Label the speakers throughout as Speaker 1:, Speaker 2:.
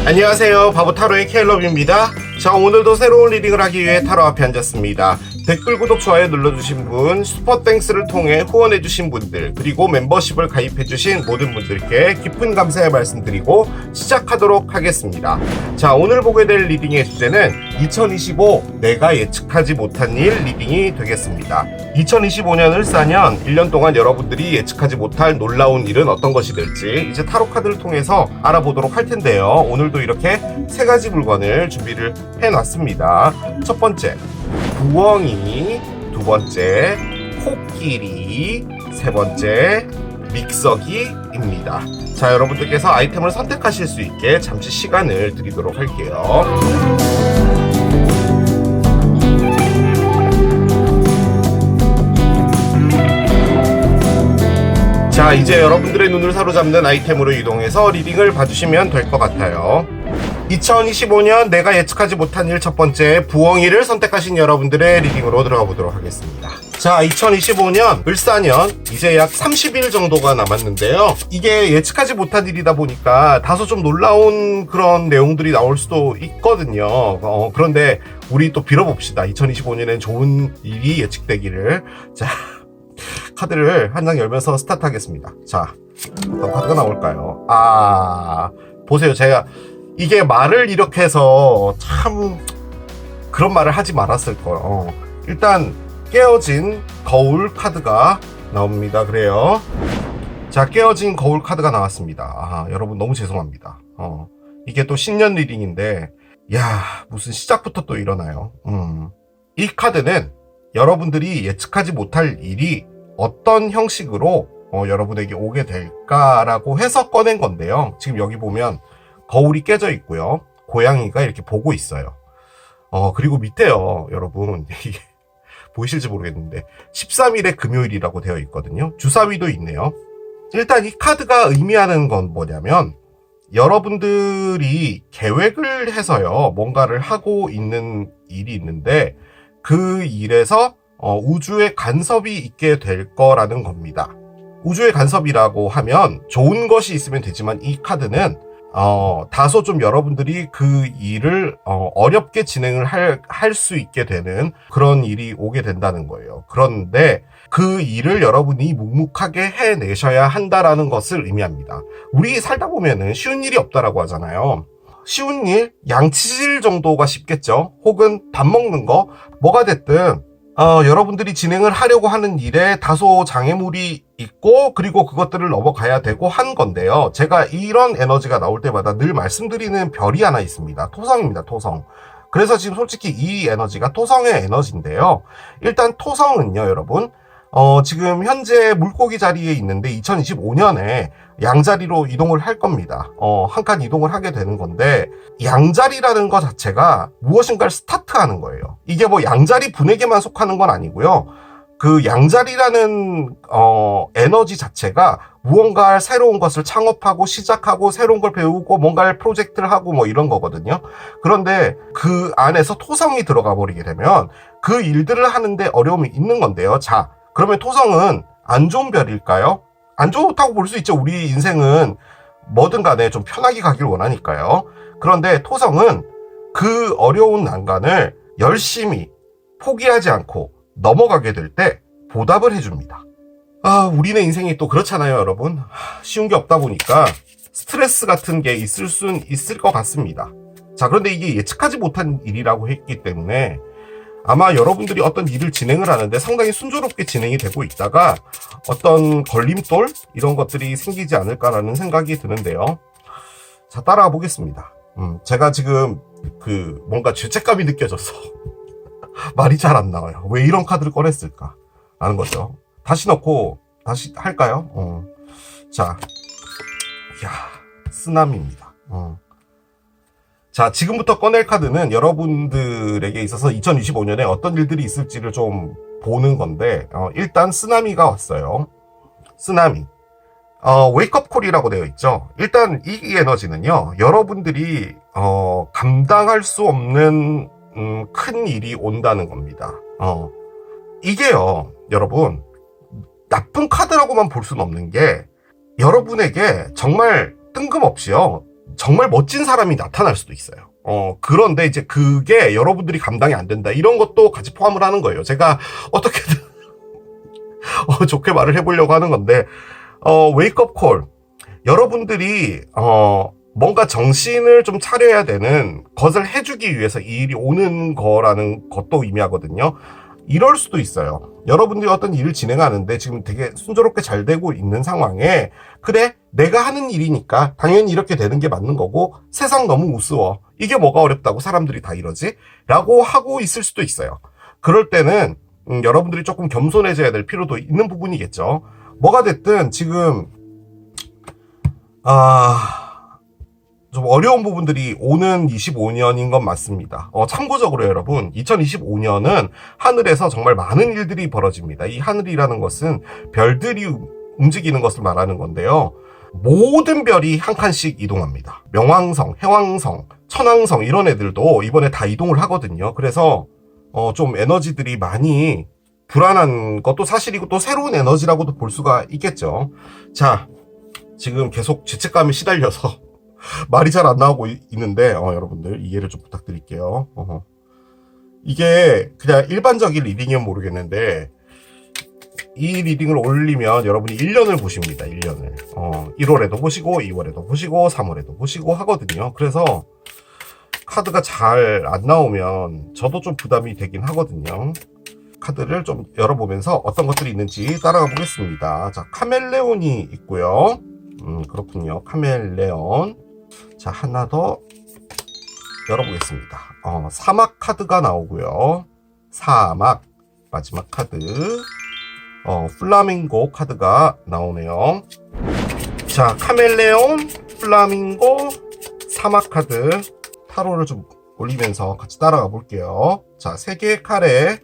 Speaker 1: 안녕하세요. 바보타로의 케일럽입니다. 자, 오늘도 새로운 리딩을 하기 위해 타로 앞에 앉았습니다. 댓글, 구독, 좋아요 눌러주신 분, 슈퍼땡스를 통해 후원해주신 분들, 그리고 멤버십을 가입해주신 모든 분들께 깊은 감사의 말씀드리고 시작하도록 하겠습니다. 자, 오늘 보게 될 리딩의 주제는 2025 내가 예측하지 못한 일 리딩이 되겠습니다. 2025년 을사년 1년 동안 여러분들이 예측하지 못할 놀라운 일은 어떤 것이 될지 이제 타로 카드를 통해서 알아보도록 할 텐데요. 오늘도 이렇게 세 가지 물건을 준비를 해놨습니다. 첫 번째, 부엉이, 두 번째, 코끼리, 세 번째, 믹서기입니다. 자, 여러분들께서 아이템을 선택하실 수 있게 잠시 시간을 드리도록 할게요. 자, 이제 여러분들의 눈을 사로잡는 아이템으로 이동해서 리딩을 봐주시면 될 것 같아요. 2025년 내가 예측하지 못한 일 첫 번째, 부엉이를 선택하신 여러분들의 리딩으로 들어가 보도록 하겠습니다. 자, 2025년 을사년 이제 약 30일 정도가 남았는데요. 이게 예측하지 못한 일이다 보니까 다소 좀 놀라운 그런 내용들이 나올 수도 있거든요. 그런데 우리 또 빌어봅시다. 2025년엔 좋은 일이 예측되기를. 자, 카드를 한 장 열면서 스타트 하겠습니다. 자, 어떤 카드가 나올까요? 보세요. 제가 이게 말을 이렇게 해서 참 그런 말을 하지 말았을 거예요. 일단 깨어진 거울 카드가 나옵니다. 그래요. 자, 깨어진 거울 카드가 나왔습니다. 여러분 너무 죄송합니다. 이게 또 신년 리딩인데 무슨 시작부터 또 일어나요. 이 카드는 여러분들이 예측하지 못할 일이 어떤 형식으로 여러분에게 오게 될까라고 해서 꺼낸 건데요. 지금 여기 보면 거울이 깨져 있고요. 고양이가 이렇게 보고 있어요. 그리고 밑에요, 여러분. 이게 보이실지 모르겠는데 13일의 금요일이라고 되어 있거든요. 주사위도 있네요. 일단 이 카드가 의미하는 건 뭐냐면 여러분들이 계획을 해서요, 뭔가를 하고 있는 일이 있는데 그 일에서 우주의 간섭이 있게 될 거라는 겁니다. 우주의 간섭이라고 하면 좋은 것이 있으면 되지만 이 카드는 다소 좀 여러분들이 그 일을 어렵게 진행을 할 수 있게 되는 그런 일이 오게 된다는 거예요. 그런데 그 일을 여러분이 묵묵하게 해내셔야 한다라는 것을 의미합니다. 우리 살다 보면은 쉬운 일이 없다라고 하잖아요. 쉬운 일, 양치질 정도가 쉽겠죠. 혹은 밥 먹는 거, 뭐가 됐든 여러분들이 진행을 하려고 하는 일에 다소 장애물이 있고 그리고 그것들을 넘어가야 되고 한 건데요. 제가 이런 에너지가 나올 때마다 늘 말씀드리는 별이 하나 있습니다. 토성입니다. 토성. 그래서 지금 솔직히 이 에너지가 토성의 에너지인데요. 일단 토성은요, 여러분, 지금 현재 물고기 자리에 있는데 2025년에 양자리로 이동을 할 겁니다. 한 칸 이동을 하게 되는 건데 양자리라는 것 자체가 무엇인가를 스타트하는 거예요. 이게 뭐 양자리 분에게만 속하는 건 아니고요. 그 양자리라는 에너지 자체가 무언가 새로운 것을 창업하고 시작하고 새로운 걸 배우고 뭔가를 프로젝트를 하고 뭐 이런 거거든요. 그런데 그 안에서 토성이 들어가 버리게 되면 그 일들을 하는데 어려움이 있는 건데요. 자, 그러면 토성은 안 좋은 별일까요? 안 좋다고 볼 수 있죠. 우리 인생은 뭐든 간에 좀 편하게 가길 원하니까요. 그런데 토성은 그 어려운 난관을 열심히 포기하지 않고 넘어가게 될 때 보답을 해줍니다. 우리네 인생이 또 그렇잖아요, 여러분. 쉬운 게 없다 보니까 스트레스 같은 게 있을 순 있을 것 같습니다. 자, 그런데 이게 예측하지 못한 일이라고 했기 때문에 아마 여러분들이 어떤 일을 진행을 하는데 상당히 순조롭게 진행이 되고 있다가 어떤 걸림돌? 이런 것들이 생기지 않을까라는 생각이 드는데요. 자, 따라가 보겠습니다. 제가 지금 뭔가 죄책감이 느껴져서 말이 잘 안 나와요. 왜 이런 카드를 꺼냈을까? 라는 거죠. 다시 넣고 다시 할까요? 자, 쓰나미입니다. 자, 지금부터 꺼낼 카드는 여러분들에게 있어서 2025년에 어떤 일들이 있을지를 좀 보는 건데, 일단 쓰나미가 왔어요. 쓰나미. 웨이크업 콜이라고 되어 있죠. 일단 이 에너지는요, 여러분들이 감당할 수 없는 큰 일이 온다는 겁니다. 이게요, 여러분, 나쁜 카드라고만 볼 수는 없는 게 여러분에게 정말 뜬금없이요, 정말 멋진 사람이 나타날 수도 있어요. 그런데 이제 그게 여러분들이 감당이 안 된다. 이런 것도 같이 포함을 하는 거예요. 제가 어떻게든 좋게 말을 해보려고 하는 건데, 웨이크업 콜. 여러분들이, 뭔가 정신을 좀 차려야 되는 것을 해주기 위해서 이 일이 오는 거라는 것도 의미하거든요. 이럴 수도 있어요. 여러분들이 어떤 일을 진행하는데 지금 되게 순조롭게 잘 되고 있는 상황에, 그래, 내가 하는 일이니까 당연히 이렇게 되는 게 맞는 거고, 세상 너무 우스워. 이게 뭐가 어렵다고 사람들이 다 이러지? 라고 하고 있을 수도 있어요. 그럴 때는 여러분들이 조금 겸손해져야 될 필요도 있는 부분이겠죠. 뭐가 됐든 지금 좀 어려운 부분들이 오는 25년인 건 맞습니다. 참고적으로 여러분, 2025년은 하늘에서 정말 많은 일들이 벌어집니다. 이 하늘이라는 것은 별들이 움직이는 것을 말하는 건데요. 모든 별이 한 칸씩 이동합니다. 명왕성, 해왕성, 천왕성 이런 애들도 이번에 다 이동을 하거든요. 그래서 좀 에너지들이 많이 불안한 것도 사실이고 또 새로운 에너지라고도 볼 수가 있겠죠. 자, 지금 계속 죄책감에 시달려서 말이 잘 안 나오고 있는데 여러분들 이해를 좀 부탁드릴게요. 이게 그냥 일반적인 리딩이면 모르겠는데 이 리딩을 올리면 여러분이 1년을 보십니다. 1년을 1월에도 보시고 2월에도 보시고 3월에도 보시고 하거든요. 그래서 카드가 잘 안 나오면 저도 좀 부담이 되긴 하거든요. 카드를 좀 열어보면서 어떤 것들이 있는지 따라가 보겠습니다. 자, 카멜레온이 있고요. 그렇군요. 카멜레온. 자, 하나 더 열어보겠습니다. 사막 카드가 나오고요. 사막 마지막 카드. 플라밍고 카드가 나오네요. 자, 카멜레온, 플라밍고, 사막 카드 타로를 좀 올리면서 같이 따라가 볼게요. 자, 3개의 칼에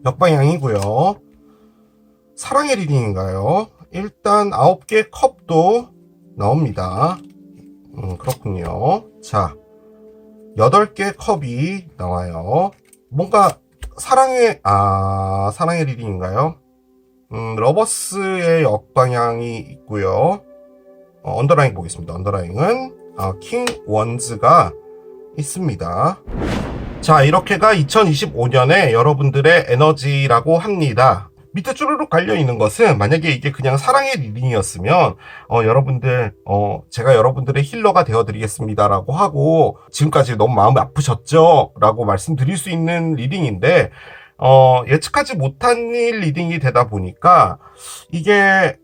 Speaker 1: 역방향이고요. 사랑의 리딩인가요? 일단 9개의 컵도 나옵니다. 그렇군요. 자, 8개의 컵이 나와요. 뭔가 사랑의 리딩인가요? 러버스의 역방향이 있고요. 언더라인 보겠습니다. 언더라인은 킹 원즈가 있습니다. 자, 이렇게가 2025년에 여러분들의 에너지라고 합니다. 밑에 쭈루룩 갈려있는 것은 만약에 이게 그냥 사랑의 리딩이었으면 여러분들 제가 여러분들의 힐러가 되어드리겠습니다 라고 하고 지금까지 너무 마음이 아프셨죠? 라고 말씀드릴 수 있는 리딩인데 예측하지 못한 리딩이 되다 보니까 이게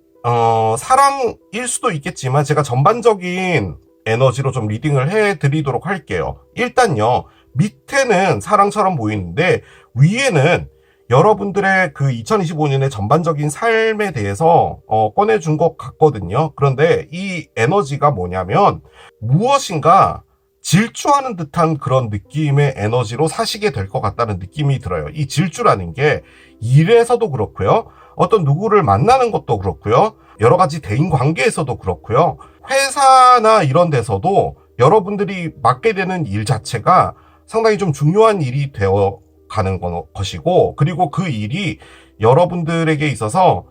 Speaker 1: 사랑일 수도 있겠지만 제가 전반적인 에너지로 좀 리딩을 해드리도록 할게요. 일단요, 밑에는 사랑처럼 보이는데 위에는 여러분들의 그 2025년의 전반적인 삶에 대해서 꺼내준 것 같거든요. 그런데 이 에너지가 뭐냐면 무엇인가 질주하는 듯한 그런 느낌의 에너지로 사시게 될 것 같다는 느낌이 들어요. 이 질주라는 게 일에서도 그렇고요. 어떤 누구를 만나는 것도 그렇고요. 여러 가지 대인 관계에서도 그렇고요. 회사나 이런 데서도 여러분들이 맡게 되는 일 자체가 상당히 좀 중요한 일이 되어 가는 것이고, 그리고 그 일이 여러분들에게 있어서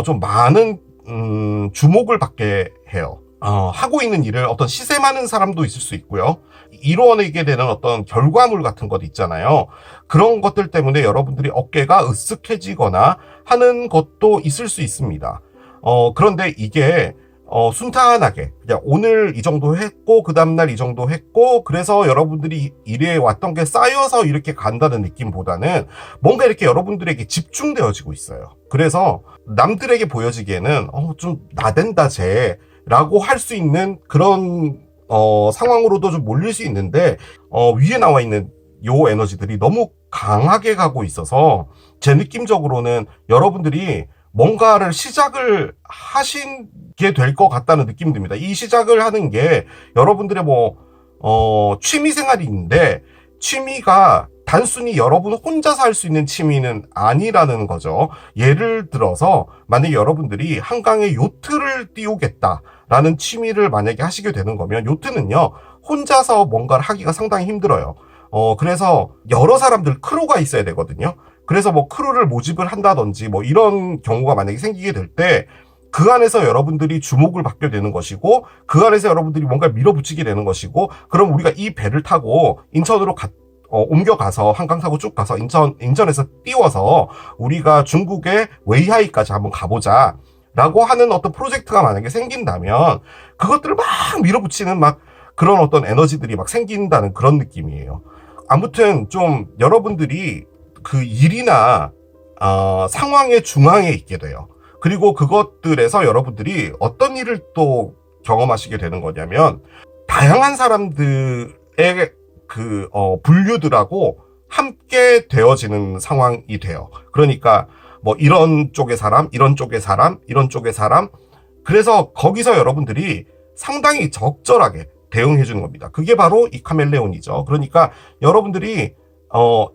Speaker 1: 좀 많은 주목을 받게 해요. 하고 있는 일을 어떤 시세 많은 사람도 있을 수 있고요. 이루어내게 되는 어떤 결과물 같은 것 있잖아요. 그런 것들 때문에 여러분들이 어깨가 으쓱해지거나 하는 것도 있을 수 있습니다. 그런데 이게 순탄하게 그냥 오늘 이 정도 했고 그 다음날 이 정도 했고 그래서 여러분들이 일해 왔던 게 쌓여서 이렇게 간다는 느낌보다는 뭔가 이렇게 여러분들에게 집중되어지고 있어요. 그래서 남들에게 보여지기에는 좀 나댄다 쟤 라고 할 수 있는 그런 상황으로도 좀 몰릴 수 있는데 위에 나와 있는 요 에너지들이 너무 강하게 가고 있어서 제 느낌적으로는 여러분들이 뭔가를 시작을 하시게 될 것 같다는 느낌이 듭니다. 이 시작을 하는 게 여러분들의 취미 생활인데 취미가 단순히 여러분 혼자서 할 수 있는 취미는 아니라는 거죠. 예를 들어서 만약에 여러분들이 한강에 요트를 띄우겠다라는 취미를 만약에 하시게 되는 거면 요트는요, 혼자서 뭔가를 하기가 상당히 힘들어요. 그래서 여러 사람들 크루가 있어야 되거든요. 그래서 크루를 모집을 한다든지 이런 경우가 만약에 생기게 될 때 그 안에서 여러분들이 주목을 받게 되는 것이고, 그 안에서 여러분들이 뭔가 밀어붙이게 되는 것이고, 그럼 우리가 이 배를 타고 인천으로 옮겨가서 한강 타고 쭉 가서 인천에서 띄워서 우리가 중국의 웨이하이까지 한번 가보자 라고 하는 어떤 프로젝트가 만약에 생긴다면 그것들을 막 밀어붙이는 막 그런 어떤 에너지들이 막 생긴다는 그런 느낌이에요. 아무튼 좀 여러분들이 그 일이나 상황의 중앙에 있게 돼요. 그리고 그것들에서 여러분들이 어떤 일을 또 경험하시게 되는 거냐면 다양한 사람들의 분류들하고 함께 되어지는 상황이 돼요. 그러니까 뭐 이런 쪽의 사람, 이런 쪽의 사람, 이런 쪽의 사람. 그래서 거기서 여러분들이 상당히 적절하게 대응해 주는 겁니다. 그게 바로 이 카멜레온이죠. 그러니까 여러분들이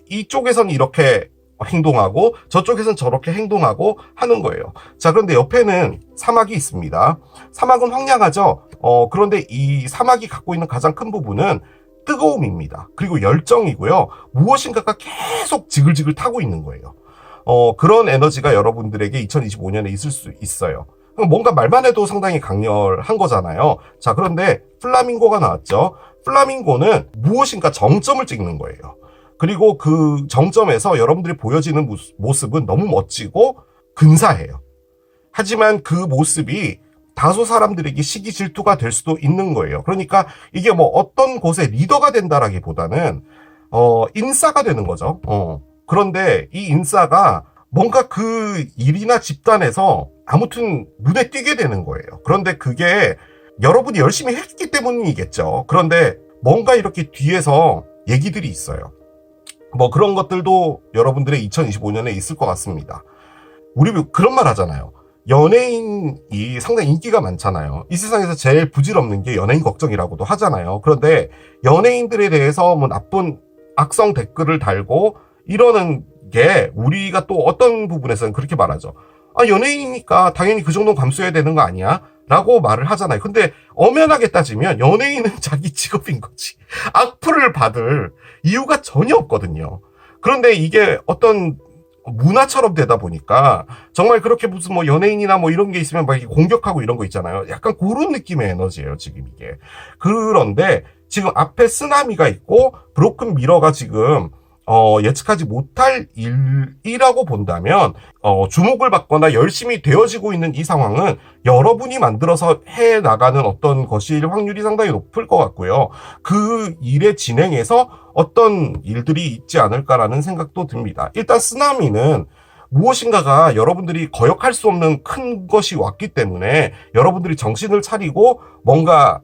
Speaker 1: 이쪽에서는 이렇게 행동하고 저쪽에서는 저렇게 행동하고 하는 거예요. 자, 그런데 옆에는 사막이 있습니다. 사막은 황량하죠. 그런데 이 사막이 갖고 있는 가장 큰 부분은 뜨거움입니다. 그리고 열정이고요. 무엇인가가 계속 지글지글 타고 있는 거예요. 그런 에너지가 여러분들에게 2025년에 있을 수 있어요. 뭔가 말만 해도 상당히 강렬한 거잖아요. 자, 그런데 플라밍고가 나왔죠. 플라밍고는 무엇인가 정점을 찍는 거예요. 그리고 그 정점에서 여러분들이 보여지는 모습은 너무 멋지고 근사해요. 하지만 그 모습이 다소 사람들에게 시기 질투가 될 수도 있는 거예요. 그러니까 이게 뭐 어떤 곳의 리더가 된다라기보다는 인싸가 되는 거죠. 그런데 이 인싸가 뭔가 그 일이나 집단에서 아무튼 눈에 띄게 되는 거예요. 그런데 그게 여러분이 열심히 했기 때문이겠죠. 그런데 뭔가 이렇게 뒤에서 얘기들이 있어요. 뭐 그런 것들도 여러분들의 2025년에 있을 것 같습니다. 우리 그런 말 하잖아요. 연예인이 상당히 인기가 많잖아요. 이 세상에서 제일 부질없는 게 연예인 걱정이라고도 하잖아요. 그런데 연예인들에 대해서 뭐 나쁜 악성 댓글을 달고 이러는 게 우리가 또 어떤 부분에서는 그렇게 말하죠. 연예인이니까 당연히 그 정도는 감수해야 되는 거 아니야? 라고 말을 하잖아요. 근데 엄연하게 따지면 연예인은 자기 직업인 거지. 악플을 받을 이유가 전혀 없거든요. 그런데 이게 어떤 문화처럼 되다 보니까 정말 그렇게 무슨 뭐 연예인이나 뭐 이런 게 있으면 막 공격하고 이런 거 있잖아요. 약간 그런 느낌의 에너지예요, 지금 이게. 그런데 지금 앞에 쓰나미가 있고 브로큰 미러가 지금 예측하지 못할 일이라고 본다면 주목을 받거나 열심히 되어지고 있는 이 상황은 여러분이 만들어서 해 나가는 어떤 것일 확률이 상당히 높을 것 같고요. 그 일의 진행에서 어떤 일들이 있지 않을까라는 생각도 듭니다. 일단 쓰나미는 무엇인가가 여러분들이 거역할 수 없는 큰 것이 왔기 때문에 여러분들이 정신을 차리고 뭔가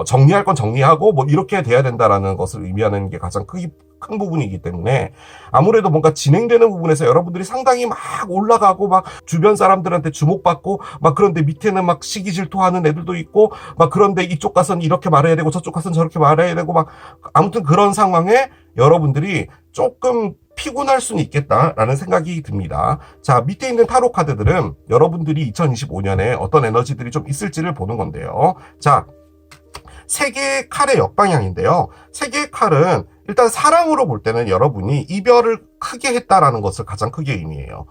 Speaker 1: 정리할 건 정리하고 뭐 이렇게 돼야 된다라는 것을 의미하는 게 가장 큰 부분이기 때문에 아무래도 뭔가 진행되는 부분에서 여러분들이 상당히 막 올라가고 막 주변 사람들한테 주목받고 막 그런데 밑에는 막 시기 질투하는 애들도 있고 막 그런데 이쪽 가서는 이렇게 말해야 되고 저쪽 가서는 저렇게 말해야 되고 막 아무튼 그런 상황에 여러분들이 조금 피곤할 수는 있겠다라는 생각이 듭니다. 자, 밑에 있는 타로 카드들은 여러분들이 2025년에 어떤 에너지들이 좀 있을지를 보는 건데요. 자, 세 개의 칼의 역방향인데요. 세 개의 칼은 일단 사랑으로 볼 때는 여러분이 이별을 크게 했다라는 것을 가장 크게 의미해요.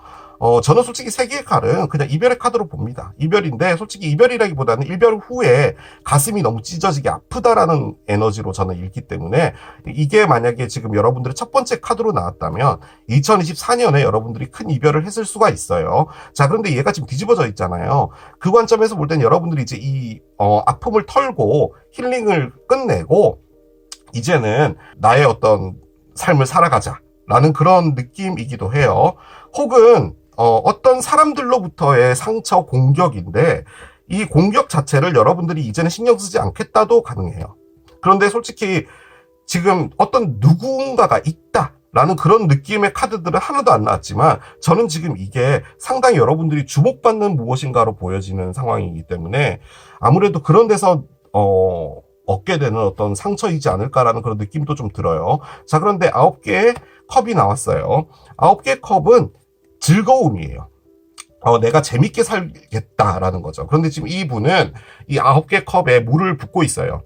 Speaker 1: 저는 솔직히 세 개의 칼은 그냥 이별의 카드로 봅니다. 이별인데 솔직히 이별이라기보다는 이별 후에 가슴이 너무 찢어지게 아프다라는 에너지로 저는 읽기 때문에 이게 만약에 지금 여러분들의 첫 번째 카드로 나왔다면 2024년에 여러분들이 큰 이별을 했을 수가 있어요. 자, 그런데 얘가 지금 뒤집어져 있잖아요. 그 관점에서 볼 땐 여러분들이 이제 이 아픔을 털고 힐링을 끝내고 이제는 나의 어떤 삶을 살아가자라는 그런 느낌이기도 해요. 혹은 어떤 사람들로부터의 상처 공격인데 이 공격 자체를 여러분들이 이제는 신경 쓰지 않겠다도 가능해요. 그런데 솔직히 지금 어떤 누군가가 있다라는 그런 느낌의 카드들은 하나도 안 나왔지만 저는 지금 이게 상당히 여러분들이 주목받는 무엇인가로 보여지는 상황이기 때문에 아무래도 그런 데서 얻게 되는 어떤 상처이지 않을까라는 그런 느낌도 좀 들어요. 자, 그런데 9개의 컵이 나왔어요. 9개의 컵은 즐거움이에요. 내가 재밌게 살겠다라는 거죠. 그런데 지금 이분은 이 9개 컵에 물을 붓고 있어요.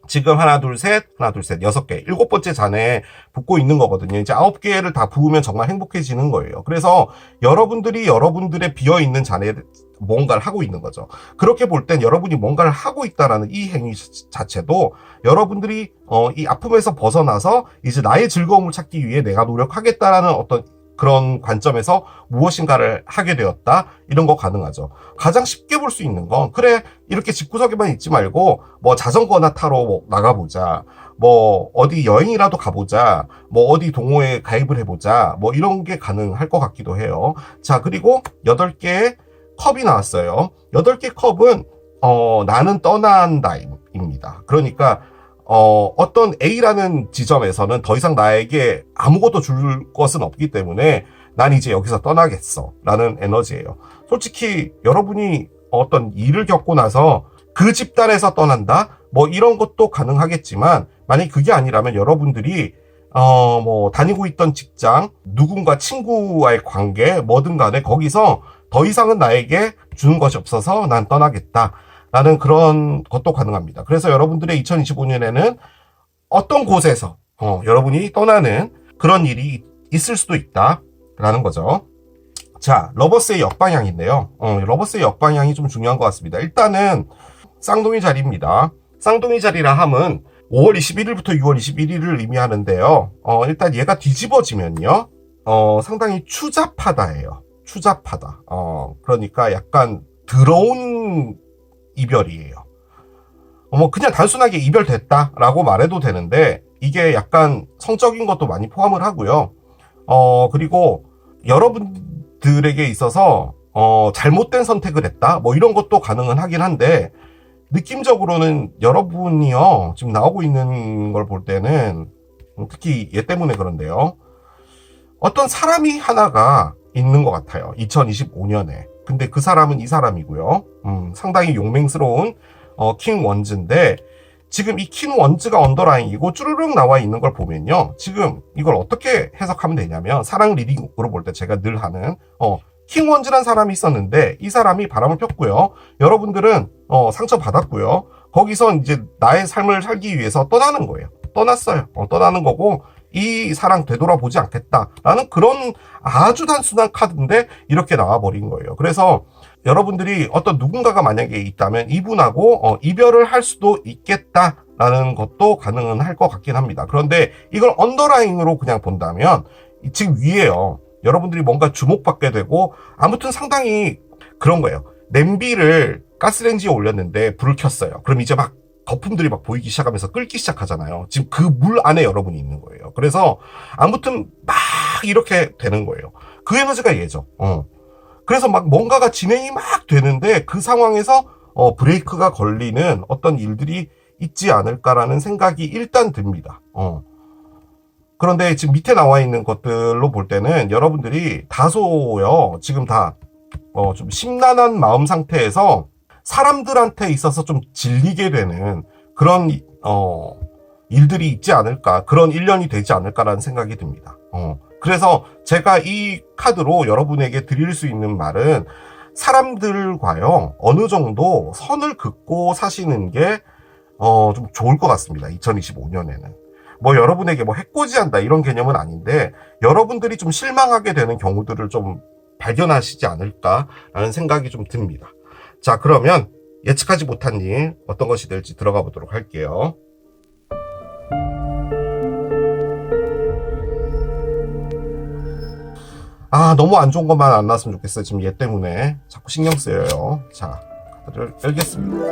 Speaker 1: 지금 하나, 둘, 셋, 6개, 7번째 잔에 붓고 있는 거거든요. 이제 9개를 다 부으면 정말 행복해지는 거예요. 그래서 여러분들이 여러분들의 비어있는 잔에 뭔가를 하고 있는 거죠. 그렇게 볼 땐 여러분이 뭔가를 하고 있다라는 이 행위 자체도 여러분들이 이 아픔에서 벗어나서 이제 나의 즐거움을 찾기 위해 내가 노력하겠다라는 어떤 그런 관점에서 무엇인가를 하게 되었다, 이런 거 가능하죠. 가장 쉽게 볼 수 있는 건, 그래, 이렇게 집구석에만 있지 말고 뭐 자전거나 타러 뭐 나가보자, 뭐 어디 여행이라도 가보자, 뭐 어디 동호회에 가입을 해보자, 뭐 이런 게 가능할 것 같기도 해요. 자, 그리고 8개의 컵이 나왔어요. 8개 컵은 나는 떠난다입니다. 그러니까 어떤 A라는 지점에서는 더 이상 나에게 아무것도 줄 것은 없기 때문에 난 이제 여기서 떠나겠어 라는 에너지예요. 솔직히 여러분이 어떤 일을 겪고 나서 그 집단에서 떠난다? 뭐 이런 것도 가능하겠지만, 만약에 그게 아니라면 여러분들이 뭐 다니고 있던 직장, 누군가 친구와의 관계, 뭐든 간에 거기서 더 이상은 나에게 주는 것이 없어서 난 떠나겠다 라는 그런 것도 가능합니다. 그래서 여러분들의 2025년에는 어떤 곳에서 여러분이 떠나는 그런 일이 있을 수도 있다라는 거죠. 자, 러버스의 역방향인데요. 러버스의 역방향이 좀 중요한 것 같습니다. 일단은 쌍둥이 자리입니다. 쌍둥이 자리라 함은 5월 21일부터 6월 21일을 의미하는데요. 일단 얘가 뒤집어지면요, 상당히 추잡하다예요. 추잡하다. 그러니까 약간 더러운 이별이에요. 뭐 그냥 단순하게 이별됐다라고 말해도 되는데, 이게 약간 성적인 것도 많이 포함을 하고요. 그리고 여러분들에게 있어서 잘못된 선택을 했다, 뭐 이런 것도 가능은 하긴 한데, 느낌적으로는 여러분이요, 지금 나오고 있는 걸 볼 때는, 특히 얘 때문에 그런데요, 어떤 사람이 하나가 있는 것 같아요. 2025년에. 근데 그 사람은 이 사람이고요. 상당히 용맹스러운 킹 원즈인데, 지금 이 킹 원즈가 언더라인이고 쭈르륵 나와 있는 걸 보면요, 지금 이걸 어떻게 해석하면 되냐면, 사랑 리딩으로 볼 때 제가 늘 하는 킹 원즈란 사람이 있었는데, 이 사람이 바람을 폈고요, 여러분들은 상처받았고요, 거기서 이제 나의 삶을 살기 위해서 떠나는 거예요. 떠났어요. 떠나는 거고, 이 사랑 되돌아보지 않겠다라는 그런 아주 단순한 카드인데 이렇게 나와버린 거예요. 그래서 여러분들이 어떤 누군가가 만약에 있다면 이분하고 이별을 할 수도 있겠다라는 것도 가능은 할 것 같긴 합니다. 그런데 이걸 언더라인으로 그냥 본다면, 지금 위에요, 여러분들이 뭔가 주목받게 되고, 아무튼 상당히 그런 거예요. 냄비를 가스레인지에 올렸는데 불을 켰어요. 그럼 이제 막 거품들이 막 보이기 시작하면서 끓기 시작하잖아요. 지금 그 물 안에 여러분이 있는 거예요. 그래서 아무튼 막 이렇게 되는 거예요. 그 에너지가 얘죠. 그래서 막 뭔가가 진행이 막 되는데, 그 상황에서 브레이크가 걸리는 어떤 일들이 있지 않을까라는 생각이 일단 듭니다. 그런데 지금 밑에 나와 있는 것들로 볼 때는 여러분들이 다소요, 지금 다 좀 심란한 마음 상태에서 사람들한테 있어서 좀 질리게 되는 그런 일들이 있지 않을까, 그런 일련이 되지 않을까라는 생각이 듭니다. 그래서 제가 이 카드로 여러분에게 드릴 수 있는 말은, 사람들과요 어느 정도 선을 긋고 사시는 게 좀 좋을 것 같습니다. 2025년에는 뭐 여러분에게 뭐 해코지한다 이런 개념은 아닌데, 여러분들이 좀 실망하게 되는 경우들을 좀 발견하시지 않을까라는 생각이 좀 듭니다. 자, 그러면 예측하지 못한 일 어떤 것이 될지 들어가 보도록 할게요. 너무 안 좋은 것만 안 나왔으면 좋겠어요. 지금 얘 때문에 자꾸 신경 쓰여요. 자, 카드를 열겠습니다.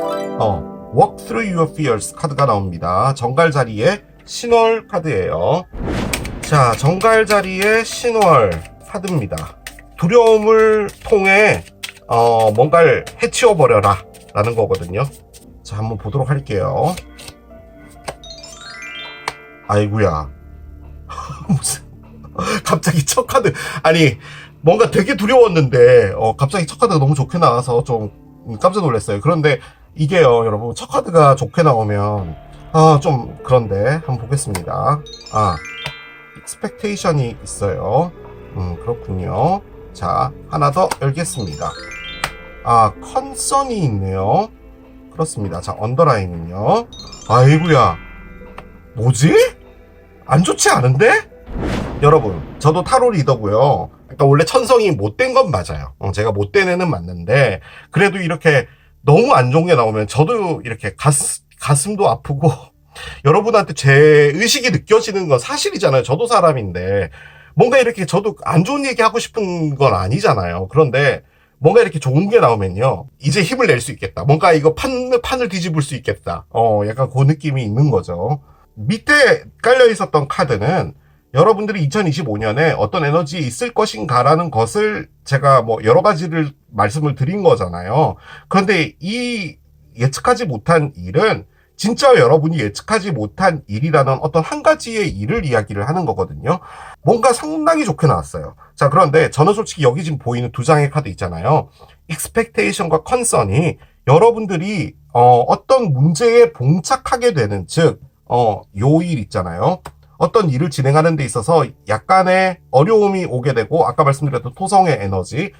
Speaker 1: Walk through your fears 카드가 나옵니다. 정갈 자리에 신월 카드예요. 자, 정갈 자리에 신월 카드입니다. 두려움을 통해 뭔가를 해치워버려라 라는 거거든요. 자, 한번 보도록 할게요. 아이구야. 무슨 갑자기 첫 카드, 아니 뭔가 되게 두려웠는데 갑자기 첫 카드가 너무 좋게 나와서 좀 깜짝 놀랐어요. 그런데 이게요, 여러분, 첫 카드가 좋게 나오면 좀 그런데 한번 보겠습니다. expectation이 있어요. 그렇군요. 자, 하나 더 열겠습니다. concern이 있네요. 그렇습니다. 자, 언더라인은요, 아이고야, 뭐지? 안 좋지 않은데? 여러분, 저도 타로 리더고요. 그러니까 원래 천성이 못된 건 맞아요. 제가 못된 애는 맞는데, 그래도 이렇게 너무 안 좋은 게 나오면 저도 이렇게 가슴도 아프고, 여러분한테 제 의식이 느껴지는 건 사실이잖아요. 저도 사람인데. 뭔가 이렇게 저도 안 좋은 얘기 하고 싶은 건 아니잖아요. 그런데 뭔가 이렇게 좋은 게 나오면요. 이제 힘을 낼 수 있겠다. 뭔가 이거 판을 뒤집을 수 있겠다. 약간 그 느낌이 있는 거죠. 밑에 깔려 있었던 카드는 여러분들이 2025년에 어떤 에너지 있을 것인가라는 것을 제가 뭐 여러 가지를 말씀을 드린 거잖아요. 그런데 이 예측하지 못한 일은 진짜 여러분이 예측하지 못한 일이라는 어떤 한 가지의 일을 이야기를 하는 거거든요. 뭔가 상당히 좋게 나왔어요. 자, 그런데 저는 솔직히 여기 지금 보이는 두 장의 카드 있잖아요. expectation과 concern이 여러분들이 어떤 문제에 봉착하게 되는, 즉 요 일 있잖아요. 어떤 일을 진행하는 데 있어서 약간의 어려움이 오게 되고, 아까 말씀드렸던 토성의 에너지,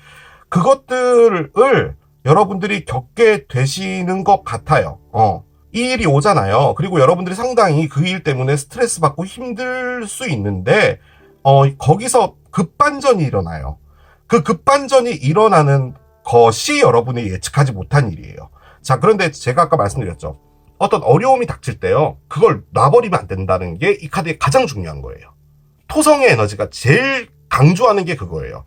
Speaker 1: 그것들을 여러분들이 겪게 되시는 것 같아요. 이 일이 오잖아요. 그리고 여러분들이 상당히 그 일 때문에 스트레스 받고 힘들 수 있는데, 거기서 급반전이 일어나요. 그 급반전이 일어나는 것이 여러분이 예측하지 못한 일이에요. 자, 그런데 제가 아까 말씀드렸죠. 어떤 어려움이 닥칠 때요, 그걸 놔버리면 안 된다는 게 이 카드의 가장 중요한 거예요. 토성의 에너지가 제일 강조하는 게 그거예요.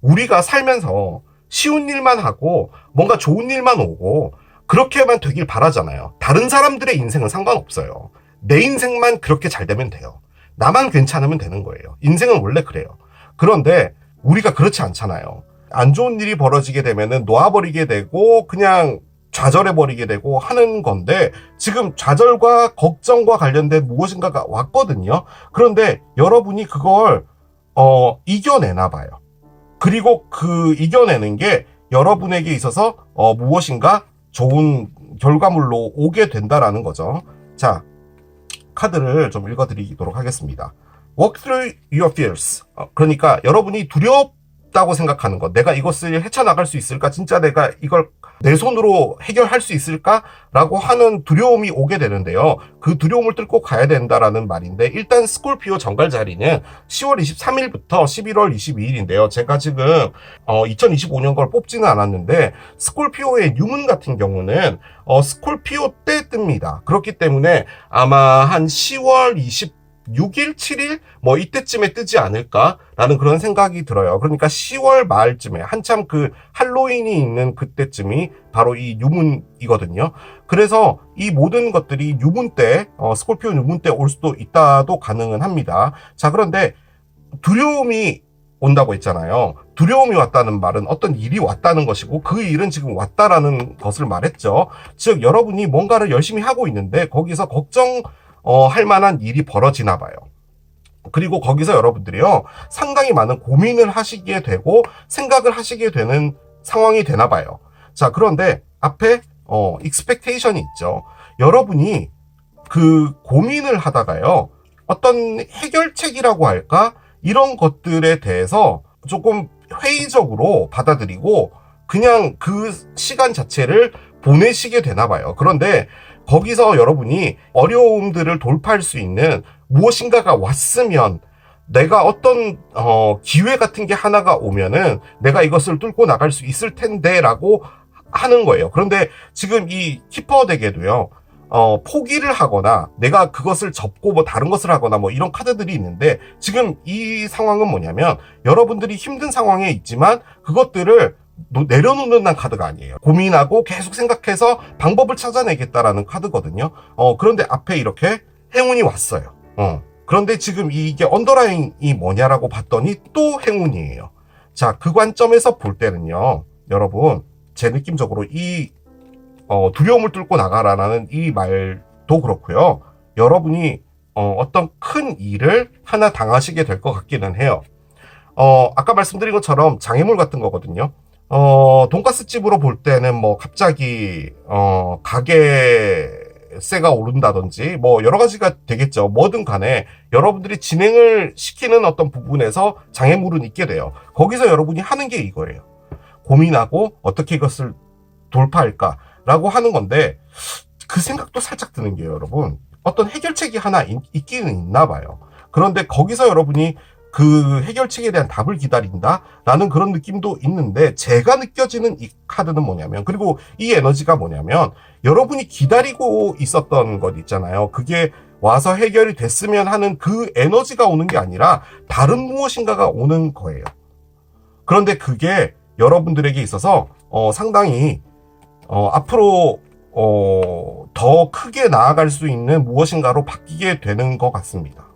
Speaker 1: 우리가 살면서 쉬운 일만 하고 뭔가 좋은 일만 오고 그렇게만 되길 바라잖아요. 다른 사람들의 인생은 상관없어요. 내 인생만 그렇게 잘 되면 돼요. 나만 괜찮으면 되는 거예요. 인생은 원래 그래요. 그런데 우리가 그렇지 않잖아요. 안 좋은 일이 벌어지게 되면은 놓아버리게 되고 그냥 좌절해버리게 되고 하는 건데, 지금 좌절과 걱정과 관련된 무엇인가가 왔거든요. 그런데 여러분이 그걸 이겨내나 봐요. 그리고 그 이겨내는 게 여러분에게 있어서 무엇인가 좋은 결과물로 오게 된다라는 거죠. 자, 카드를 좀 읽어드리도록 하겠습니다. Walk through your fears. 그러니까 여러분이 두렵다고 생각하는 것, 내가 이것을 헤쳐나갈 수 있을까? 진짜 내가 이걸 내 손으로 해결할 수 있을까라고 하는 두려움이 오게 되는데요. 그 두려움을 뚫고 가야 된다라는 말인데, 일단 스콜피오 정갈 자리는 10월 23일부터 11월 22일인데요. 제가 지금 2025년 걸 뽑지는 않았는데, 스콜피오의 뉴문 같은 경우는 스콜피오 때 뜹니다. 그렇기 때문에 아마 한 10월 6일, 7일 뭐 이때쯤에 뜨지 않을까라는 그런 생각이 들어요. 그러니까 10월 말쯤에 한참 그 할로윈이 있는 그때쯤이 바로 이 유문이거든요. 그래서 이 모든 것들이 유문 때, 스콜피오 유문 때 올 수도 있다도 가능은 합니다. 자, 그런데 두려움이 온다고 했잖아요. 두려움이 왔다는 말은 어떤 일이 왔다는 것이고, 그 일은 지금 왔다라는 것을 말했죠. 즉 여러분이 뭔가를 열심히 하고 있는데 거기서 할 만한 일이 벌어지나 봐요. 그리고 거기서 여러분들이요, 상당히 많은 고민을 하시게 되고 생각을 하시게 되는 상황이 되나 봐요. 자, 그런데 앞에 expectation이 있죠. 여러분이 그 고민을 하다가요, 어떤 해결책이라고 할까? 이런 것들에 대해서 조금 회의적으로 받아들이고 그냥 그 시간 자체를 보내시게 되나 봐요. 그런데 거기서 여러분이 어려움들을 돌파할 수 있는 무엇인가가 왔으면, 내가 어떤 기회 같은 게 하나가 오면은 내가 이것을 뚫고 나갈 수 있을 텐데 라고 하는 거예요. 그런데 지금 이 키퍼 덱에도요, 포기를 하거나 내가 그것을 접고 뭐 다른 것을 하거나 뭐 이런 카드들이 있는데, 지금 이 상황은 뭐냐면 여러분들이 힘든 상황에 있지만 그것들을 내려놓는 카드가 아니에요. 고민하고 계속 생각해서 방법을 찾아내겠다라는 카드거든요. 그런데 앞에 이렇게 행운이 왔어요. 그런데 지금 이게 언더라인이 뭐냐라고 봤더니 또 행운이에요. 자, 그 관점에서 볼 때는요, 여러분, 제 느낌적으로 이 두려움을 뚫고 나가라라는 이 말도 그렇고요. 여러분이 어떤 큰 일을 하나 당하시게 될 것 같기는 해요. 아까 말씀드린 것처럼 장애물 같은 거거든요. 돈가스 집으로 볼 때는 뭐 갑자기 가게세가 오른다든지 뭐 여러 가지가 되겠죠. 뭐든 간에 여러분들이 진행을 시키는 어떤 부분에서 장애물은 있게 돼요. 거기서 여러분이 하는 게 이거예요. 고민하고 어떻게 이것을 돌파할까라고 하는 건데, 그 생각도 살짝 드는 게요, 여러분. 어떤 해결책이 하나 있기는 있나 봐요. 그런데 거기서 여러분이 그 해결책에 대한 답을 기다린다라는 그런 느낌도 있는데, 제가 느껴지는 이 카드는 뭐냐면, 그리고 이 에너지가 뭐냐면, 여러분이 기다리고 있었던 것 있잖아요. 그게 와서 해결이 됐으면 하는 그 에너지가 오는 게 아니라 다른 무엇인가가 오는 거예요. 그런데 그게 여러분들에게 있어서 상당히 앞으로 더 크게 나아갈 수 있는 무엇인가로 바뀌게 되는 것 같습니다.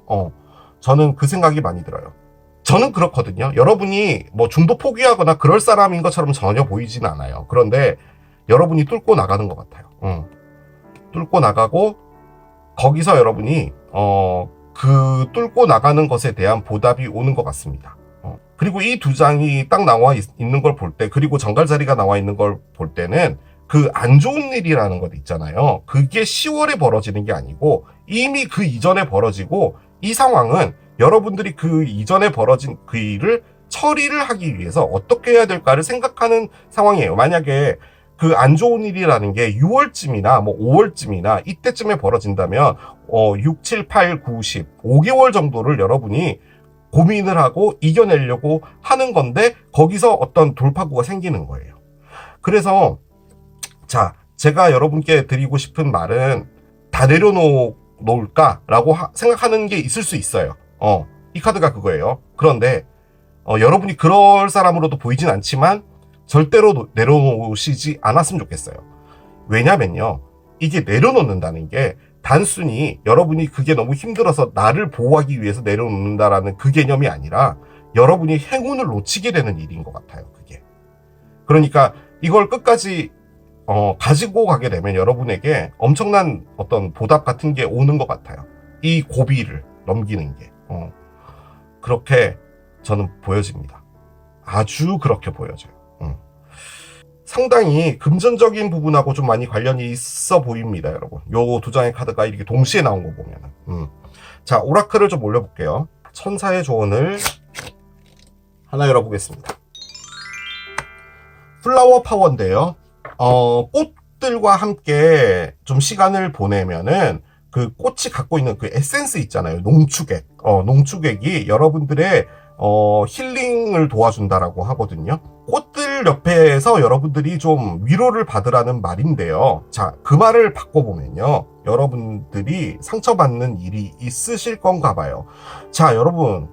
Speaker 1: 저는 그 생각이 많이 들어요. 저는 그렇거든요. 여러분이 뭐 중도 포기하거나 그럴 사람인 것처럼 전혀 보이진 않아요. 그런데 여러분이 뚫고 나가는 것 같아요. 뚫고 나가고, 거기서 여러분이 그 뚫고 나가는 것에 대한 보답이 오는 것 같습니다. 그리고 이 두 장이 딱 나와 있는 걸 볼 때, 그리고 정갈자리가 나와 있는 걸 볼 때는 그 안 좋은 일이라는 것 있잖아요. 그게 10월에 벌어지는 게 아니고 이미 그 이전에 벌어지고, 이 상황은 여러분들이 그 이전에 벌어진 그 일을 처리를 하기 위해서 어떻게 해야 될까를 생각하는 상황이에요. 만약에 그 안 좋은 일이라는 게 6월쯤이나 뭐 5월쯤이나 이때쯤에 벌어진다면 6, 7, 8, 9, 10, 5개월 정도를 여러분이 고민을 하고 이겨내려고 하는 건데, 거기서 어떤 돌파구가 생기는 거예요. 그래서 자, 제가 여러분께 드리고 싶은 말은, 다 내려놓을까라고 생각하는 게 있을 수 있어요. 이 카드가 그거예요. 그런데 여러분이 그럴 사람으로도 보이진 않지만 절대로 내려놓으시지 않았으면 좋겠어요. 왜냐면요, 이게 내려놓는다는 게 단순히 여러분이 그게 너무 힘들어서 나를 보호하기 위해서 내려놓는다라는 그 개념이 아니라, 여러분이 행운을 놓치게 되는 일인 것 같아요, 그게. 그러니까 이걸 끝까지 가지고 가게 되면 여러분에게 엄청난 어떤 보답 같은 게 오는 것 같아요. 이 고비를 넘기는 게. 그렇게 저는 보여집니다. 아주 그렇게 보여져요. 상당히 금전적인 부분하고 좀 많이 관련이 있어 보입니다, 여러분. 요 두 장의 카드가 이렇게 동시에 나온 거 보면은. 자, 오라클을 좀 올려볼게요. 천사의 조언을 하나 열어보겠습니다. 플라워 파워인데요. 꽃들과 함께 좀 시간을 보내면은 그 꽃이 갖고 있는 그 에센스 있잖아요. 농축액. 농축액이 여러분들의 힐링을 도와준다라고 하거든요. 꽃들 옆에서 여러분들이 좀 위로를 받으라는 말인데요. 자, 그 말을 바꿔보면요, 여러분들이 상처받는 일이 있으실 건가 봐요. 자, 여러분,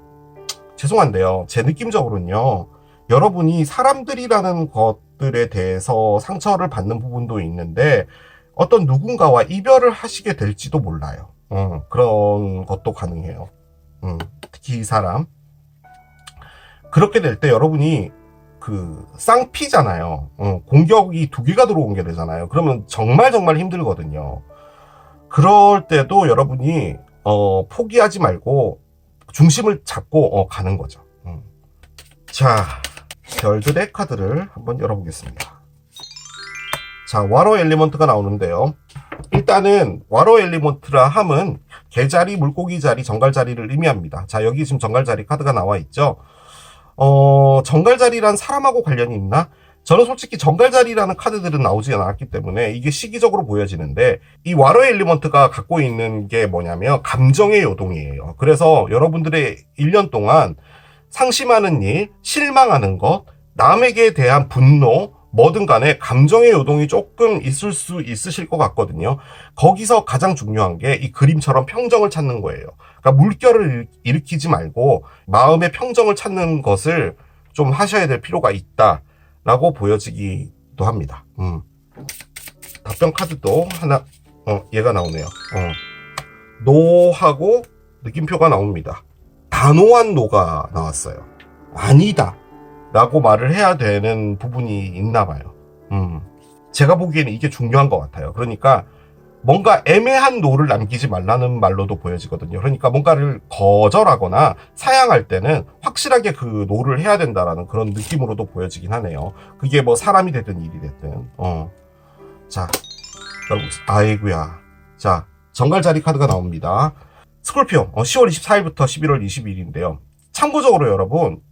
Speaker 1: 죄송한데요, 제 느낌적으로는요, 여러분이 사람들이라는 것들에 대해서 상처를 받는 부분도 있는데, 어떤 누군가와 이별을 하시게 될지도 몰라요. 그런 것도 가능해요. 특히 이 사람. 그렇게 될 때 여러분이 그 쌍피잖아요. 공격이 2개가 들어온 게 되잖아요. 그러면 정말 힘들거든요. 그럴 때도 여러분이 포기하지 말고 중심을 잡고 가는 거죠. 자, 별들의 카드를 한번 열어보겠습니다. 자, 와로 엘리먼트가 나오는데요. 일단은 와로 엘리먼트라 함은 개자리, 물고기 자리, 정갈 자리를 의미합니다. 자, 여기 지금 정갈 자리 카드가 나와 있죠. 정갈 자리란 사람하고 관련이 있나? 저는 솔직히 정갈 자리라는 카드들은 나오지 않았기 때문에 이게 시기적으로 보여지는데, 이 와로 엘리먼트가 갖고 있는 게 뭐냐면 감정의 요동이에요. 그래서 여러분들의 1년 동안 상심하는 일, 실망하는 것, 남에게 대한 분노, 뭐든 간에 감정의 요동이 조금 있을 수 있으실 것 같거든요. 거기서 가장 중요한 게 이 그림처럼 평정을 찾는 거예요. 그러니까 물결을 일으키지 말고 마음의 평정을 찾는 것을 좀 하셔야 될 필요가 있다라고 보여지기도 합니다. 답변 카드도 하나, 얘가 나오네요. 노하고 느낌표가 나옵니다. 단호한 노가 나왔어요. 아니다 라고 말을 해야 되는 부분이 있나 봐요. 제가 보기에는 이게 중요한 것 같아요. 그러니까 뭔가 애매한 노를 남기지 말라는 말로도 보여지거든요. 그러니까 뭔가를 거절하거나 사양할 때는 확실하게 그 노를 해야 된다라는 그런 느낌으로도 보여지긴 하네요. 그게 뭐 사람이 되든 일이 됐든. 자, 여러분, 아이고야. 자, 정갈자리 카드가 나옵니다. 스콜피오, 10월 24일부터 11월 20일인데요. 참고적으로 여러분,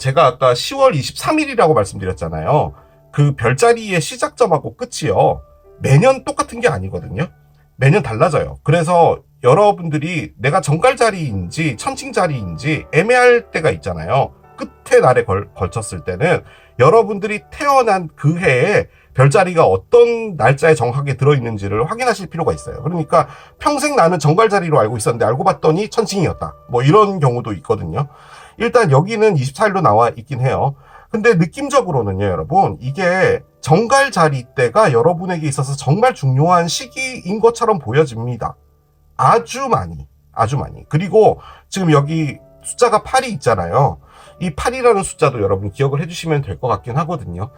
Speaker 1: 제가 아까 10월 23일이라고 말씀드렸잖아요. 그 별자리의 시작점하고 끝이요. 매년 똑같은 게 아니거든요. 매년 달라져요. 그래서 여러분들이 내가 정갈자리인지 천칭자리인지 애매할 때가 있잖아요. 끝에 날에 걸쳤을 때는 여러분들이 태어난 그 해에 별자리가 어떤 날짜에 정확하게 들어있는지를 확인하실 필요가 있어요. 그러니까 평생 나는 정갈자리로 알고 있었는데 알고 봤더니 천칭이었다. 뭐 이런 경우도 있거든요. 일단 여기는 24일로 나와 있긴 해요. 근데 느낌적으로는요, 여러분, 이게 정갈자리 때가 여러분에게 있어서 정말 중요한 시기인 것처럼 보여집니다. 아주 많이. 그리고 지금 여기 숫자가 8이 있잖아요. 이 8이라는 숫자도 여러분 기억을 해주시면 될 것 같긴 하거든요.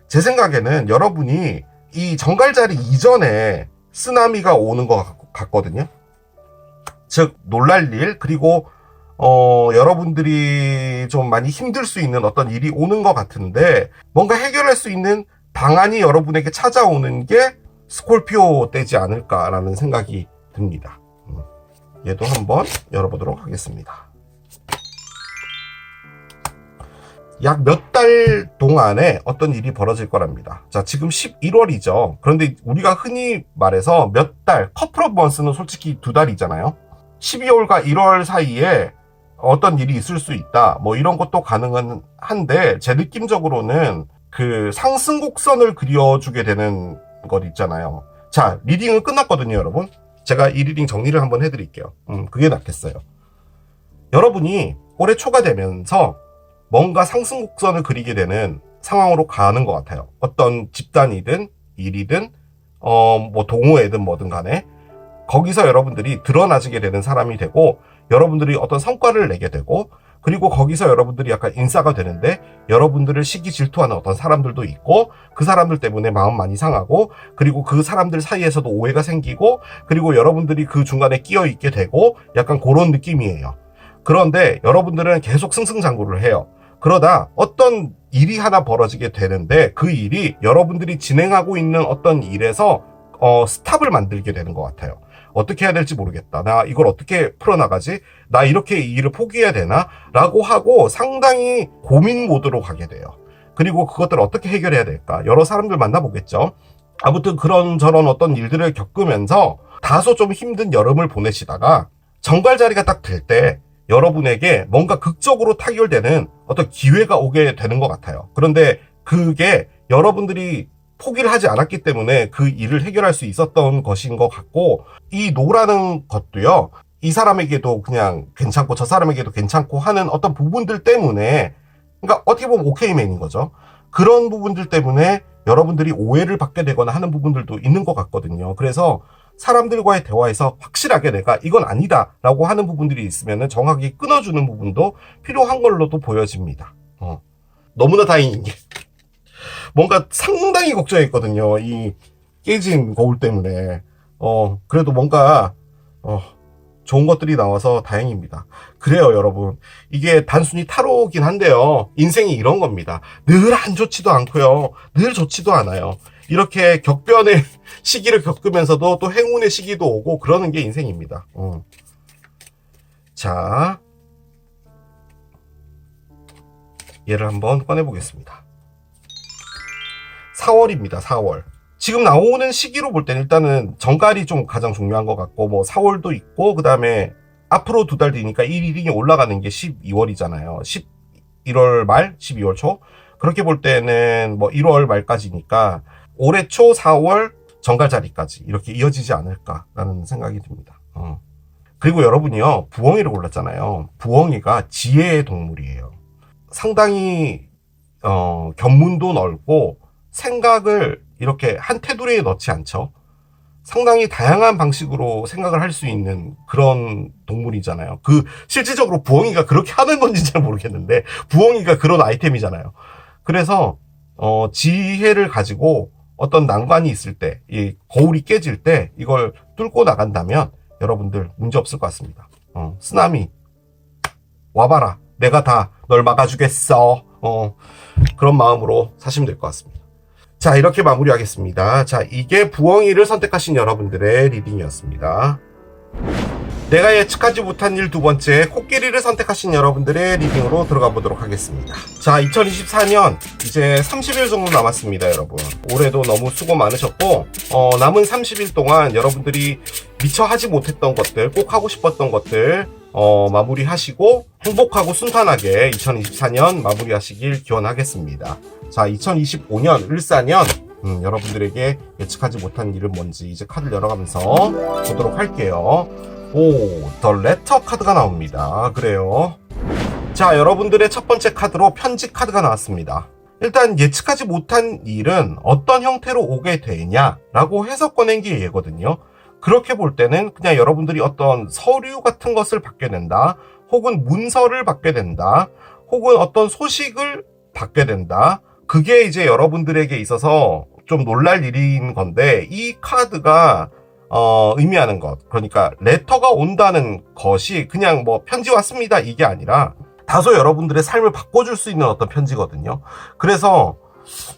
Speaker 1: 제 생각에는 여러분이 이 정갈자리 이전에 쓰나미가 오는 것 같거든요. 즉 놀랄 일, 그리고 여러분들이 좀 많이 힘들 수 있는 어떤 일이 오는 것 같은데 뭔가 해결할 수 있는 방안이 여러분에게 찾아오는 게 스콜피오 때지 않을까라는 생각이 듭니다. 얘도 한번 열어보도록 하겠습니다. 약 몇 달 동안에 어떤 일이 벌어질 거랍니다. 자, 지금 11월이죠. 그런데 우리가 흔히 말해서 몇 달, 커플 오브 먼스는 솔직히 2달이잖아요. 12월과 1월 사이에 어떤 일이 있을 수 있다. 뭐 이런 것도 가능은 한데 제 느낌적으로는 그 상승곡선을 그려주게 되는 것 있잖아요. 자, 리딩은 끝났거든요, 여러분. 제가 이 리딩 정리를 한번 해드릴게요. 그게 낫겠어요. 여러분이 올해 초가 되면서 뭔가 상승곡선을 그리게 되는 상황으로 가는 것 같아요. 어떤 집단이든 일이든 뭐 동호회든 뭐든 간에 거기서 여러분들이 드러나지게 되는 사람이 되고 여러분들이 어떤 성과를 내게 되고 그리고 거기서 여러분들이 약간 인싸가 되는데 여러분들을 시기 질투하는 어떤 사람들도 있고 그 사람들 때문에 마음 많이 상하고 그리고 그 사람들 사이에서도 오해가 생기고 그리고 여러분들이 그 중간에 끼어 있게 되고 약간 그런 느낌이에요. 그런데 여러분들은 계속 승승장구를 해요. 그러다 어떤 일이 하나 벌어지게 되는데 그 일이 여러분들이 진행하고 있는 어떤 일에서 스탑을 만들게 되는 것 같아요. 어떻게 해야 될지 모르겠다. 나 이걸 어떻게 풀어나가지? 나 이렇게 이 일을 포기해야 되나? 라고 하고 상당히 고민 모드로 가게 돼요. 그리고 그것들을 어떻게 해결해야 될까? 여러 사람들 만나보겠죠. 아무튼 그런저런 어떤 일들을 겪으면서 다소 좀 힘든 여름을 보내시다가 정갈자리가 딱 될 때 여러분에게 뭔가 극적으로 타결되는 어떤 기회가 오게 되는 것 같아요. 그런데 그게 여러분들이 포기를 하지 않았기 때문에 그 일을 해결할 수 있었던 것인 것 같고 이 노라는 것도요. 이 사람에게도 그냥 괜찮고 저 사람에게도 괜찮고 하는 어떤 부분들 때문에 그러니까 어떻게 보면 오케이맨인 거죠. 그런 부분들 때문에 여러분들이 오해를 받게 되거나 하는 부분들도 있는 것 같거든요. 그래서 사람들과의 대화에서 확실하게 내가 이건 아니다 라고 하는 부분들이 있으면 정확하게 끊어주는 부분도 필요한 걸로도 보여집니다. 너무나 다행인 게 뭔가 상당히 걱정했거든요. 이 깨진 거울 때문에. 그래도 뭔가 좋은 것들이 나와서 다행입니다. 그래요, 여러분. 이게 단순히 타로긴 한데요. 인생이 이런 겁니다. 늘 안 좋지도 않고요. 늘 좋지도 않아요. 이렇게 격변의 시기를 겪으면서도 또 행운의 시기도 오고 그러는 게 인생입니다. 자, 얘를 한번 꺼내보겠습니다. 4월입니다. 4월. 지금 나오는 시기로 볼 때는 일단은 정갈이 좀 가장 중요한 것 같고 뭐 4월도 있고 그 다음에 앞으로 2달 뒤니까 이 리딩이 올라가는 게 12월이잖아요. 11월 말, 12월 초. 그렇게 볼 때는 뭐 1월 말까지니까 올해 초 4월 정갈자리까지 이렇게 이어지지 않을까라는 생각이 듭니다. 그리고 여러분이요, 부엉이를 골랐잖아요. 부엉이가 지혜의 동물이에요. 상당히 견문도 넓고 생각을 이렇게 한 테두리에 넣지 않죠. 상당히 다양한 방식으로 생각을 할 수 있는 그런 동물이잖아요. 실질적으로 부엉이가 그렇게 하는 건지 잘 모르겠는데 부엉이가 그런 아이템이잖아요. 그래서 지혜를 가지고 어떤 난관이 있을 때, 이 거울이 깨질 때 이걸 뚫고 나간다면 여러분들 문제 없을 것 같습니다. 쓰나미 와봐라. 내가 다 널 막아주겠어. 그런 마음으로 사시면 될 것 같습니다. 자, 이렇게 마무리하겠습니다. 자, 이게 부엉이를 선택하신 여러분들의 리딩이었습니다. 내가 예측하지 못한 일 두 번째, 코끼리를 선택하신 여러분들의 리딩으로 들어가 보도록 하겠습니다. 자, 2024년 이제 30일 정도 남았습니다, 여러분. 올해도 너무 수고 많으셨고, 남은 30일 동안 여러분들이 미처 하지 못했던 것들, 꼭 하고 싶었던 것들 마무리하시고 행복하고 순탄하게 2024년 마무리하시길 기원하겠습니다. 자, 2025년 을사년 여러분들에게 예측하지 못한 일은 뭔지 이제 카드를 열어가면서 보도록 할게요. 오, 더 레터 카드가 나옵니다. 그래요. 자, 여러분들의 첫 번째 카드로 편지 카드가 나왔습니다. 일단 예측하지 못한 일은 어떤 형태로 오게 되냐라고 해서 꺼낸 게 얘거든요. 그렇게 볼 때는 그냥 여러분들이 어떤 서류 같은 것을 받게 된다, 혹은 문서를 받게 된다, 혹은 어떤 소식을 받게 된다. 그게 이제 여러분들에게 있어서 좀 놀랄 일인 건데, 이 카드가 의미하는 것, 그러니까 레터가 온다는 것이 그냥 뭐 편지 왔습니다 이게 아니라 다소 여러분들의 삶을 바꿔줄 수 있는 어떤 편지거든요. 그래서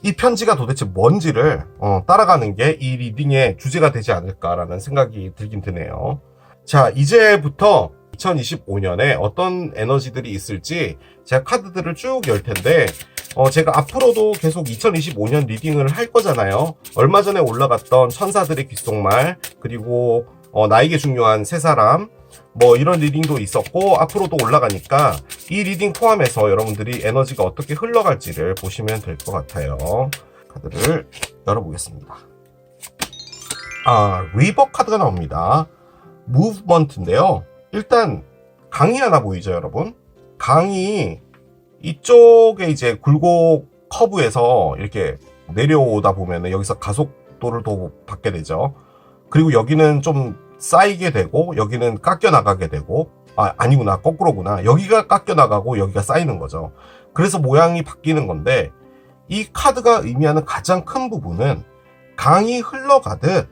Speaker 1: 이 편지가 도대체 뭔지를 따라가는 게 이 리딩의 주제가 되지 않을까라는 생각이 들긴 드네요. 자, 이제부터 2025년에 어떤 에너지들이 있을지 제가 카드들을 쭉 열 텐데, 제가 앞으로도 계속 2025년 리딩을 할 거잖아요. 얼마 전에 올라갔던 천사들의 귓속말, 그리고 나에게 중요한 세 사람, 뭐 이런 리딩도 있었고, 앞으로도 올라가니까 이 리딩 포함해서 여러분들이 에너지가 어떻게 흘러갈지를 보시면 될 것 같아요. 카드를 열어보겠습니다. 리버 카드가 나옵니다. 무브먼트인데요. 일단 강이 하나 보이죠, 여러분? 강이 이쪽에 이제 굴곡 커브에서 이렇게 내려오다 보면은 여기서 가속도를 더 받게 되죠. 그리고 여기는 좀 쌓이게 되고, 여기는 깎여 나가게 되고, 아니구나, 거꾸로구나. 여기가 깎여 나가고 여기가 쌓이는 거죠. 그래서 모양이 바뀌는 건데, 이 카드가 의미하는 가장 큰 부분은 강이 흘러가듯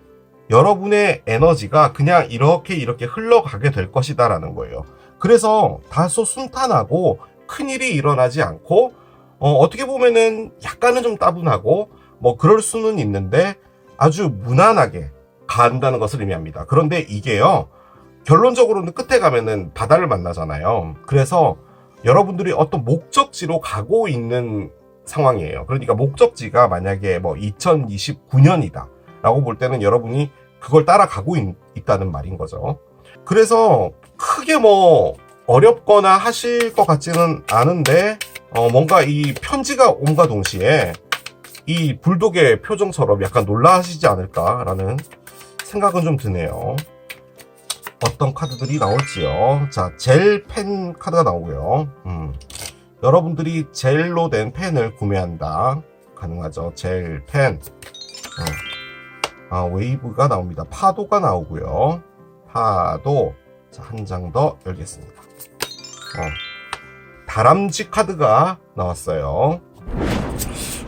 Speaker 1: 여러분의 에너지가 그냥 이렇게 흘러가게 될 것이다 라는 거예요. 그래서 다소 순탄하고 큰일이 일어나지 않고, 어떻게 보면은 약간은 좀 따분하고 뭐 그럴 수는 있는데 아주 무난하게 간다는 것을 의미합니다. 그런데 이게요, 결론적으로는 끝에 가면은 바다를 만나잖아요. 그래서 여러분들이 어떤 목적지로 가고 있는 상황이에요. 그러니까 목적지가 만약에 뭐 2029년이다 라고 볼 때는 여러분이 그걸 따라가고 있다는 말인 거죠. 그래서 크게 뭐 어렵거나 하실 것 같지는 않은데, 뭔가 이 편지가 온과 동시에 이 불독의 표정처럼 약간 놀라시지 않을까라는 생각은 좀 드네요. 어떤 카드들이 나올지요. 자, 젤 펜 카드가 나오고요. 여러분들이 젤로 된 펜을 구매한다. 가능하죠. 젤 펜. 웨이브가 나옵니다. 파도가 나오고요. 파도. 자, 한 장 더 열겠습니다. 다람쥐 카드가 나왔어요.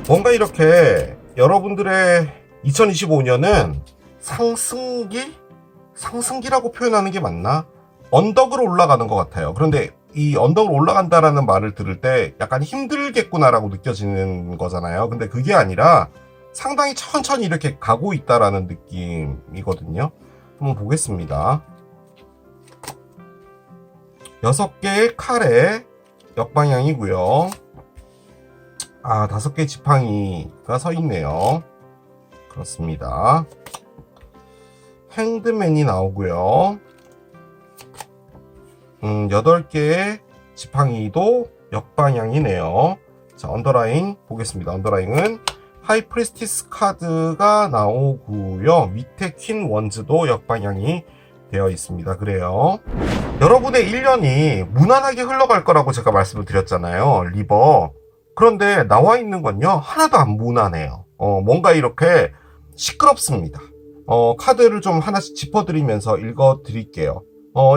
Speaker 1: 뭔가 이렇게 여러분들의 2025년은 상승기라고 표현하는 게 맞나? 언덕으로 올라가는 것 같아요. 그런데 이 언덕으로 올라간다라는 말을 들을 때 약간 힘들겠구나라고 느껴지는 거잖아요. 근데 그게 아니라 상당히 천천히 이렇게 가고 있다라는 느낌이거든요. 한번 보겠습니다. 6개의 칼의 역방향이고요. 5개의 지팡이가 서 있네요. 그렇습니다. 행드맨이 나오고요. 8개의 지팡이도 역방향이네요. 자, 언더라인 보겠습니다. 언더라인은 하이프리스티스 카드가 나오고요. 밑에 퀸 원즈도 역방향이 되어 있습니다. 그래요. 여러분의 1년이 무난하게 흘러갈 거라고 제가 말씀을 드렸잖아요. 리버. 그런데 나와 있는 건요, 하나도 안 무난해요. 뭔가 이렇게 시끄럽습니다. 카드를 좀 하나씩 짚어드리면서 읽어드릴게요.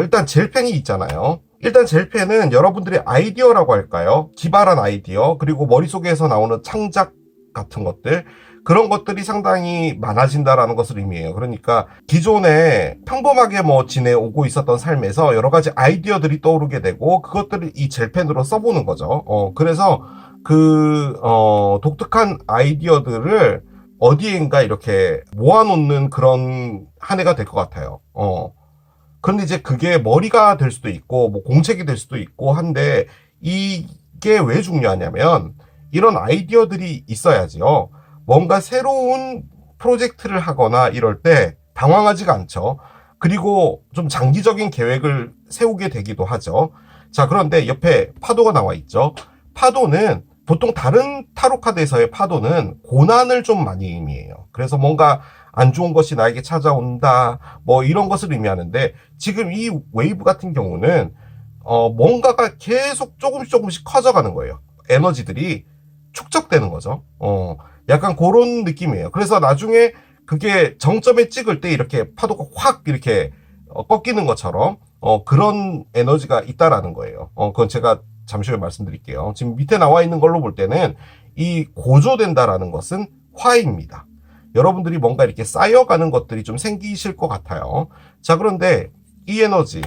Speaker 1: 일단 젤펜이 있잖아요. 일단 젤펜은 여러분들의 아이디어라고 할까요? 기발한 아이디어, 그리고 머릿속에서 나오는 창작 같은 것들, 그런 것들이 상당히 많아진다라는 것을 의미해요. 그러니까 기존에 평범하게 뭐 지내오고 있었던 삶에서 여러 가지 아이디어들이 떠오르게 되고, 그것들을 이 젤펜으로 써보는 거죠. 그래서 독특한 아이디어들을 어디엔가 이렇게 모아놓는 그런 한 해가 될 것 같아요. 그런데 이제 그게 머리가 될 수도 있고, 뭐 공책이 될 수도 있고 한데, 이게 왜 중요하냐면, 이런 아이디어들이 있어야지요. 뭔가 새로운 프로젝트를 하거나 이럴 때 당황하지가 않죠. 그리고 좀 장기적인 계획을 세우게 되기도 하죠. 자, 그런데 옆에 파도가 나와 있죠. 파도는 보통 다른 타로 카드에서의 파도는 고난을 좀 많이 의미해요. 그래서 뭔가 안 좋은 것이 나에게 찾아온다, 뭐 이런 것을 의미하는데, 지금 이 웨이브 같은 경우는 뭔가가 계속 조금씩 커져가는 거예요. 에너지들이 축적되는 거죠. 약간 그런 느낌이에요. 그래서 나중에 그게 정점에 찍을 때 이렇게 파도가 확 이렇게 꺾이는 것처럼 그런 에너지가 있다라는 거예요. 그건 제가 잠시 후에 말씀드릴게요. 지금 밑에 나와 있는 걸로 볼 때는 이 고조된다라는 것은 화입니다. 여러분들이 뭔가 이렇게 쌓여가는 것들이 좀 생기실 것 같아요. 자, 그런데 이 에너지,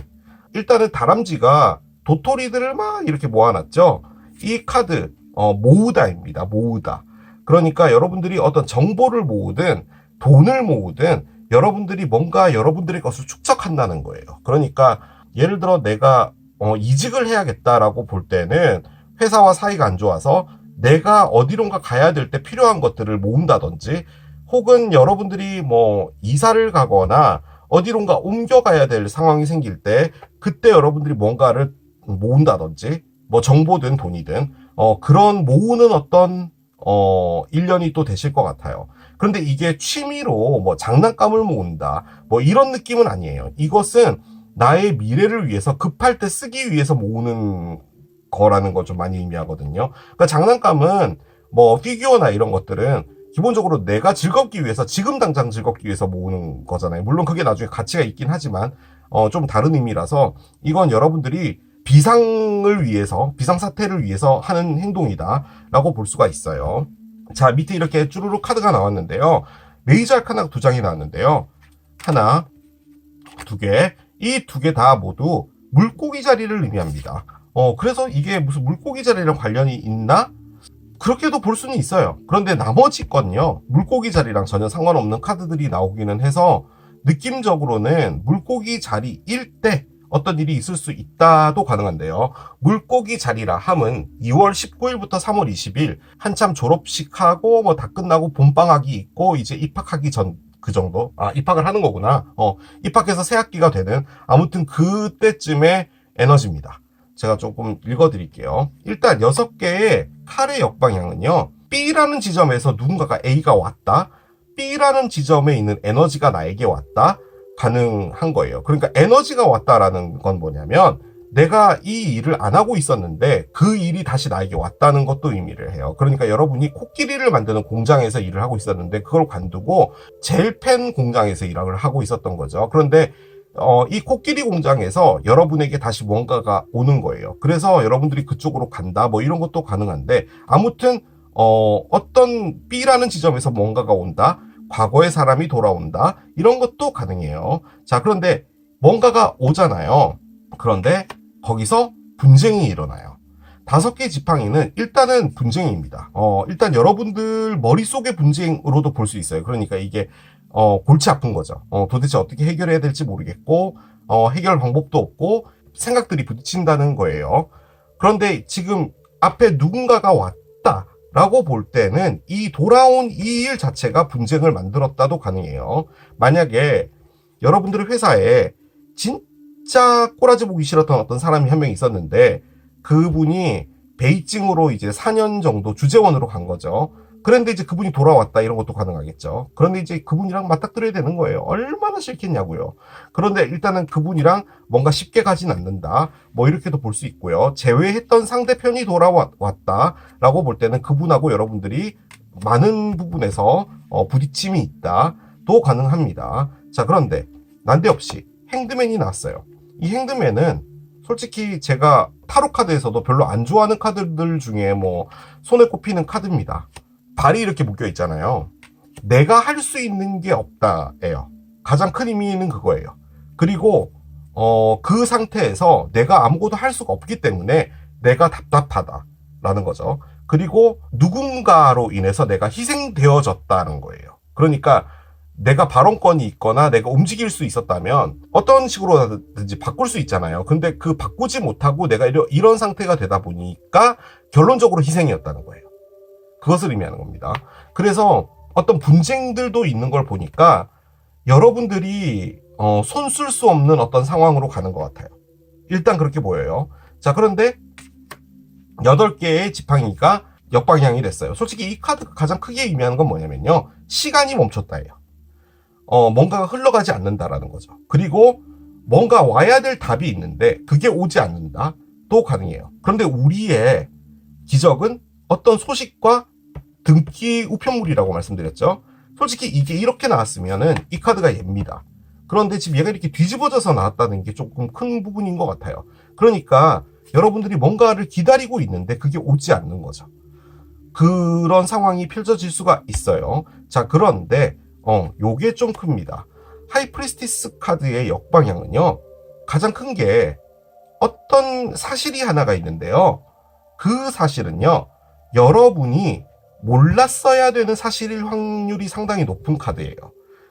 Speaker 1: 일단은 다람쥐가 도토리들을 막 이렇게 모아놨죠. 이 카드 모으다입니다. 모으다. 그러니까 여러분들이 어떤 정보를 모으든 돈을 모으든 여러분들이 뭔가 여러분들의 것을 축적한다는 거예요. 그러니까 예를 들어 내가 이직을 해야겠다라고 볼 때는 회사와 사이가 안 좋아서 내가 어디론가 가야 될 때 필요한 것들을 모은다든지, 혹은 여러분들이 뭐 이사를 가거나 어디론가 옮겨가야 될 상황이 생길 때 그때 여러분들이 뭔가를 모은다든지, 뭐 정보든 돈이든 그런 모으는 어떤 일련이 또 되실 것 같아요. 그런데 이게 취미로 뭐 장난감을 모은다, 뭐 이런 느낌은 아니에요. 이것은 나의 미래를 위해서 급할 때 쓰기 위해서 모으는 거라는 걸 좀 많이 의미하거든요. 그러니까 장난감은 뭐 피규어나 이런 것들은 기본적으로 내가 즐겁기 위해서, 지금 당장 즐겁기 위해서 모으는 거잖아요. 물론 그게 나중에 가치가 있긴 하지만 좀 다른 의미라서 이건 여러분들이 비상을 위해서, 비상사태를 위해서 하는 행동이다 라고 볼 수가 있어요. 자, 밑에 이렇게 쭈루룩 카드가 나왔는데요. 메이저 아카나 두 장이 나왔는데요. 하나, 두 개, 이 두 개 다 모두 물고기 자리를 의미합니다. 그래서 이게 무슨 물고기 자리랑 관련이 있나? 그렇게도 볼 수는 있어요. 그런데 나머지 건요, 물고기 자리랑 전혀 상관없는 카드들이 나오기는 해서 느낌적으로는 물고기 자리일 때 어떤 일이 있을 수 있다도 가능한데요. 물고기 자리라 함은 2월 19일부터 3월 20일 한참 졸업식하고 뭐 다 끝나고 봄방학이 있고 이제 입학하기 전 그 정도? 입학을 하는 거구나. 입학해서 새 학기가 되는, 아무튼 그때쯤의 에너지입니다. 제가 조금 읽어드릴게요. 일단 6개의 칼의 역방향은요, B라는 지점에서 누군가가 A가 왔다, B라는 지점에 있는 에너지가 나에게 왔다, 가능한 거예요. 그러니까 에너지가 왔다라는 건 뭐냐면, 내가 이 일을 안 하고 있었는데 그 일이 다시 나에게 왔다는 것도 의미를 해요. 그러니까 여러분이 코끼리를 만드는 공장에서 일을 하고 있었는데 그걸 관두고 젤펜 공장에서 일을 하고 있었던 거죠. 그런데 이 코끼리 공장에서 여러분에게 다시 뭔가가 오는 거예요. 그래서 여러분들이 그쪽으로 간다, 뭐 이런 것도 가능한데, 아무튼 어떤 B라는 지점에서 뭔가가 온다, 과거의 사람이 돌아온다, 이런 것도 가능해요. 자, 그런데 뭔가가 오잖아요. 그런데 거기서 분쟁이 일어나요. 5개 지팡이는 일단은 분쟁입니다. 일단 여러분들 머릿속의 분쟁으로도 볼 수 있어요. 그러니까 이게 골치 아픈 거죠. 도대체 어떻게 해결해야 될지 모르겠고, 해결 방법도 없고, 생각들이 부딪힌다는 거예요. 그런데 지금 앞에 누군가가 왔다라고 볼 때는 이 돌아온 이 일 자체가 분쟁을 만들었다도 가능해요. 만약에 여러분들의 회사에 진짜 꼬라지 보기 싫었던 어떤 사람이 한 명 있었는데, 그분이 베이징으로 이제 4년 정도 주재원으로 간 거죠. 그런데 이제 그분이 돌아왔다, 이런 것도 가능하겠죠. 그런데 이제 그분이랑 맞닥뜨려야 되는 거예요. 얼마나 싫겠냐고요. 그런데 일단은 그분이랑 뭔가 쉽게 가진 않는다, 뭐 이렇게도 볼 수 있고요. 제외했던 상대편이 돌아왔다라고 볼 때는 그분하고 여러분들이 많은 부분에서 부딪힘이 있다도 가능합니다. 자, 그런데 난데없이 행드맨이 나왔어요. 이 행드맨은 솔직히 제가 타로 카드에서도 별로 안 좋아하는 카드들 중에 뭐 손에 꼽히는 카드입니다. 발이 이렇게 묶여 있잖아요. 내가 할 수 있는 게 없다예요. 가장 큰 의미는 그거예요. 그리고 그 상태에서 내가 아무것도 할 수가 없기 때문에 내가 답답하다라는 거죠. 그리고 누군가로 인해서 내가 희생되어졌다는 거예요. 그러니까 내가 발언권이 있거나 내가 움직일 수 있었다면 어떤 식으로든지 바꿀 수 있잖아요. 근데 그 바꾸지 못하고 내가 이런 상태가 되다 보니까 결론적으로 희생이었다는 거예요. 그것을 의미하는 겁니다. 그래서 어떤 분쟁들도 있는 걸 보니까 여러분들이 손 쓸 수 없는 어떤 상황으로 가는 것 같아요. 일단 그렇게 보여요. 자, 그런데 8개의 지팡이가 역방향이 됐어요. 솔직히 이 카드가 가장 크게 의미하는 건 뭐냐면요. 시간이 멈췄다예요. 뭔가가 흘러가지 않는다라는 거죠. 그리고 뭔가 와야 될 답이 있는데 그게 오지 않는다. 또 가능해요. 그런데 우리의 기적은 어떤 소식과 등기 우편물이라고 말씀드렸죠. 솔직히 이게 이렇게 나왔으면은 이 카드가 얘입니다. 그런데 지금 얘가 이렇게 뒤집어져서 나왔다는 게 조금 큰 부분인 것 같아요. 그러니까 여러분들이 뭔가를 기다리고 있는데 그게 오지 않는 거죠. 그런 상황이 펼쳐질 수가 있어요. 자, 그런데 요게 좀 큽니다. 하이프리스티스 카드의 역방향은요. 가장 큰 게 어떤 사실이 하나가 있는데요. 그 사실은요. 여러분이 몰랐어야 되는 사실일 확률이 상당히 높은 카드예요.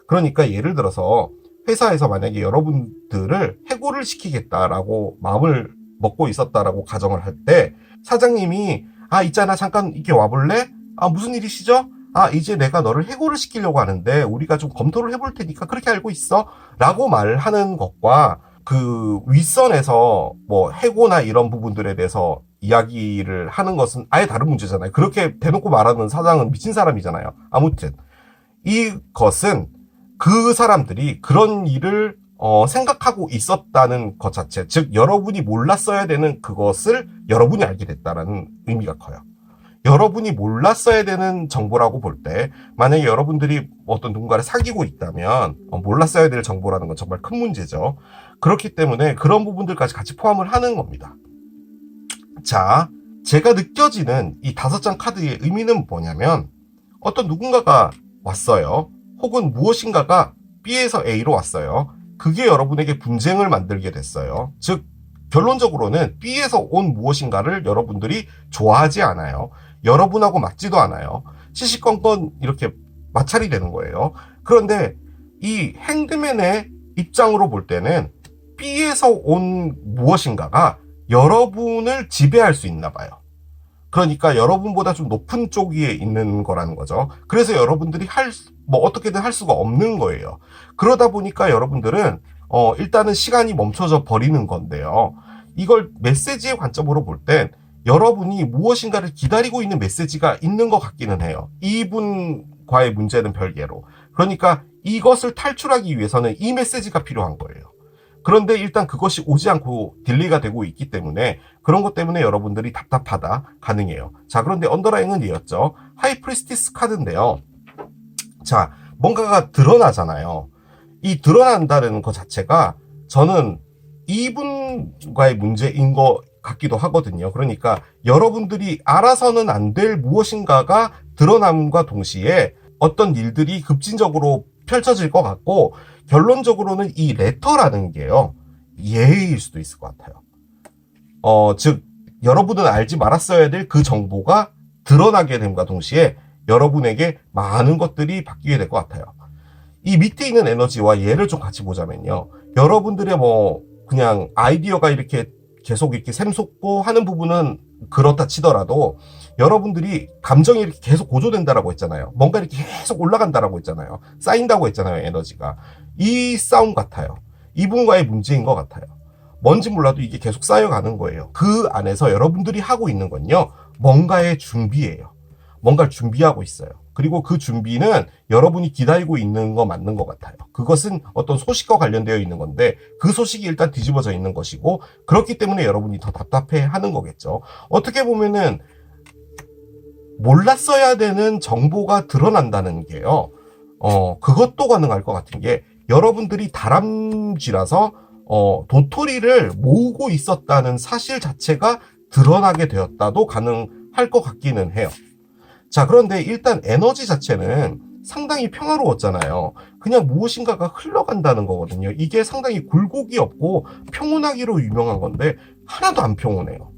Speaker 1: 그러니까 예를 들어서 회사에서 만약에 여러분들을 해고를 시키겠다라고 마음을 먹고 있었다라고 가정을 할 때 사장님이 있잖아 잠깐 이렇게 와볼래? 무슨 일이시죠? 이제 내가 너를 해고를 시키려고 하는데 우리가 좀 검토를 해볼 테니까 그렇게 알고 있어 라고 말하는 것과 그 윗선에서 뭐 해고나 이런 부분들에 대해서 이야기를 하는 것은 아예 다른 문제잖아요. 그렇게 대놓고 말하는 사장은 미친 사람이잖아요. 아무튼 이것은 그 사람들이 그런 일을 생각하고 있었다는 것 자체, 즉 여러분이 몰랐어야 되는 그것을 여러분이 알게 됐다라는 의미가 커요. 여러분이 몰랐어야 되는 정보라고 볼 때 만약에 여러분들이 어떤 누군가를 사귀고 있다면 몰랐어야 될 정보라는 건 정말 큰 문제죠. 그렇기 때문에 그런 부분들까지 같이 포함을 하는 겁니다. 자, 제가 느껴지는 이 5장 카드의 의미는 뭐냐면 어떤 누군가가 왔어요. 혹은 무엇인가가 B에서 A로 왔어요. 그게 여러분에게 분쟁을 만들게 됐어요. 즉 결론적으로는 B에서 온 무엇인가를 여러분들이 좋아하지 않아요. 여러분하고 맞지도 않아요. 시시건건 이렇게 마찰이 되는 거예요. 그런데 이 핸드맨의 입장으로 볼 때는 B에서 온 무엇인가가 여러분을 지배할 수 있나 봐요. 그러니까 여러분보다 좀 높은 쪽에 있는 거라는 거죠. 그래서 여러분들이 어떻게든 할 수가 없는 거예요. 그러다 보니까 여러분들은 일단은 시간이 멈춰져 버리는 건데요. 이걸 메시지의 관점으로 볼 땐 여러분이 무엇인가를 기다리고 있는 메시지가 있는 것 같기는 해요. 이분과의 문제는 별개로. 그러니까 이것을 탈출하기 위해서는 이 메시지가 필요한 거예요. 그런데 일단 그것이 오지 않고 딜레이가 되고 있기 때문에 그런 것 때문에 여러분들이 답답하다 가능해요. 자, 그런데 언더라인은 이었죠. 하이프리스티스 카드인데요. 자, 뭔가가 드러나잖아요. 이 드러난다는 것 자체가 저는 이분과의 문제인 것 같기도 하거든요. 그러니까 여러분들이 알아서는 안 될 무엇인가가 드러남과 동시에 어떤 일들이 급진적으로 펼쳐질 것 같고 결론적으로는 이 레터라는 게요. 예일 수도 있을 것 같아요. 즉 여러분은 알지 말았어야 될 그 정보가 드러나게 됨과 동시에 여러분에게 많은 것들이 바뀌게 될 것 같아요. 이 밑에 있는 에너지와 얘를 좀 같이 보자면요. 여러분들의 그냥 아이디어가 이렇게 계속 이렇게 샘솟고 하는 부분은 그렇다 치더라도 여러분들이 감정이 이렇게 계속 고조된다라고 했잖아요. 뭔가 이렇게 계속 올라간다라고 했잖아요. 쌓인다고 했잖아요. 에너지가. 이 싸움 같아요. 이분과의 문제인 것 같아요. 뭔지 몰라도 이게 계속 쌓여가는 거예요. 그 안에서 여러분들이 하고 있는 건요. 뭔가의 준비예요. 뭔가를 준비하고 있어요. 그리고 그 준비는 여러분이 기다리고 있는 거 맞는 것 같아요. 그것은 어떤 소식과 관련되어 있는 건데 그 소식이 일단 뒤집어져 있는 것이고 그렇기 때문에 여러분이 더 답답해 하는 거겠죠. 어떻게 보면은 몰랐어야 되는 정보가 드러난다는 게요. 그것도 가능할 것 같은 게 여러분들이 다람쥐라서 도토리를 모으고 있었다는 사실 자체가 드러나게 되었다도 가능할 것 같기는 해요. 자, 그런데 일단 에너지 자체는 상당히 평화로웠잖아요. 그냥 무엇인가가 흘러간다는 거거든요. 이게 상당히 굴곡이 없고 평온하기로 유명한 건데 하나도 안 평온해요.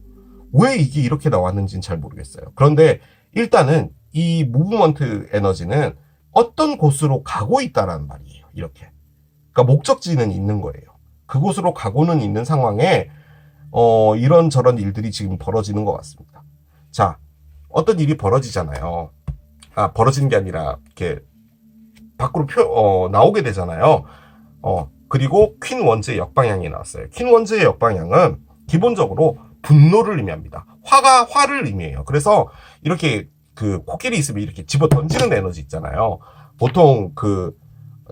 Speaker 1: 왜 이게 이렇게 나왔는지는 잘 모르겠어요. 그런데 일단은 이 무브먼트 에너지는 어떤 곳으로 가고 있다라는 말이에요. 이렇게. 그러니까 목적지는 있는 거예요. 그곳으로 가고는 있는 상황에 이런저런 일들이 지금 벌어지는 것 같습니다. 자, 어떤 일이 벌어지잖아요. 벌어지는 게 아니라 이렇게 밖으로 나오게 되잖아요. 그리고 퀸 원즈의 역방향이 나왔어요. 퀸 원즈의 역방향은 기본적으로 분노를 의미합니다. 화를 의미해요. 그래서 이렇게 그 코끼리 있으면 이렇게 집어 던지는 에너지 있잖아요. 보통 그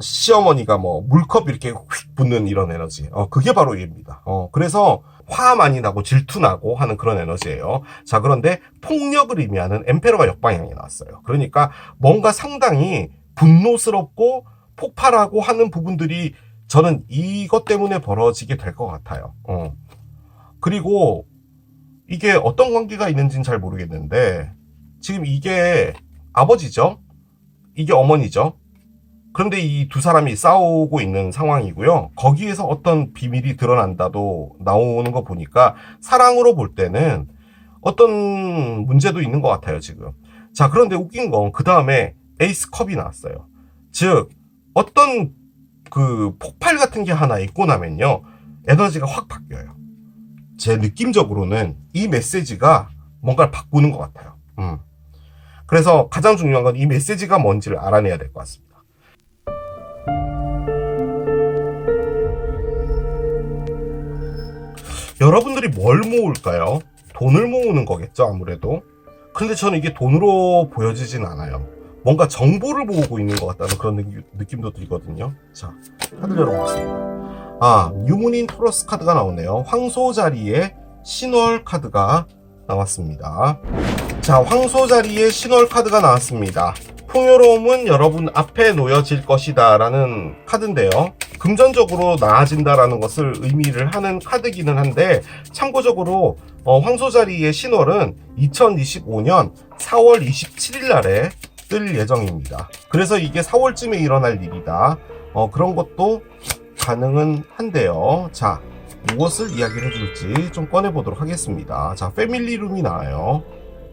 Speaker 1: 시어머니가 뭐 물컵 이렇게 휙 붓는 이런 에너지. 그게 바로 얘입니다. 그래서 화 많이 나고 질투 나고 하는 그런 에너지예요. 자, 그런데 폭력을 의미하는 엠페러가 역방향이 나왔어요. 그러니까 뭔가 상당히 분노스럽고 폭발하고 하는 부분들이 저는 이것 때문에 벌어지게 될 것 같아요. 그리고 이게 어떤 관계가 있는지는 잘 모르겠는데 지금 이게 아버지죠? 이게 어머니죠? 그런데 이 두 사람이 싸우고 있는 상황이고요. 거기에서 어떤 비밀이 드러난다도 나오는 거 보니까 사랑으로 볼 때는 어떤 문제도 있는 것 같아요, 지금. 자, 그런데 웃긴 건 그 다음에 에이스 컵이 나왔어요. 즉, 어떤 그 폭발 같은 게 하나 있고 나면요. 에너지가 확 바뀌어요. 제 느낌적으로는 이 메시지가 뭔가를 바꾸는 것 같아요. 그래서 가장 중요한 건 이 메시지가 뭔지를 알아내야 될 것 같습니다. 여러분들이 뭘 모을까요? 돈을 모으는 거겠죠, 아무래도. 근데 저는 이게 돈으로 보여지진 않아요. 뭔가 정보를 모으고 있는 것 같다는 그런 느낌도 들거든요. 자, 카드 열어보겠습니다. 유문인 토러스 카드가 나오네요. 황소 자리에 신월 카드가 나왔습니다. 자, 황소 자리에 신월 카드가 나왔습니다. 풍요로움은 여러분 앞에 놓여질 것이다 라는 카드인데요. 금전적으로 나아진다라는 것을 의미를 하는 카드기는 한데 참고적으로 황소자리의 신월은 2025년 4월 27일 날에 뜰 예정입니다. 그래서 이게 4월쯤에 일어날 일이다. 그런 것도 가능은 한데요. 자, 무엇을 이야기를 해줄지 좀 꺼내보도록 하겠습니다. 자, 패밀리룸이 나와요.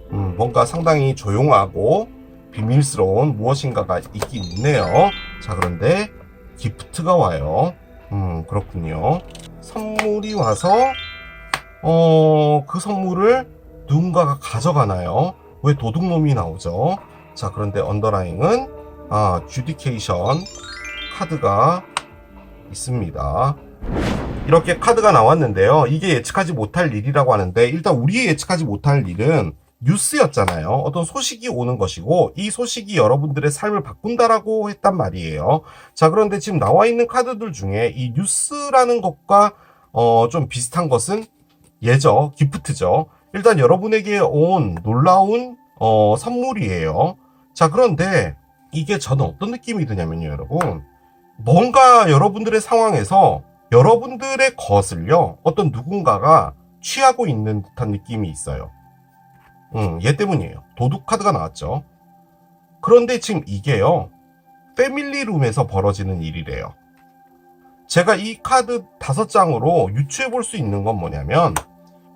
Speaker 1: 뭔가 상당히 조용하고 비밀스러운 무엇인가가 있긴 있네요. 자, 그런데 기프트가 와요. 그렇군요. 선물이 와서 그 선물을 누군가가 가져가나요? 왜 도둑놈이 나오죠? 자, 그런데 언더라인은 주디케이션 카드가 있습니다. 이렇게 카드가 나왔는데요. 이게 예측하지 못할 일이라고 하는데 일단 우리 예측하지 못할 일은 뉴스였잖아요. 어떤 소식이 오는 것이고 이 소식이 여러분들의 삶을 바꾼다라고 했단 말이에요. 자, 그런데 지금 나와 있는 카드들 중에 이 뉴스라는 것과 좀 비슷한 것은 예죠. 기프트죠. 일단 여러분에게 온 놀라운 선물이에요. 자, 그런데 이게 저는 어떤 느낌이 드냐면요, 여러분. 뭔가 여러분들의 상황에서 여러분들의 것을요, 어떤 누군가가 취하고 있는 듯한 느낌이 있어요. 얘 때문이에요. 도둑 카드가 나왔죠. 그런데 지금 이게요, 패밀리룸에서 벌어지는 일이래요. 제가 이 카드 5장으로 유추해 볼 수 있는 건 뭐냐면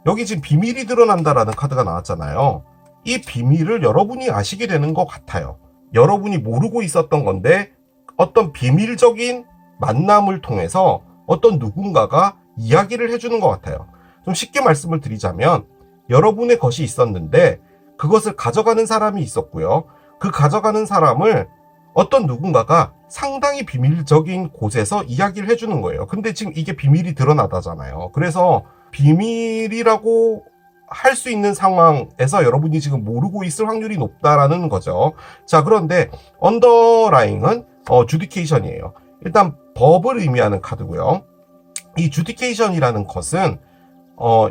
Speaker 1: 여기 지금 비밀이 드러난다라는 카드가 나왔잖아요. 이 비밀을 여러분이 아시게 되는 것 같아요. 여러분이 모르고 있었던 건데 어떤 비밀적인 만남을 통해서 어떤 누군가가 이야기를 해주는 것 같아요. 좀 쉽게 말씀을 드리자면 여러분의 것이 있었는데 그것을 가져가는 사람이 있었고요. 그 가져가는 사람을 어떤 누군가가 상당히 비밀적인 곳에서 이야기를 해주는 거예요. 근데 지금 이게 비밀이 드러나다잖아요. 그래서 비밀이라고 할 수 있는 상황에서 여러분이 지금 모르고 있을 확률이 높다라는 거죠. 자, 그런데 언더라인은 주디케이션이에요. 일단 법을 의미하는 카드고요. 이 주디케이션이라는 것은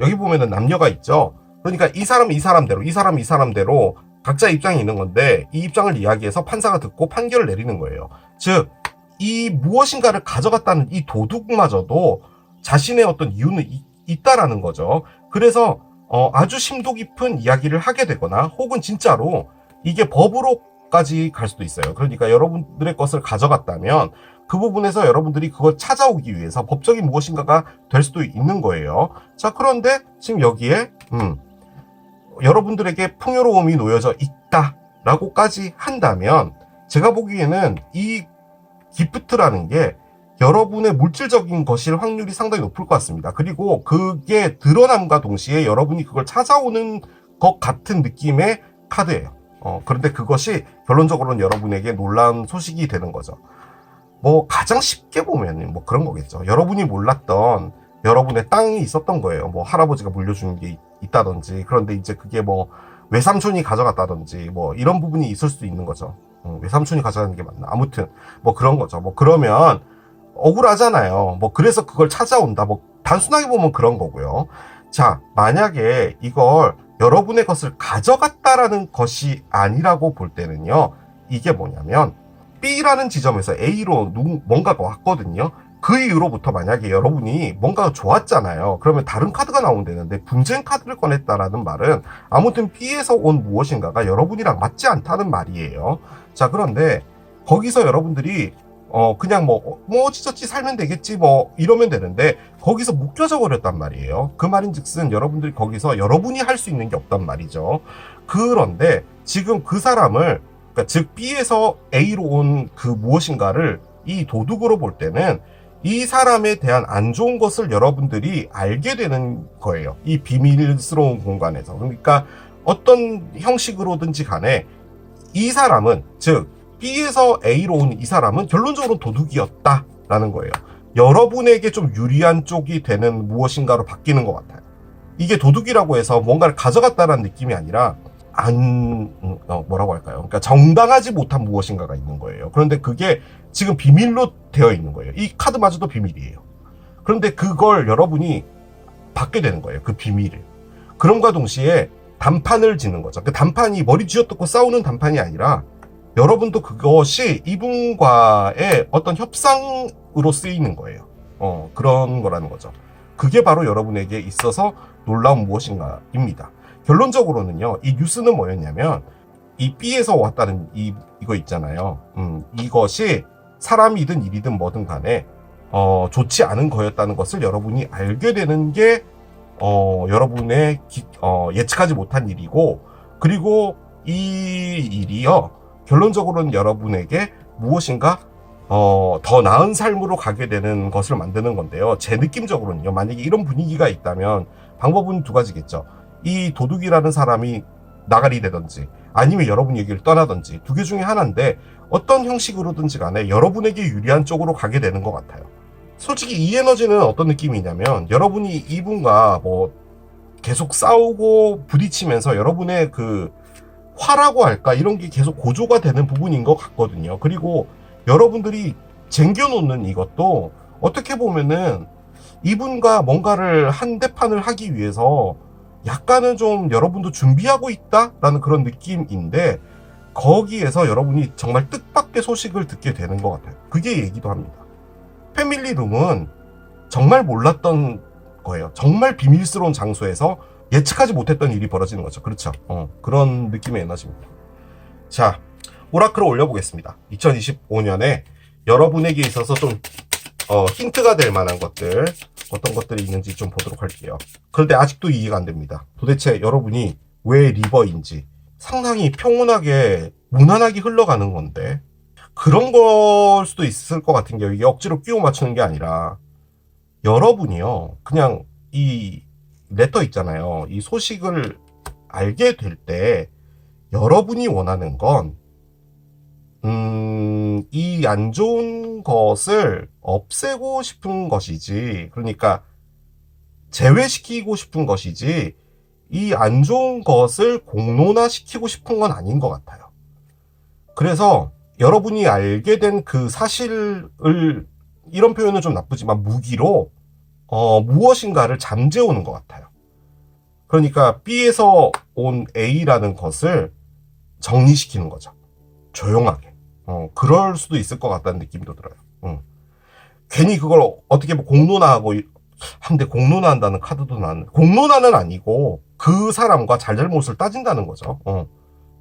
Speaker 1: 여기 보면은 남녀가 있죠. 그러니까 이 사람대로 이 사람대로 각자 입장이 있는 건데 이 입장을 이야기해서 판사가 듣고 판결을 내리는 거예요. 즉, 이 무엇인가를 가져갔다는 이 도둑마저도 자신의 어떤 이유는 있다라는 거죠. 그래서 아주 심도 깊은 이야기를 하게 되거나 혹은 진짜로 이게 법으로까지 갈 수도 있어요. 그러니까 여러분들의 것을 가져갔다면 그 부분에서 여러분들이 그걸 찾아오기 위해서 법적인 무엇인가가 될 수도 있는 거예요. 자, 그런데 지금 여기에 여러분들에게 풍요로움이 놓여져 있다라고까지 한다면 제가 보기에는 이 기프트라는 게 여러분의 물질적인 것일 확률이 상당히 높을 것 같습니다. 그리고 그게 드러남과 동시에 여러분이 그걸 찾아오는 것 같은 느낌의 카드예요. 그런데 그것이 결론적으로는 여러분에게 놀라운 소식이 되는 거죠. 뭐 가장 쉽게 보면 뭐 그런 거겠죠. 여러분이 몰랐던 여러분의 땅이 있었던 거예요. 뭐 할아버지가 물려주는 게 있다든지, 그런데 이제 그게 뭐 외삼촌이 가져갔다든지 뭐 이런 부분이 있을 수도 있는 거죠. 외삼촌이 가져가는 게 맞나? 아무튼 뭐 그런 거죠. 뭐 그러면 억울하잖아요. 뭐 그래서 그걸 찾아온다. 뭐 단순하게 보면 그런 거고요. 자, 만약에 이걸 여러분의 것을 가져갔다라는 것이 아니라고 볼 때는요. 이게 뭐냐면 B라는 지점에서 A로 뭔가가 왔거든요. 그 이후로부터 만약에 여러분이 뭔가가 좋았잖아요. 그러면 다른 카드가 나오면 되는데 분쟁 카드를 꺼냈다라는 말은 아무튼 B에서 온 무엇인가가 여러분이랑 맞지 않다는 말이에요. 자, 그런데 거기서 여러분들이 그냥 뭐 어찌저찌 살면 되겠지 뭐 이러면 되는데 거기서 묶여져 버렸단 말이에요. 그 말인즉슨 여러분들이 거기서 여러분이 할 수 있는 게 없단 말이죠. 그런데 지금 그 사람을, 그러니까 즉 B에서 A로 온 그 무엇인가를 이 도둑으로 볼 때는 이 사람에 대한 안 좋은 것을 여러분들이 알게 되는 거예요. 이 비밀스러운 공간에서. 그러니까 어떤 형식으로든지 간에 이 사람은, 즉 B에서 A로 온 이 사람은 결론적으로 도둑이었다라는 거예요. 여러분에게 좀 유리한 쪽이 되는 무엇인가로 바뀌는 것 같아요. 이게 도둑이라고 해서 뭔가를 가져갔다는 느낌이 아니라 뭐라고 할까요? 그러니까 정당하지 못한 무엇인가가 있는 거예요. 그런데 그게 지금 비밀로 되어 있는 거예요. 이 카드마저도 비밀이에요. 그런데 그걸 여러분이 받게 되는 거예요. 그 비밀을. 그럼과 동시에 단판을 짓는 거죠. 그 단판이 머리 쥐어뜯고 싸우는 단판이 아니라 여러분도 그것이 이분과의 어떤 협상으로 쓰이는 거예요. 그런 거라는 거죠. 그게 바로 여러분에게 있어서 놀라운 무엇인가입니다. 결론적으로는요, 이 뉴스는 뭐였냐면, 이 B에서 왔다는 이거 있잖아요. 이것이 사람이든 일이든 뭐든 간에, 좋지 않은 거였다는 것을 여러분이 알게 되는 게, 여러분의, 예측하지 못한 일이고, 그리고 이 일이요, 결론적으로는 여러분에게 무엇인가, 더 나은 삶으로 가게 되는 것을 만드는 건데요. 제 느낌적으로는요, 만약에 이런 분위기가 있다면, 방법은 두 가지겠죠. 이 도둑이라는 사람이 나가리 되든지 아니면 여러분 얘기를 떠나든지 두 개 중에 하나인데 어떤 형식으로든지 간에 여러분에게 유리한 쪽으로 가게 되는 것 같아요. 솔직히 이 에너지는 어떤 느낌이냐면 여러분이 이분과 뭐 계속 싸우고 부딪히면서 여러분의 그 화라고 할까 이런 게 계속 고조가 되는 부분인 것 같거든요. 그리고 여러분들이 쟁겨놓는 이것도 어떻게 보면은 이분과 뭔가를 한대판을 하기 위해서 약간은 좀 여러분도 준비하고 있다라는 그런 느낌인데 거기에서 여러분이 정말 뜻밖의 소식을 듣게 되는 것 같아요. 그게 얘기도 합니다. 패밀리룸은 정말 몰랐던 거예요. 정말 비밀스러운 장소에서 예측하지 못했던 일이 벌어지는 거죠. 그렇죠. 그런 느낌의 에너지입니다. 자, 오라클을 올려보겠습니다. 2025년에 여러분에게 있어서 좀 힌트가 될 만한 것들, 어떤 것들이 있는지 좀 보도록 할게요. 그런데 아직도 이해가 안 됩니다. 도대체 여러분이 왜 리버인지. 상당히 평온하게, 무난하게 흘러가는 건데, 그런 걸 수도 있을 것 같은 게, 이게 억지로 끼워 맞추는 게 아니라, 여러분이요, 그냥 이 레터 있잖아요. 이 소식을 알게 될 때, 여러분이 원하는 건, 이 안 좋은 것을 없애고 싶은 것이지, 그러니까 제외시키고 싶은 것이지, 이 안 좋은 것을 공론화시키고 싶은 건 아닌 것 같아요. 그래서 여러분이 알게 된 그 사실을, 이런 표현은 좀 나쁘지만 무기로 무엇인가를 잠재우는 것 같아요. 그러니까 B에서 온 A라는 것을 정리시키는 거죠. 조용하게. 그럴 수도 있을 것 같다는 느낌도 들어요. 괜히 그걸 어떻게 뭐 공론화하고, 한데 공론화한다는 카드도 나왔네. 공론화는 아니고 그 사람과 잘잘못을 따진다는 거죠.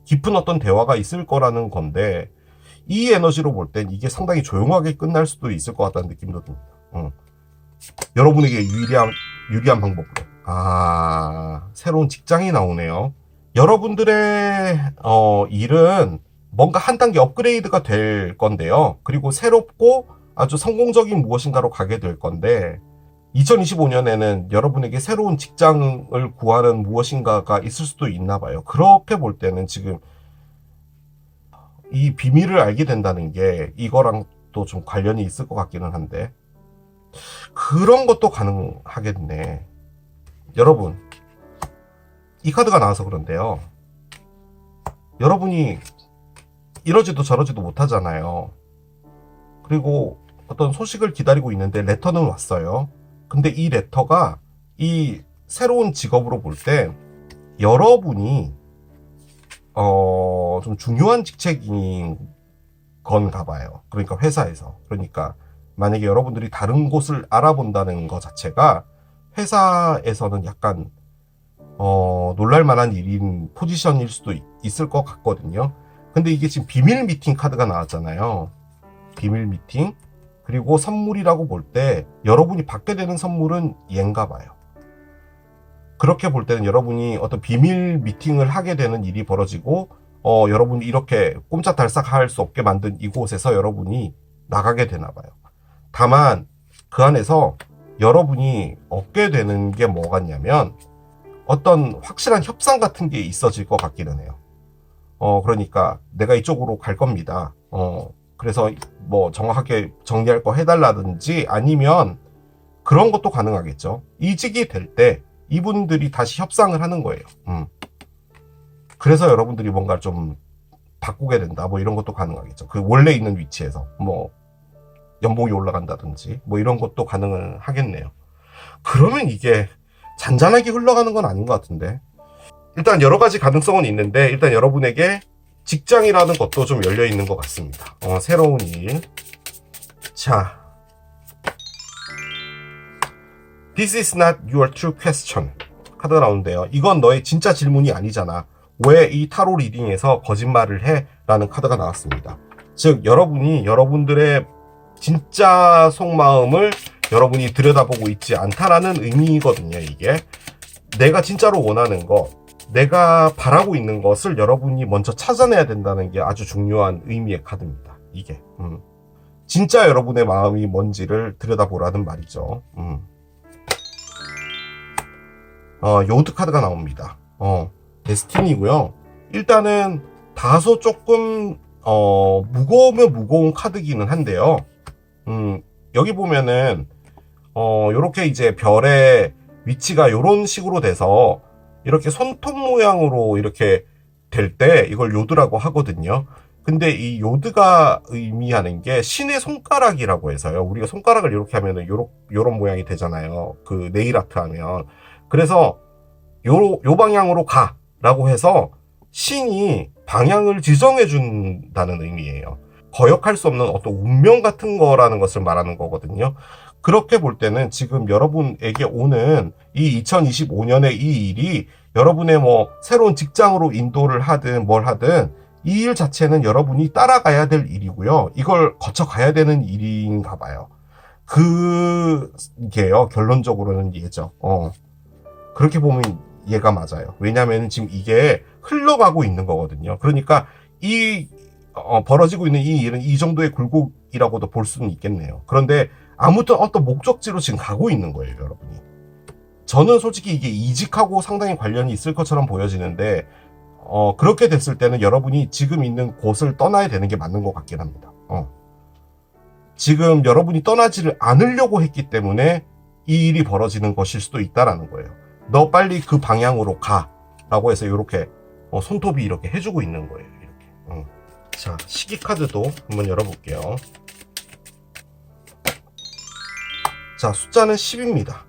Speaker 1: 깊은 어떤 대화가 있을 거라는 건데 이 에너지로 볼 땐 이게 상당히 조용하게 끝날 수도 있을 것 같다는 느낌도 듭니다. 여러분에게 유리한 방법으로. 새로운 직장이 나오네요. 여러분들의 일은 뭔가 한 단계 업그레이드가 될 건데요. 그리고 새롭고 아주 성공적인 무엇인가로 가게 될 건데 2025년에는 여러분에게 새로운 직장을 구하는 무엇인가가 있을 수도 있나 봐요. 그렇게 볼 때는 지금 이 비밀을 알게 된다는 게 이거랑 또 좀 관련이 있을 것 같기는 한데 그런 것도 가능하겠네. 여러분, 이 카드가 나와서 그런데요. 여러분이 이러지도 저러지도 못하잖아요. 그리고 어떤 소식을 기다리고 있는데 레터는 왔어요. 근데 이 레터가 이 새로운 직업으로 볼 때 여러분이 좀 중요한 직책인 건가 봐요. 그러니까 회사에서. 그러니까 만약에 여러분들이 다른 곳을 알아본다는 것 자체가 회사에서는 약간 놀랄 만한 일인 포지션일 수도 있을 것 같거든요. 근데 이게 지금 비밀 미팅 카드가 나왔잖아요. 비밀 미팅. 그리고 선물이라고 볼 때 여러분이 받게 되는 선물은 얘인가 봐요. 그렇게 볼 때는 여러분이 어떤 비밀 미팅을 하게 되는 일이 벌어지고 여러분이 이렇게 꼼짝달싹 할 수 없게 만든 이곳에서 여러분이 나가게 되나 봐요. 다만 그 안에서 여러분이 얻게 되는 게 뭐 같냐면 어떤 확실한 협상 같은 게 있어질 것 같기는 해요. 그러니까 내가 이쪽으로 갈 겁니다. 그래서 뭐 정확하게 정리할 거 해달라든지 아니면 그런 것도 가능하겠죠. 이직이 될 때 이분들이 다시 협상을 하는 거예요. 그래서 여러분들이 뭔가 좀 바꾸게 된다. 뭐 이런 것도 가능하겠죠. 그 원래 있는 위치에서 뭐 연봉이 올라간다든지 뭐 이런 것도 가능을 하겠네요. 그러면 이게 잔잔하게 흘러가는 건 아닌 것 같은데. 일단 여러 가지 가능성은 있는데 일단 여러분에게 직장이라는 것도 좀 열려 있는 것 같습니다. 새로운 일. 자, This is not your true question 카드가 나오는데요. 이건 너의 진짜 질문이 아니잖아. 왜 이 타로 리딩에서 거짓말을 해? 라는 카드가 나왔습니다. 즉 여러분이 여러분들의 진짜 속마음을 여러분이 들여다보고 있지 않다라는 의미거든요. 이게 내가 진짜로 원하는 것, 내가 바라고 있는 것을 여러분이 먼저 찾아내야 된다는 게 아주 중요한 의미의 카드입니다. 이게 진짜 여러분의 마음이 뭔지를 들여다보라는 말이죠. 요드 카드가 나옵니다. 데스티니고요. 일단은 다소 조금 무거우면 무거운 카드기는 한데요. 여기 보면은 요렇게 이제 별의 위치가 요런 식으로 돼서 이렇게 손톱 모양으로 이렇게 될 때 이걸 요드라고 하거든요. 근데 이 요드가 의미하는 게 신의 손가락이라고 해서요. 우리가 손가락을 이렇게 하면은 요런 모양이 되잖아요. 그 네일 아트 하면. 그래서 요 방향으로 가라고 해서 신이 방향을 지정해 준다는 의미예요. 거역할 수 없는 어떤 운명 같은 거라는 것을 말하는 거거든요. 그렇게 볼 때는 지금 여러분에게 오는 이 2025년의 이 일이 여러분의 뭐 새로운 직장으로 인도를 하든 뭘 하든 이 일 자체는 여러분이 따라가야 될 일이고요. 이걸 거쳐가야 되는 일인가 봐요. 그게요. 결론적으로는 얘죠. 그렇게 보면 얘가 맞아요. 왜냐하면 지금 이게 흘러가고 있는 거거든요. 그러니까 이 벌어지고 있는 이 일은 이 정도의 굴곡이라고도 볼 수는 있겠네요. 그런데 아무튼 어떤 목적지로 지금 가고 있는 거예요, 여러분이. 저는 솔직히 이게 이직하고 상당히 관련이 있을 것처럼 보여지는데 그렇게 됐을 때는 여러분이 지금 있는 곳을 떠나야 되는 게 맞는 것 같긴 합니다. 지금 여러분이 떠나지를 않으려고 했기 때문에 이 일이 벌어지는 것일 수도 있다라는 거예요. 너 빨리 그 방향으로 가 라고 해서 이렇게 손톱이 이렇게 해주고 있는 거예요. 이렇게. 자, 시기 카드도 한번 열어볼게요. 자, 숫자는 10입니다.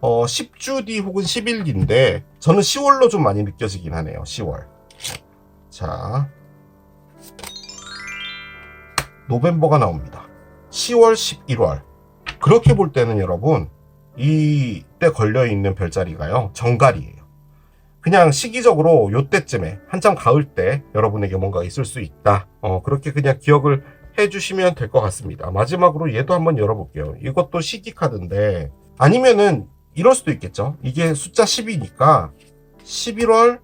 Speaker 1: 10주 뒤 혹은 10일 뒤인데 저는 10월로 좀 많이 느껴지긴 하네요. 10월. 자, 노벰버가 나옵니다. 10월, 11월. 그렇게 볼 때는 여러분 이때 걸려있는 별자리가요. 정갈이에요. 그냥 시기적으로 요때쯤에 한참 가을 때 여러분에게 뭔가 있을 수 있다. 그렇게 그냥 기억을 해주시면 될 것 같습니다. 마지막으로 얘도 한번 열어볼게요. 이것도 시기 카드인데 아니면은 이럴 수도 있겠죠. 이게 숫자 10이니까 11월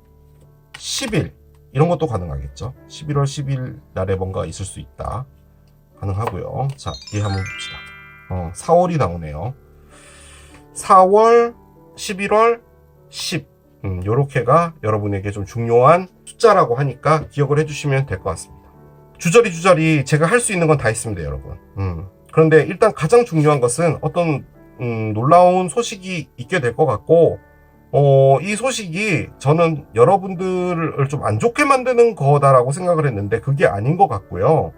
Speaker 1: 10일 이런 것도 가능하겠죠. 11월 10일 날에 뭔가 있을 수 있다. 가능하고요. 자, 얘 한번 봅시다. 4월이 나오네요. 4월, 11월, 10. 요렇게가 여러분에게 좀 중요한 숫자라고 하니까 기억을 해주시면 될 것 같습니다. 주저리 제가 할 수 있는 건 다 했습니다, 여러분. 그런데 일단 가장 중요한 것은 어떤 놀라운 소식이 있게 될 것 같고, 이 소식이 저는 여러분들을 좀 안 좋게 만드는 거다라고 생각을 했는데 그게 아닌 것 같고요.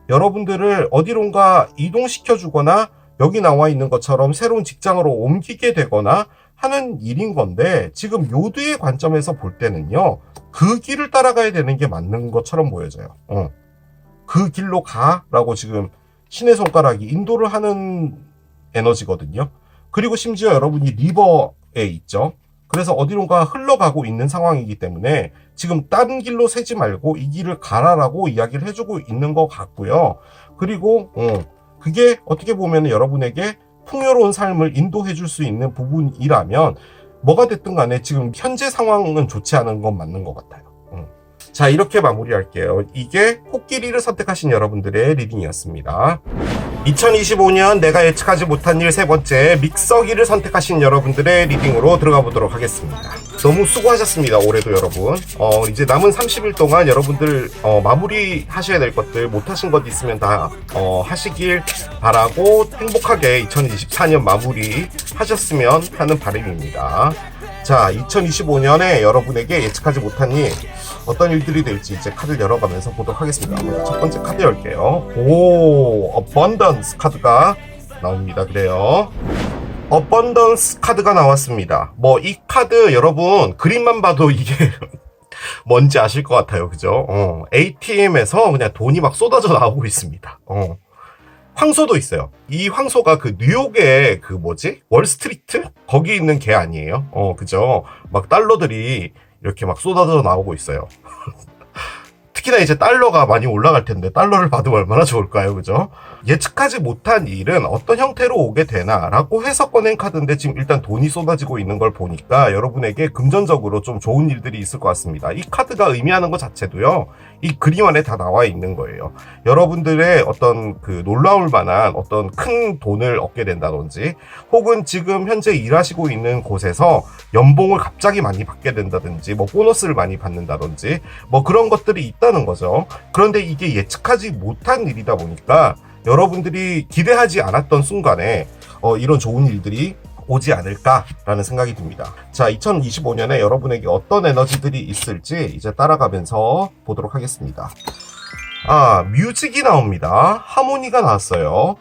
Speaker 1: 여러분들을 어디론가 이동시켜 주거나 여기 나와 있는 것처럼 새로운 직장으로 옮기게 되거나 하는 일인 건데, 지금 요드의 관점에서 볼 때는요, 그 길을 따라가야 되는 게 맞는 것처럼 보여져요. 그 길로 가라고 지금 신의 손가락이 인도를 하는 에너지거든요. 그리고 심지어 여러분이 리버에 있죠. 그래서 어디론가 흘러가고 있는 상황이기 때문에 지금 다른 길로 새지 말고 이 길을 가라라고 이야기를 해주고 있는 것 같고요. 그리고 그게 어떻게 보면 여러분에게 풍요로운 삶을 인도해 줄 수 있는 부분이라면 뭐가 됐든 간에 지금 현재 상황은 좋지 않은 건 맞는 것 같아요. 자, 이렇게 마무리할게요. 이게 코끼리를 선택하신 여러분들의 리딩이었습니다. 2025년 내가 예측하지 못한 일 세 번째, 믹서기를 선택하신 여러분들의 리딩으로 들어가 보도록 하겠습니다. 너무 수고하셨습니다, 올해도 여러분. 이제 남은 30일 동안 여러분들 마무리 하셔야 될 것들, 못하신 것 있으면 다 하시길 바라고 행복하게 2024년 마무리 하셨으면 하는 바람입니다. 자, 2025년에 여러분에게 예측하지 못한 일, 어떤 일들이 될지 이제 카드를 열어가면서 보도록 하겠습니다. 첫 번째 카드 열게요. 오, 어번던스 카드가 나옵니다. 그래요. 어번던스 카드가 나왔습니다. 뭐 이 카드 여러분 그림만 봐도 이게 뭔지 아실 것 같아요. 그죠? ATM에서 그냥 돈이 막 쏟아져 나오고 있습니다. 황소도 있어요. 이 황소가 그 뉴욕의 그 뭐지? 월스트리트? 거기 있는 개 아니에요? 그죠? 막 달러들이 이렇게 막 쏟아져 나오고 있어요. 특히나 이제 달러가 많이 올라갈 텐데 달러를 받으면 얼마나 좋을까요? 그죠? 예측하지 못한 일은 어떤 형태로 오게 되나 라고 해서 꺼낸 카드인데 지금 일단 돈이 쏟아지고 있는 걸 보니까 여러분에게 금전적으로 좀 좋은 일들이 있을 것 같습니다. 이 카드가 의미하는 것 자체도요, 이 그림 안에 다 나와 있는 거예요. 여러분들의 어떤 그 놀라울 만한 어떤 큰 돈을 얻게 된다든지, 혹은 지금 현재 일하시고 있는 곳에서 연봉을 갑자기 많이 받게 된다든지, 뭐 보너스를 많이 받는다든지, 뭐 그런 것들이 있다는 거죠. 그런데 이게 예측하지 못한 일이다 보니까 여러분들이 기대하지 않았던 순간에 이런 좋은 일들이 오지 않을까라는 생각이 듭니다. 자, 2025년에 여러분에게 어떤 에너지들이 있을지 이제 따라가면서 보도록 하겠습니다. 뮤직이 나옵니다. 하모니가 나왔어요.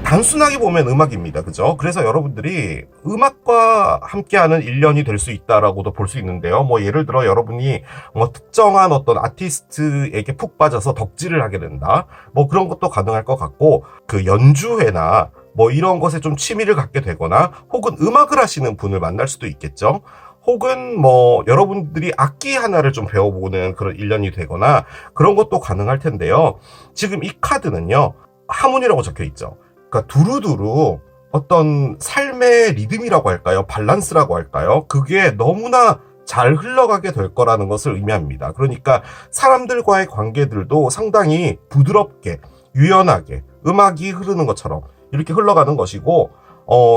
Speaker 1: 단순하게 보면 음악입니다. 그죠? 그래서 여러분들이 음악과 함께하는 1년이 될 수 있다라고도 볼 수 있는데요. 뭐 예를 들어 여러분이 뭐 특정한 어떤 아티스트에게 푹 빠져서 덕질을 하게 된다. 뭐 그런 것도 가능할 것 같고, 그 연주회나 뭐 이런 것에 좀 취미를 갖게 되거나, 혹은 음악을 하시는 분을 만날 수도 있겠죠. 혹은 뭐 여러분들이 악기 하나를 좀 배워보는 그런 1년이 되거나 그런 것도 가능할 텐데요. 지금 이 카드는요, 하모니라고 적혀 있죠. 그러니까 두루두루 어떤 삶의 리듬이라고 할까요? 밸런스라고 할까요? 그게 너무나 잘 흘러가게 될 거라는 것을 의미합니다. 그러니까 사람들과의 관계들도 상당히 부드럽게, 유연하게 음악이 흐르는 것처럼 이렇게 흘러가는 것이고,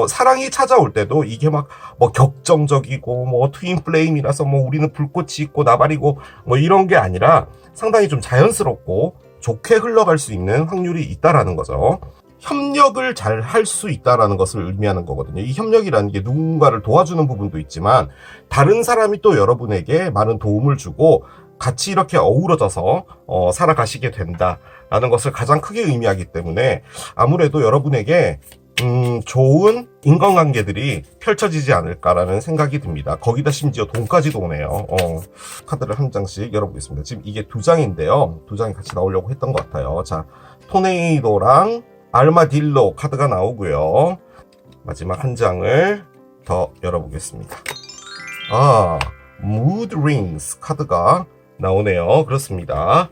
Speaker 1: 사랑이 찾아올 때도 이게 막 뭐 격정적이고 뭐 트윈 플레임이라서 뭐 우리는 불꽃이 있고 나발이고 뭐 이런 게 아니라 상당히 좀 자연스럽고 좋게 흘러갈 수 있는 확률이 있다라는 거죠. 협력을 잘 할 수 있다라는 것을 의미하는 거거든요. 이 협력이라는 게 누군가를 도와주는 부분도 있지만, 다른 사람이 또 여러분에게 많은 도움을 주고 같이 이렇게 어우러져서 살아가시게 된다라는 것을 가장 크게 의미하기 때문에 아무래도 여러분에게 좋은 인간관계들이 펼쳐지지 않을까라는 생각이 듭니다. 거기다 심지어 돈까지도 오네요. 카드를 한 장씩 열어보겠습니다. 지금 이게 2장인데요. 2장이 같이 나오려고 했던 것 같아요. 자, 토네이도랑 아르마딜로 카드가 나오고요. 마지막 한 장을 더 열어보겠습니다. 무드 링스 카드가 나오네요. 그렇습니다.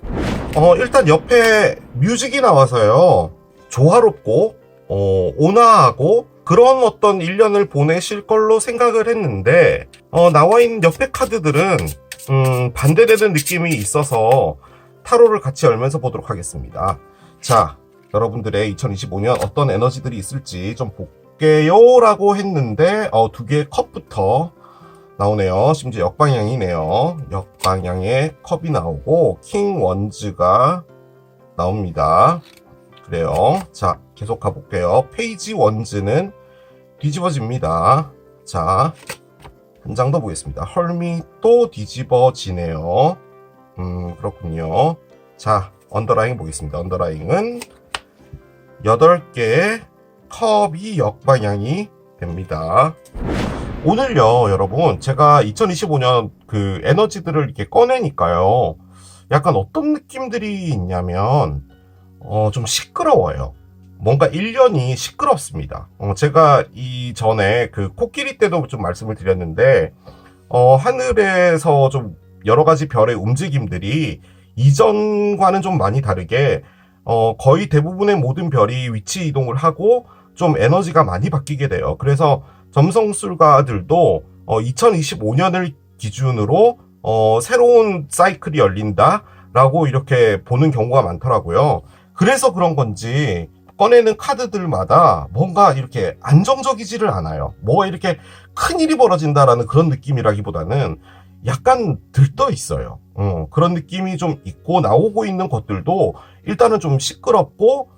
Speaker 1: 일단 옆에 뮤직이 나와서요, 조화롭고 온화하고 그런 어떤 1년을 보내실 걸로 생각을 했는데, 나와 있는 옆에 카드들은 반대되는 느낌이 있어서 타로를 같이 열면서 보도록 하겠습니다. 자, 여러분들의 2025년 어떤 에너지들이 있을지 좀 볼게요 라고 했는데 두 개의 컵부터 나오네요. 심지어 역방향이네요. 역방향의 컵이 나오고 킹 원즈가 나옵니다. 그래요. 자, 계속 가볼게요. 페이지 원즈는 뒤집어집니다. 자, 한 장 더 보겠습니다. 헐미 또 뒤집어지네요. 그렇군요. 자, 언더라인 보겠습니다. 언더라인은 8개의 컵이 역방향이 됩니다. 오늘요, 여러분, 제가 2025년 그 에너지들을 이렇게 꺼내니까요. 약간 어떤 느낌들이 있냐면, 좀 시끄러워요. 뭔가 1년이 시끄럽습니다. 제가 이전에 그 코끼리 때도 좀 말씀을 드렸는데, 하늘에서 좀 여러 가지 별의 움직임들이 이전과는 좀 많이 다르게, 거의 대부분의 모든 별이 위치 이동을 하고 좀 에너지가 많이 바뀌게 돼요. 그래서 점성술가들도 2025년을 기준으로 새로운 사이클이 열린다라고 이렇게 보는 경우가 많더라고요. 그래서 그런 건지 꺼내는 카드들마다 뭔가 이렇게 안정적이지를 않아요. 뭐가 이렇게 큰일이 벌어진다라는 그런 느낌이라기보다는 약간 들떠 있어요. 그런 느낌이 좀 있고 나오고 있는 것들도 일단은 좀 시끄럽고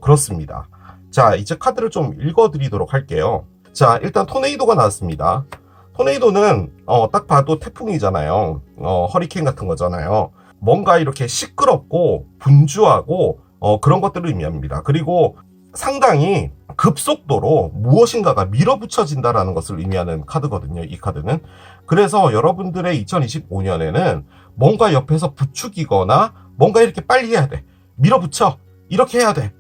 Speaker 1: 그렇습니다. 자, 이제 카드를 좀 읽어드리도록 할게요. 자, 일단 토네이도가 나왔습니다. 토네이도는 딱 봐도 태풍이잖아요. 허리케인 같은 거잖아요. 뭔가 이렇게 시끄럽고 분주하고 그런 것들을 의미합니다. 그리고 상당히 급속도로 무엇인가가 밀어붙여진다라는 것을 의미하는 카드거든요. 이 카드는. 그래서 여러분들의 2025년에는 뭔가 옆에서 부추기거나 뭔가 이렇게 빨리 해야 돼. 밀어붙여. 이렇게 해야 돼.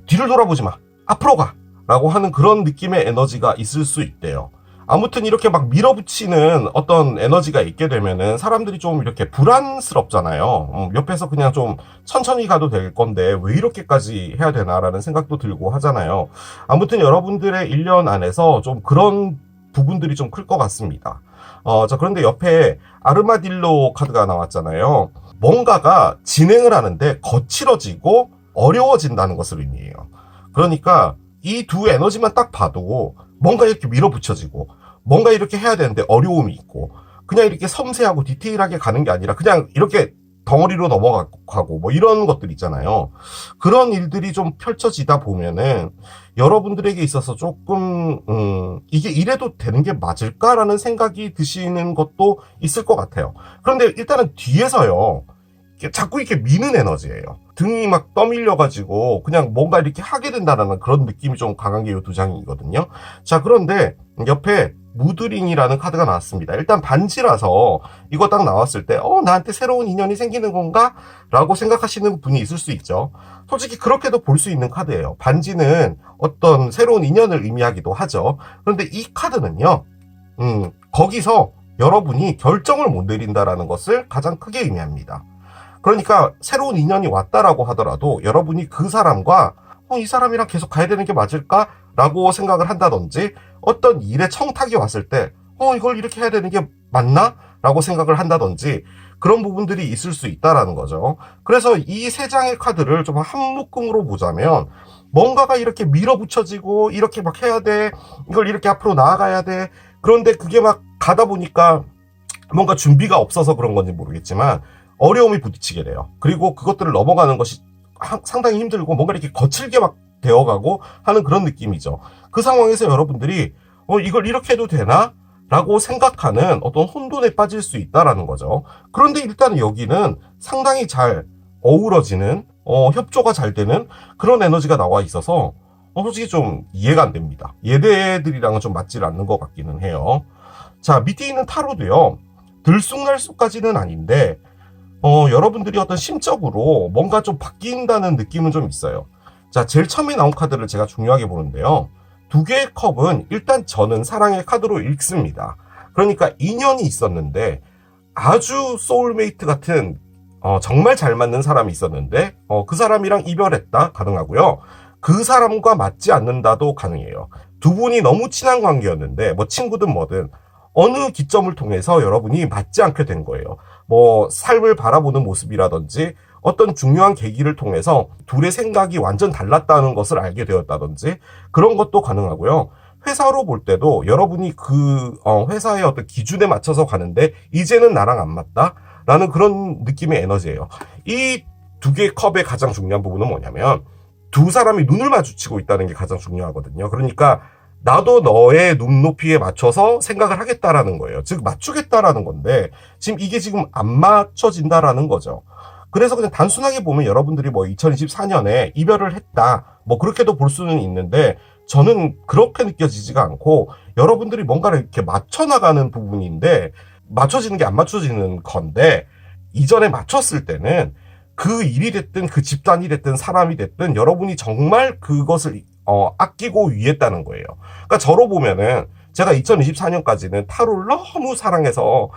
Speaker 1: 뒤를 돌아보지 마. 앞으로 가. 라고 하는 그런 느낌의 에너지가 있을 수 있대요. 아무튼 이렇게 막 밀어붙이는 어떤 에너지가 있게 되면은 사람들이 좀 이렇게 불안스럽잖아요. 옆에서 그냥 좀 천천히 가도 될 건데 왜 이렇게까지 해야 되나라는 생각도 들고 하잖아요. 아무튼 여러분들의 1년 안에서 좀 그런 부분들이 좀 클 것 같습니다. 자, 그런데 옆에 아르마딜로 카드가 나왔잖아요. 뭔가가 진행을 하는데 거칠어지고 어려워진다는 것을 의미해요. 그러니까 이 두 에너지만 딱 봐도 뭔가 이렇게 밀어붙여지고 뭔가 이렇게 해야 되는데 어려움이 있고 그냥 이렇게 섬세하고 디테일하게 가는 게 아니라 그냥 이렇게 덩어리로 넘어가고 뭐 이런 것들 있잖아요. 그런 일들이 좀 펼쳐지다 보면은 여러분들에게 있어서 조금 이게 이래도 되는 게 맞을까라는 생각이 드시는 것도 있을 것 같아요. 그런데 일단은 뒤에서요. 자꾸 이렇게 미는 에너지예요. 등이 막 떠밀려가지고 그냥 뭔가 이렇게 하게 된다는 그런 느낌이 좀 강한 게 이 두 장이거든요. 자, 그런데 옆에 무드링이라는 카드가 나왔습니다. 일단 반지라서 이거 딱 나왔을 때 나한테 새로운 인연이 생기는 건가? 라고 생각하시는 분이 있을 수 있죠. 솔직히 그렇게도 볼 수 있는 카드예요. 반지는 어떤 새로운 인연을 의미하기도 하죠. 그런데 이 카드는요. 거기서 여러분이 결정을 못 내린다라는 것을 가장 크게 의미합니다. 그러니까 새로운 인연이 왔다라고 하더라도 여러분이 그 사람과 이 사람이랑 계속 가야 되는 게 맞을까라고 생각을 한다든지 어떤 일에 청탁이 왔을 때 이걸 이렇게 해야 되는 게 맞나? 라고 생각을 한다든지 그런 부분들이 있을 수 있다라는 거죠. 그래서 이 세 장의 카드를 좀 한 묶음으로 보자면 뭔가가 이렇게 밀어붙여지고 이렇게 막 해야 돼. 이걸 이렇게 앞으로 나아가야 돼. 그런데 그게 막 가다 보니까 뭔가 준비가 없어서 그런 건지 모르겠지만 어려움이 부딪히게 돼요. 그리고 그것들을 넘어가는 것이 상당히 힘들고 뭔가 이렇게 거칠게 막 되어가고 하는 그런 느낌이죠. 그 상황에서 여러분들이 이걸 이렇게 해도 되나? 라고 생각하는 어떤 혼돈에 빠질 수 있다라는 거죠. 그런데 일단 여기는 상당히 잘 어우러지는 협조가 잘 되는 그런 에너지가 나와 있어서 솔직히 좀 이해가 안 됩니다. 얘네들이랑은 좀 맞질 않는 것 같기는 해요. 자, 밑에 있는 타로도요. 들쑥날쑥까지는 아닌데 여러분들이 어떤 심적으로 뭔가 좀 바뀐다는 느낌은 좀 있어요. 자, 제일 처음에 나온 카드를 제가 중요하게 보는데요. 두 개의 컵은 일단 저는 사랑의 카드로 읽습니다. 그러니까 인연이 있었는데 아주 소울메이트 같은 정말 잘 맞는 사람이 있었는데 그 사람이랑 이별했다 가능하고요. 그 사람과 맞지 않는다도 가능해요. 두 분이 너무 친한 관계였는데 뭐 친구든 뭐든 어느 기점을 통해서 여러분이 맞지 않게 된 거예요. 뭐 삶을 바라보는 모습이라든지 어떤 중요한 계기를 통해서 둘의 생각이 완전 달랐다는 것을 알게 되었다든지 그런 것도 가능하고요. 회사로 볼 때도 여러분이 그 회사의 어떤 기준에 맞춰서 가는데 이제는 나랑 안 맞다 라는 그런 느낌의 에너지예요. 이 두 개의 컵의 가장 중요한 부분은 뭐냐면 두 사람이 눈을 마주치고 있다는 게 가장 중요하거든요. 그러니까 나도 너의 눈높이에 맞춰서 생각을 하겠다라는 거예요. 즉 맞추겠다라는 건데 지금 이게 지금 안 맞춰진다라는 거죠. 그래서 그냥 단순하게 보면 여러분들이 뭐 2024년에 이별을 했다 뭐 그렇게도 볼 수는 있는데 저는 그렇게 느껴지지가 않고 여러분들이 뭔가를 이렇게 맞춰나가는 부분인데 맞춰지는 게 안 맞춰지는 건데 이전에 맞췄을 때는 그 일이 됐든 그 집단이 됐든 사람이 됐든 여러분이 정말 그것을 아끼고 위했다는 거예요. 그러니까 저로 보면은 제가 2024년까지는 타로를 너무 사랑해서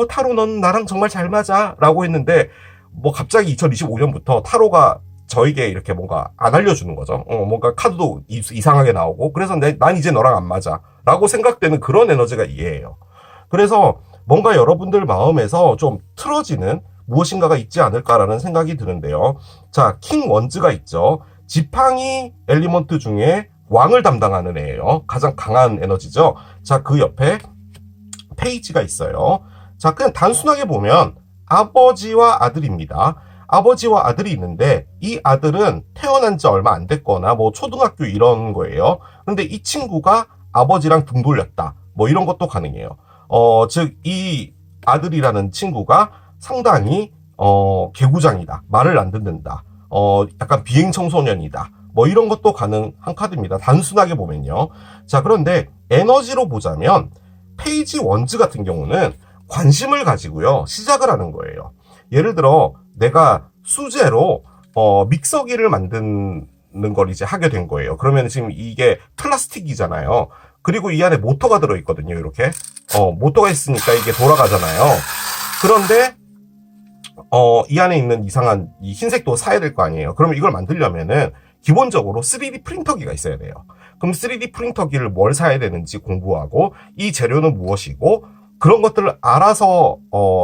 Speaker 1: 타로 넌 나랑 정말 잘 맞아 라고 했는데 뭐 갑자기 2025년부터 타로가 저에게 이렇게 뭔가 안 알려주는 거죠. 뭔가 카드도 이상하게 나오고 그래서 난 이제 너랑 안 맞아 라고 생각되는 그런 에너지가 이해해요. 그래서 뭔가 여러분들 마음에서 좀 틀어지는 무엇인가가 있지 않을까라는 생각이 드는데요. 자, 킹 원즈가 있죠. 지팡이 엘리먼트 중에 왕을 담당하는 애예요. 가장 강한 에너지죠. 자, 그 옆에 페이지가 있어요. 자, 그냥 단순하게 보면 아버지와 아들입니다. 아버지와 아들이 있는데 이 아들은 태어난 지 얼마 안 됐거나 뭐 초등학교 이런 거예요. 근데 이 친구가 아버지랑 등 돌렸다. 뭐 이런 것도 가능해요. 즉 이 아들이라는 친구가 상당히 개구장이다. 말을 안 듣는다. 약간 비행 청소년이다. 뭐 이런 것도 가능한 카드입니다. 단순하게 보면요. 자, 그런데 에너지로 보자면 페이지 원즈 같은 경우는 관심을 가지고요. 시작을 하는 거예요. 예를 들어 내가 수제로 믹서기를 만드는 걸 이제 하게 된 거예요. 그러면 지금 이게 플라스틱이잖아요. 그리고 이 안에 모터가 들어있거든요. 이렇게 모터가 있으니까 이게 돌아가잖아요. 그런데 이 안에 있는 이상한 이 흰색도 사야 될 거 아니에요. 그러면 이걸 만들려면은 기본적으로 3D 프린터기가 있어야 돼요. 그럼 3D 프린터기를 뭘 사야 되는지 공부하고 이 재료는 무엇이고 그런 것들을 알아서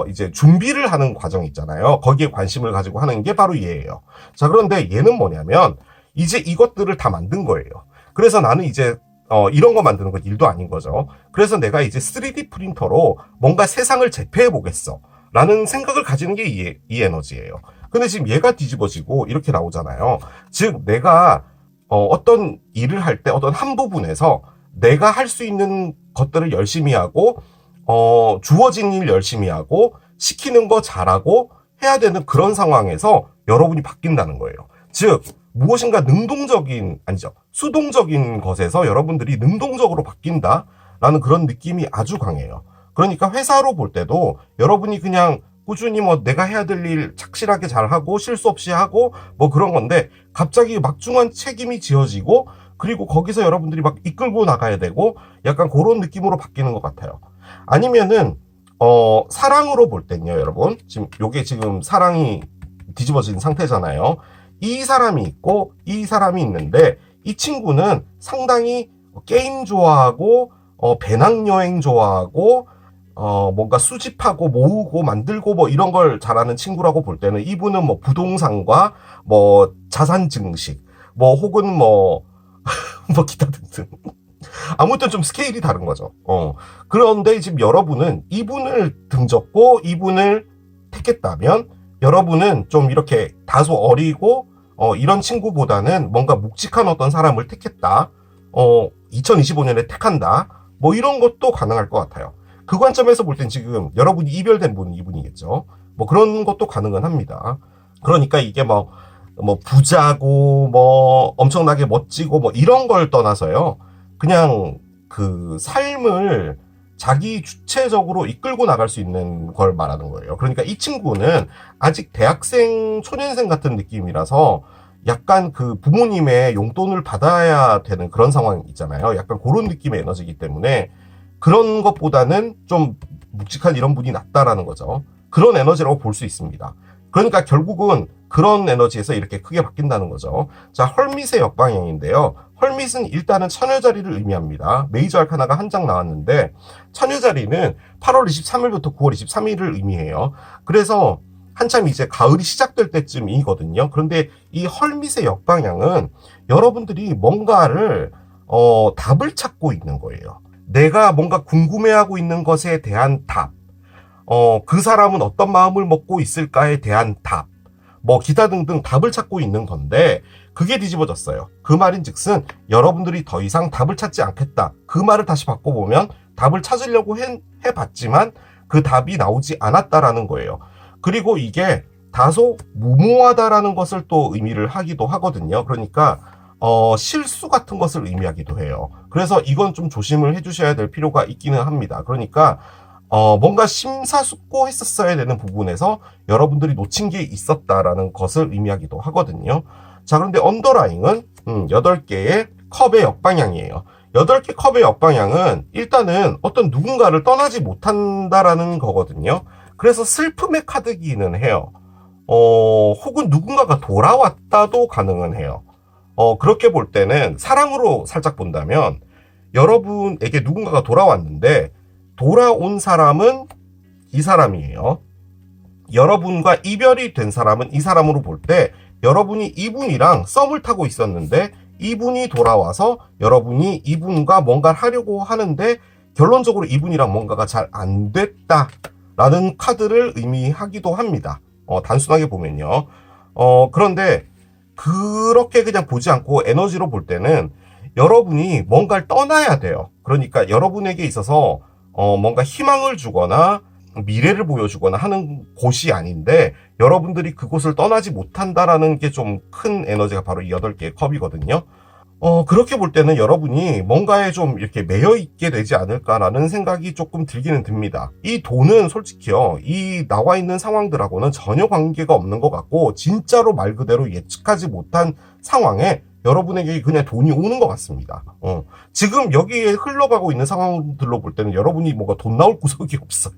Speaker 1: 이제 준비를 하는 과정이 있잖아요. 거기에 관심을 가지고 하는 게 바로 얘예요. 자, 그런데 얘는 뭐냐면 이제 이것들을 다 만든 거예요. 그래서 나는 이제 이런 거 만드는 건 일도 아닌 거죠. 그래서 내가 이제 3D 프린터로 뭔가 세상을 제패해 보겠어 라는 생각을 가지는 게 이 에너지예요. 근데 지금 얘가 뒤집어지고 이렇게 나오잖아요. 즉 내가 어떤 일을 할 때 어떤 한 부분에서 내가 할 수 있는 것들을 열심히 하고 주어진 일 열심히 하고 시키는 거 잘하고 해야 되는 그런 상황에서 여러분이 바뀐다는 거예요. 즉 무엇인가 수동적인 것에서 여러분들이 능동적으로 바뀐다라는 그런 느낌이 아주 강해요. 그러니까 회사로 볼 때도 여러분이 그냥 꾸준히 뭐 내가 해야 될 일 착실하게 잘하고 실수 없이 하고 뭐 그런 건데 갑자기 막중한 책임이 지어지고 그리고 거기서 여러분들이 막 이끌고 나가야 되고 약간 그런 느낌으로 바뀌는 것 같아요. 아니면은 사랑으로 볼 땐요, 여러분. 요게 지금 사랑이 뒤집어진 상태잖아요. 이 사람이 있고 이 사람이 있는데 이 친구는 상당히 게임 좋아하고 배낭여행 좋아하고 뭔가 수집하고 모으고 만들고 뭐 이런 걸 잘하는 친구라고 볼 때는 이분은 뭐 부동산과 뭐 자산 증식 뭐 혹은 뭐 기타 등등 아무튼 좀 스케일이 다른 거죠. 그런데 지금 여러분은 이분을 등졌고 이분을 택했다면 여러분은 좀 이렇게 다소 어리고 이런 친구보다는 뭔가 묵직한 어떤 사람을 택했다. 2025년에 택한다. 뭐 이런 것도 가능할 것 같아요. 그 관점에서 볼 땐 지금 여러분이 이별된 분은 이분이겠죠. 뭐 그런 것도 가능은 합니다. 그러니까 이게 뭐 부자고 뭐 엄청나게 멋지고 뭐 이런 걸 떠나서요. 그냥 그 삶을 자기 주체적으로 이끌고 나갈 수 있는 걸 말하는 거예요. 그러니까 이 친구는 아직 대학생, 초년생 같은 느낌이라서 약간 그 부모님의 용돈을 받아야 되는 그런 상황 있잖아요. 약간 그런 느낌의 에너지이기 때문에 그런 것보다는 좀 묵직한 이런 분이 낫다라는 거죠. 그런 에너지라고 볼 수 있습니다. 그러니까 결국은 그런 에너지에서 이렇게 크게 바뀐다는 거죠. 자, 헐밋의 역방향인데요. 헐밋은 일단은 처녀자리를 의미합니다. 메이저 알카나가 한 장 나왔는데 처녀자리는 8월 23일부터 9월 23일을 의미해요. 그래서 한참 이제 가을이 시작될 때쯤이거든요. 그런데 이 헐밋의 역방향은 여러분들이 뭔가를 답을 찾고 있는 거예요. 내가 뭔가 궁금해하고 있는 것에 대한 답, 그 사람은 어떤 마음을 먹고 있을까에 대한 답, 뭐 기타 등등 답을 찾고 있는 건데 그게 뒤집어졌어요. 그 말인즉슨 여러분들이 더 이상 답을 찾지 않겠다. 그 말을 다시 바꿔보면 답을 찾으려고 해봤지만 그 답이 나오지 않았다라는 거예요. 그리고 이게 다소 무모하다라는 것을 또 의미를 하기도 하거든요. 그러니까 실수 같은 것을 의미하기도 해요. 그래서 이건 좀 조심을 해주셔야 될 필요가 있기는 합니다. 그러니까 뭔가 심사숙고했었어야 되는 부분에서 여러분들이 놓친 게 있었다라는 것을 의미하기도 하거든요. 자, 그런데 언더라잉은 8개의 컵의 역방향이에요. 8개 컵의 역방향은 일단은 어떤 누군가를 떠나지 못한다라는 거거든요. 그래서 슬픔의 카드기는 해요. 혹은 누군가가 돌아왔다도 가능은 해요. 그렇게 볼 때는 사랑으로 살짝 본다면 여러분에게 누군가가 돌아왔는데 돌아온 사람은 이 사람이에요. 여러분과 이별이 된 사람은 이 사람으로 볼 때 여러분이 이분이랑 썸을 타고 있었는데 이분이 돌아와서 여러분이 이분과 뭔가를 하려고 하는데 결론적으로 이분이랑 뭔가가 잘 안 됐다라는 카드를 의미하기도 합니다. 단순하게 보면요. 그런데 그렇게 그냥 보지 않고 에너지로 볼 때는 여러분이 뭔가를 떠나야 돼요. 그러니까 여러분에게 있어서 뭔가 희망을 주거나 미래를 보여주거나 하는 곳이 아닌데 여러분들이 그곳을 떠나지 못한다라는 게 좀 큰 에너지가 바로 이 8개의 컵이거든요. 그렇게 볼 때는 여러분이 뭔가에 좀 이렇게 매여 있게 되지 않을까라는 생각이 조금 들기는 듭니다. 이 돈은 솔직히요, 이 나와 있는 상황들하고는 전혀 관계가 없는 것 같고, 진짜로 말 그대로 예측하지 못한 상황에 여러분에게 그냥 돈이 오는 것 같습니다. 지금 여기에 흘러가고 있는 상황들로 볼 때는 여러분이 뭔가 돈 나올 구석이 없어요.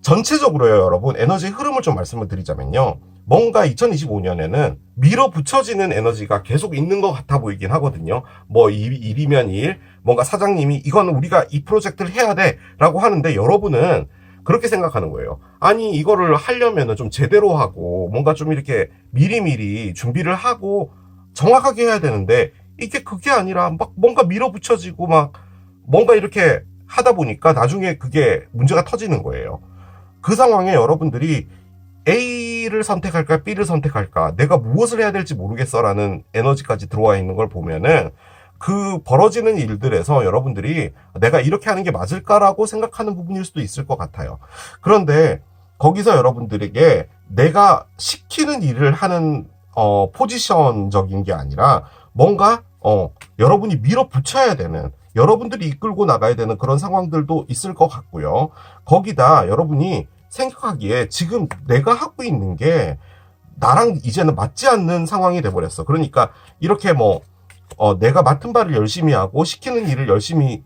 Speaker 1: 전체적으로요, 여러분, 에너지의 흐름을 좀 말씀을 드리자면요. 뭔가 2025년에는 밀어붙여지는 에너지가 계속 있는 것 같아 보이긴 하거든요. 뭐 일이면 일, 뭔가 사장님이 이건 우리가 이 프로젝트를 해야 돼 라고 하는데 여러분은 그렇게 생각하는 거예요. 아니 이거를 하려면은 좀 제대로 하고 뭔가 좀 이렇게 미리미리 준비를 하고 정확하게 해야 되는데 이게 그게 아니라 막 뭔가 밀어붙여지고 막 뭔가 이렇게 하다 보니까 나중에 그게 문제가 터지는 거예요. 그 상황에 여러분들이 A를 선택할까 B를 선택할까 내가 무엇을 해야 될지 모르겠어라는 에너지까지 들어와 있는 걸 보면은 그 벌어지는 일들에서 여러분들이 내가 이렇게 하는 게 맞을까라고 생각하는 부분일 수도 있을 것 같아요. 그런데 거기서 여러분들에게 내가 시키는 일을 하는 포지션적인 게 아니라 뭔가 여러분이 밀어붙여야 되는 여러분들이 이끌고 나가야 되는 그런 상황들도 있을 것 같고요. 거기다 여러분이 생각하기에 지금 내가 하고 있는 게 나랑 이제는 맞지 않는 상황이 돼버렸어. 그러니까 이렇게 내가 맡은 바를 열심히 하고 시키는 일을 열심히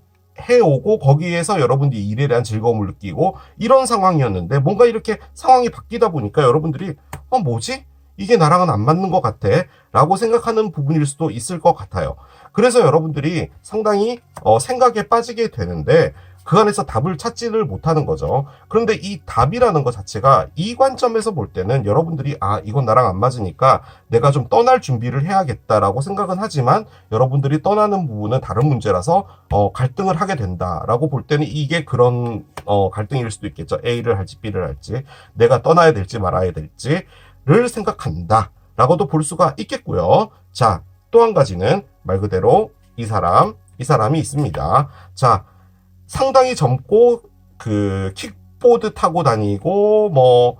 Speaker 1: 해오고 거기에서 여러분들이 일에 대한 즐거움을 느끼고 이런 상황이었는데 뭔가 이렇게 상황이 바뀌다 보니까 여러분들이 뭐지? 이게 나랑은 안 맞는 것 같아 라고 생각하는 부분일 수도 있을 것 같아요. 그래서 여러분들이 상당히 생각에 빠지게 되는데 그 안에서 답을 찾지를 못하는 거죠. 그런데 이 답이라는 것 자체가 이 관점에서 볼 때는 여러분들이 이건 나랑 안 맞으니까 내가 좀 떠날 준비를 해야겠다라고 생각은 하지만 여러분들이 떠나는 부분은 다른 문제라서 갈등을 하게 된다라고 볼 때는 이게 그런 갈등일 수도 있겠죠. A를 할지 B를 할지 내가 떠나야 될지 말아야 될지를 생각한다 라고도 볼 수가 있겠고요. 자, 또 한 가지는 말 그대로 이 사람이 있습니다. 자, 상당히 젊고 킥보드 타고 다니고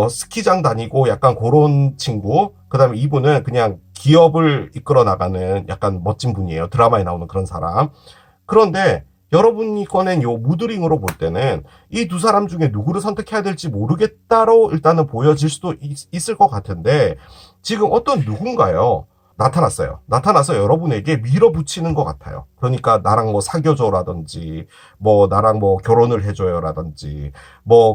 Speaker 1: 스키장 다니고 약간 그런 친구. 그다음에 이분은 그냥 기업을 이끌어 나가는 약간 멋진 분이에요. 드라마에 나오는 그런 사람. 그런데 여러분이 꺼낸 요 무드링으로 볼 때는 이 두 사람 중에 누구를 선택해야 될지 모르겠다로 일단은 보여질 수도 있을 것 같은데 지금 어떤 누군가요? 나타나서 여러분에게 밀어붙이는 것 같아요. 그러니까 나랑 사귀어줘라든지, 나랑 결혼을 해줘요라든지,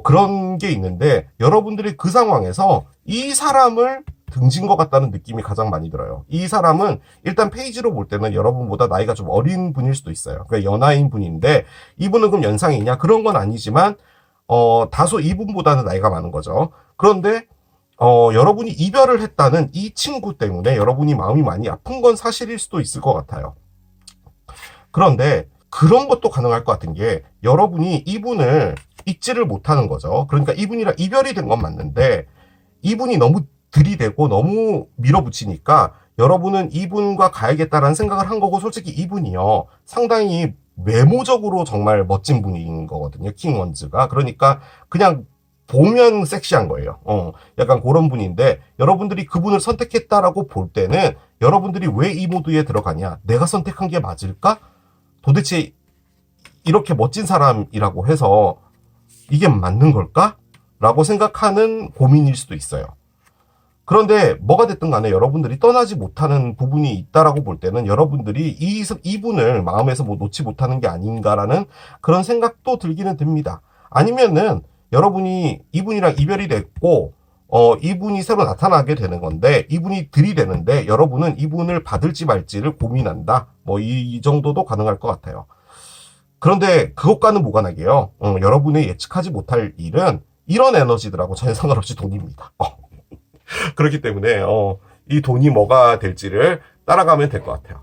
Speaker 1: 그런 게 있는데, 여러분들이 그 상황에서 이 사람을 등진 것 같다는 느낌이 가장 많이 들어요. 이 사람은 일단 페이지로 볼 때는 여러분보다 나이가 좀 어린 분일 수도 있어요. 그러니까 연하인 분인데 이분은 그럼 연상이냐? 그런 건 아니지만 다소 이분보다는 나이가 많은 거죠. 그런데 여러분이 이별을 했다는 이 친구 때문에 여러분이 마음이 많이 아픈 건 사실일 수도 있을 것 같아요. 그런데 그런 것도 가능할 것 같은 게 여러분이 이분을 잊지를 못하는 거죠. 그러니까 이분이랑 이별이 된 건 맞는데 이분이 너무 들이대고 너무 밀어붙이니까 여러분은 이분과 가야겠다라는 생각을 한 거고, 솔직히 이분이요 상당히 외모적으로 정말 멋진 분인 거거든요, 킹원즈가. 그러니까 그냥 보면 섹시한 거예요. 약간 그런 분인데 여러분들이 그분을 선택했다라고 볼 때는 여러분들이 왜 이 모드에 들어가냐, 내가 선택한 게 맞을까, 도대체 이렇게 멋진 사람이라고 해서 이게 맞는 걸까? 라고 생각하는 고민일 수도 있어요. 그런데 뭐가 됐든 간에 여러분들이 떠나지 못하는 부분이 있다라고 볼 때는 여러분들이 이분을 마음에서 뭐 놓지 못하는 게 아닌가라는 그런 생각도 들기는 듭니다. 아니면은 여러분이 이분이랑 이별이 됐고 이분이 새로 나타나게 되는 건데 이분이 들이대는데 여러분은 이분을 받을지 말지를 고민한다. 뭐 이 정도도 가능할 것 같아요. 그런데 그것과는 무관하게요. 여러분이 예측하지 못할 일은 이런 에너지들하고 전혀 상관없이 돈입니다. 그렇기 때문에 이 돈이 뭐가 될지를 따라가면 될 것 같아요.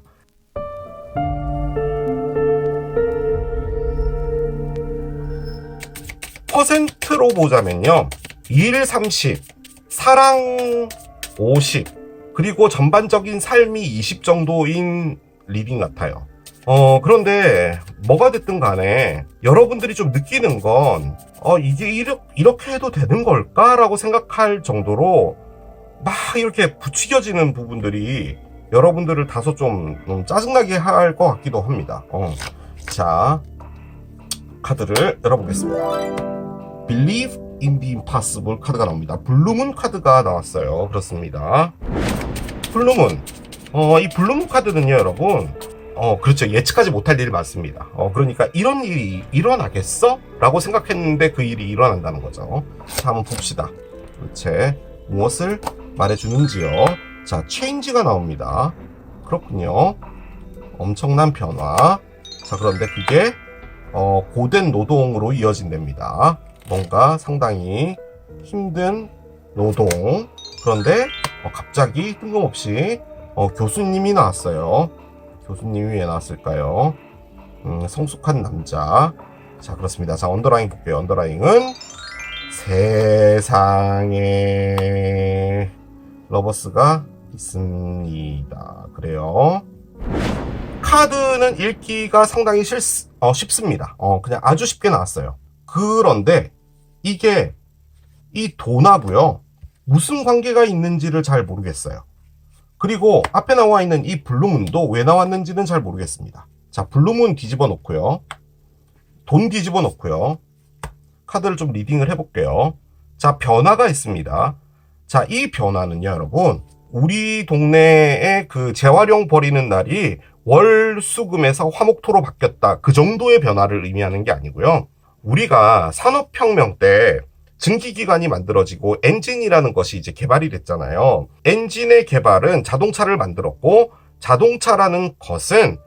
Speaker 1: 퍼센트로 보자면요, 일 30, 사랑 50, 그리고 전반적인 삶이 20 정도인 리딩 같아요. 그런데 뭐가 됐든 간에 여러분들이 좀 느끼는 건 이게 이렇게 해도 되는 걸까라고 생각할 정도로 막 이렇게 부추겨지는 부분들이 여러분들을 다소 좀 짜증나게 할 것 같기도 합니다. 자, 카드를 열어보겠습니다. Believe in the Impossible 카드가 나옵니다. 블루문 카드가 나왔어요. 그렇습니다. 블루문. 이 블루문 카드는요, 여러분. 그렇죠. 예측하지 못할 일이 많습니다. 그러니까 이런 일이 일어나겠어? 라고 생각했는데 그 일이 일어난다는 거죠. 자, 한번 봅시다. 도대체 무엇을 말해주는지요. 자, 체인지가 나옵니다. 그렇군요. 엄청난 변화. 자, 그런데 그게 고된 노동으로 이어진답니다. 뭔가 상당히 힘든 노동. 그런데 갑자기 뜬금없이 교수님이 나왔어요. 교수님이 왜 나왔을까요? 성숙한 남자. 자, 그렇습니다. 자, 언더라인 볼게요. 언더라인은 세상에 러버스가 있습니다. 그래요. 카드는 읽기가 상당히 쉽습니다. 그냥 아주 쉽게 나왔어요. 그런데 이게 이 돈하고요 무슨 관계가 있는지를 잘 모르겠어요. 그리고 앞에 나와 있는 이 블루문도 왜 나왔는지는 잘 모르겠습니다. 자, 블루문 뒤집어 놓고요, 돈 뒤집어 놓고요, 카드를 좀 리딩을 해볼게요. 자, 변화가 있습니다. 자, 이 변화는요, 여러분, 우리 동네에 그 재활용 버리는 날이 월수금에서 화목토로 바뀌었다, 그 정도의 변화를 의미하는 게 아니고요. 우리가 산업혁명 때 증기기관이 만들어지고 엔진이라는 것이 이제 개발이 됐잖아요. 엔진의 개발은 자동차를 만들었고, 자동차라는 것은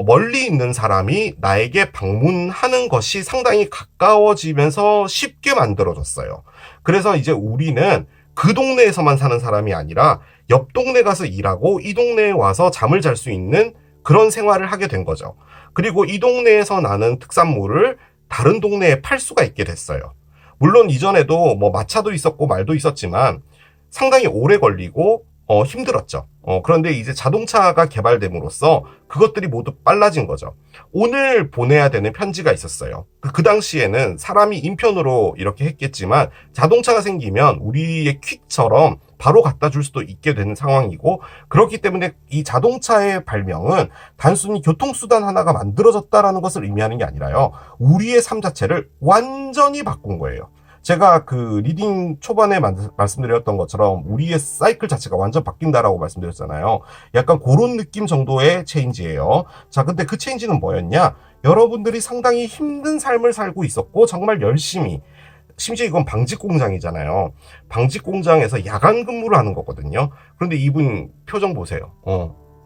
Speaker 1: 멀리 있는 사람이 나에게 방문하는 것이 상당히 가까워지면서 쉽게 만들어졌어요. 그래서 이제 우리는 그 동네에서만 사는 사람이 아니라 옆 동네 가서 일하고 이 동네에 와서 잠을 잘 수 있는 그런 생활을 하게 된 거죠. 그리고 이 동네에서 나는 특산물을 다른 동네에 팔 수가 있게 됐어요. 물론 이전에도 뭐 마차도 있었고 말도 있었지만 상당히 오래 걸리고 힘들었죠. 그런데 이제 자동차가 개발됨으로써 그것들이 모두 빨라진 거죠. 오늘 보내야 되는 편지가 있었어요. 그 당시에는 사람이 인편으로 이렇게 했겠지만 자동차가 생기면 우리의 퀵처럼 바로 갖다 줄 수도 있게 되는 상황이고, 그렇기 때문에 이 자동차의 발명은 단순히 교통수단 하나가 만들어졌다라는 것을 의미하는 게 아니라요, 우리의 삶 자체를 완전히 바꾼 거예요. 제가 그 리딩 초반에 말씀드렸던 것처럼 우리의 사이클 자체가 완전 바뀐다라고 말씀드렸잖아요. 약간 그런 느낌 정도의 체인지예요. 자, 근데 그 체인지는 뭐였냐? 여러분들이 상당히 힘든 삶을 살고 있었고 정말 열심히 심지어 이건 방직 공장이잖아요. 방직 공장에서 야간 근무를 하는 거거든요. 그런데 이분 표정 보세요.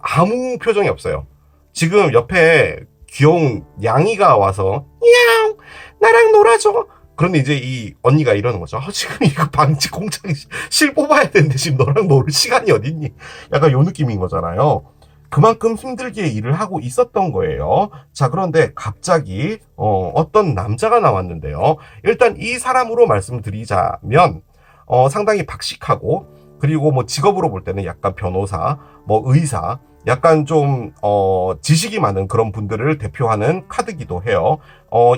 Speaker 1: 아무 표정이 없어요. 지금 옆에 귀여운 양이가 와서 냥 나랑 놀아줘. 그런데 이제 이 언니가 이러는 거죠. 지금 이거 방직 공장에 실 뽑아야 되는데 지금 너랑 놀 시간이 어딨니? 약간 요 느낌인 거잖아요. 그만큼 힘들게 일을 하고 있었던 거예요. 자, 그런데 갑자기 어떤 남자가 나왔는데요. 일단 이 사람으로 말씀드리자면 상당히 박식하고, 그리고 뭐 직업으로 볼 때는 약간 변호사, 뭐 의사, 약간 좀 지식이 많은 그런 분들을 대표하는 카드기도 해요.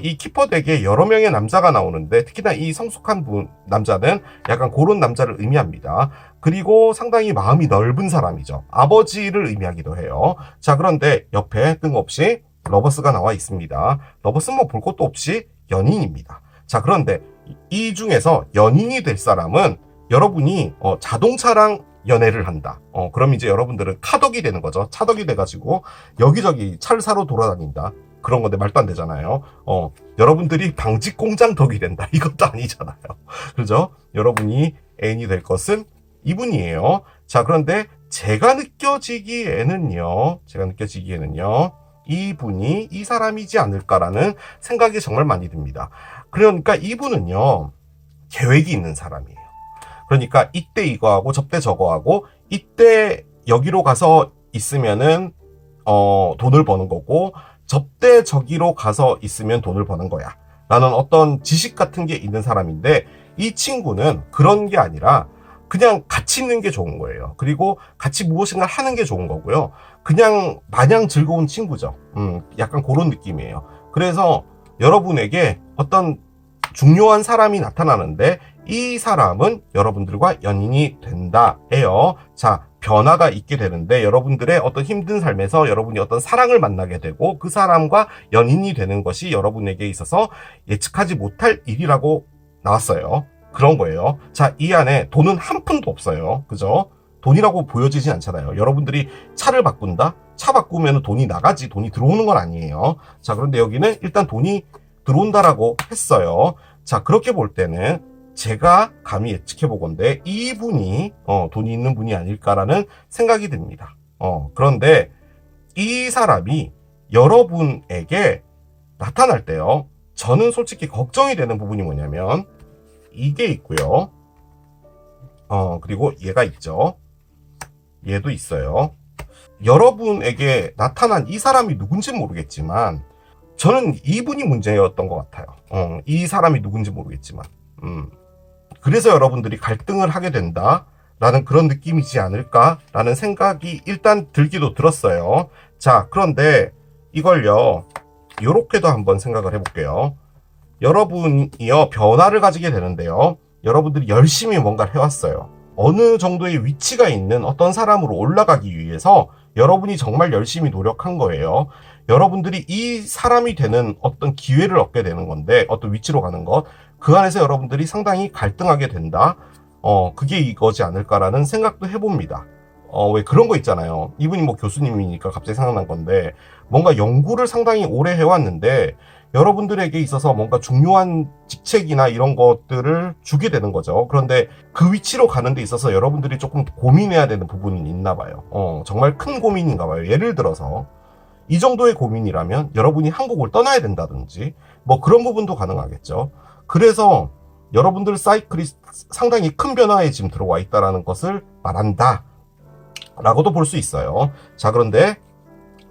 Speaker 1: 이 키퍼 덱에 여러 명의 남자가 나오는데, 특히나 이 성숙한 남자는 약간 그런 남자를 의미합니다. 그리고 상당히 마음이 넓은 사람이죠. 아버지를 의미하기도 해요. 자, 그런데 옆에 뜬금없이 러버스가 나와 있습니다. 러버스는 뭐 볼 것도 없이 연인입니다. 자, 그런데 이 중에서 연인이 될 사람은 여러분이 자동차랑 연애를 한다. 그럼 이제 여러분들은 카덕이 되는 거죠. 차덕이 돼가지고 여기저기 차를 사러 돌아다닌다. 그런 건데 말도 안 되잖아요. 여러분들이 방직 공장 덕이 된다. 이것도 아니잖아요. 그죠? 여러분이 애인이 될 것은 이분이에요. 자, 그런데 제가 느껴지기에는요, 이분이 이 사람이지 않을까라는 생각이 정말 많이 듭니다. 그러니까 이분은요, 계획이 있는 사람이에요. 그러니까 이때 이거 하고 저때 저거 하고, 이때 여기로 가서 있으면은 돈을 버는 거고, 저때 저기로 가서 있으면 돈을 버는 거야 라는 어떤 지식 같은 게 있는 사람인데, 이 친구는 그런 게 아니라 그냥 같이 있는 게 좋은 거예요. 그리고 같이 무엇인가 하는 게 좋은 거고요. 그냥 마냥 즐거운 친구죠. 약간 그런 느낌이에요. 그래서 여러분에게 어떤 중요한 사람이 나타나는데, 이 사람은 여러분들과 연인이 된다 해요. 자, 변화가 있게 되는데, 여러분들의 어떤 힘든 삶에서 여러분이 어떤 사랑을 만나게 되고, 그 사람과 연인이 되는 것이 여러분에게 있어서 예측하지 못할 일이라고 나왔어요. 그런 거예요. 자, 이 안에 돈은 한 푼도 없어요. 그죠? 돈이라고 보여지진 않잖아요. 여러분들이 차를 바꾼다? 차 바꾸면 돈이 나가지 돈이 들어오는 건 아니에요. 자, 그런데 여기는 일단 돈이 들어온다라고 했어요. 자, 그렇게 볼 때는 제가 감히 예측해 보건데 이분이 돈이 있는 분이 아닐까라는 생각이 듭니다. 그런데 이 사람이 여러분에게 나타날 때요, 저는 솔직히 걱정이 되는 부분이 뭐냐면 이게 있고요. 그리고 얘가 있죠. 얘도 있어요. 여러분에게 나타난 이 사람이 누군지는 모르겠지만 저는 이분이 문제였던 것 같아요. 이 사람이 누군지 모르겠지만 그래서 여러분들이 갈등을 하게 된다라는 그런 느낌이지 않을까라는 생각이 일단 들기도 들었어요. 자, 그런데 이걸요, 요렇게도 한번 생각을 해볼게요. 여러분이요, 변화를 가지게 되는데요, 여러분들이 열심히 뭔가를 해왔어요. 어느 정도의 위치가 있는 어떤 사람으로 올라가기 위해서 여러분이 정말 열심히 노력한 거예요. 여러분들이 이 사람이 되는 어떤 기회를 얻게 되는 건데, 어떤 위치로 가는 것, 그 안에서 여러분들이 상당히 갈등하게 된다. 그게 이거지 않을까라는 생각도 해봅니다. 왜 그런 거 있잖아요. 이분이 뭐 교수님이니까 갑자기 생각난 건데, 뭔가 연구를 상당히 오래 해왔는데 여러분들에게 있어서 뭔가 중요한 직책이나 이런 것들을 주게 되는 거죠. 그런데 그 위치로 가는 데 있어서 여러분들이 조금 고민해야 되는 부분이 있나 봐요. 정말 큰 고민인가 봐요. 예를 들어서 이 정도의 고민이라면 여러분이 한국을 떠나야 된다든지 뭐 그런 부분도 가능하겠죠. 그래서 여러분들 사이클이 상당히 큰 변화에 지금 들어와 있다는 것을 말한다 라고도 볼 수 있어요. 자, 그런데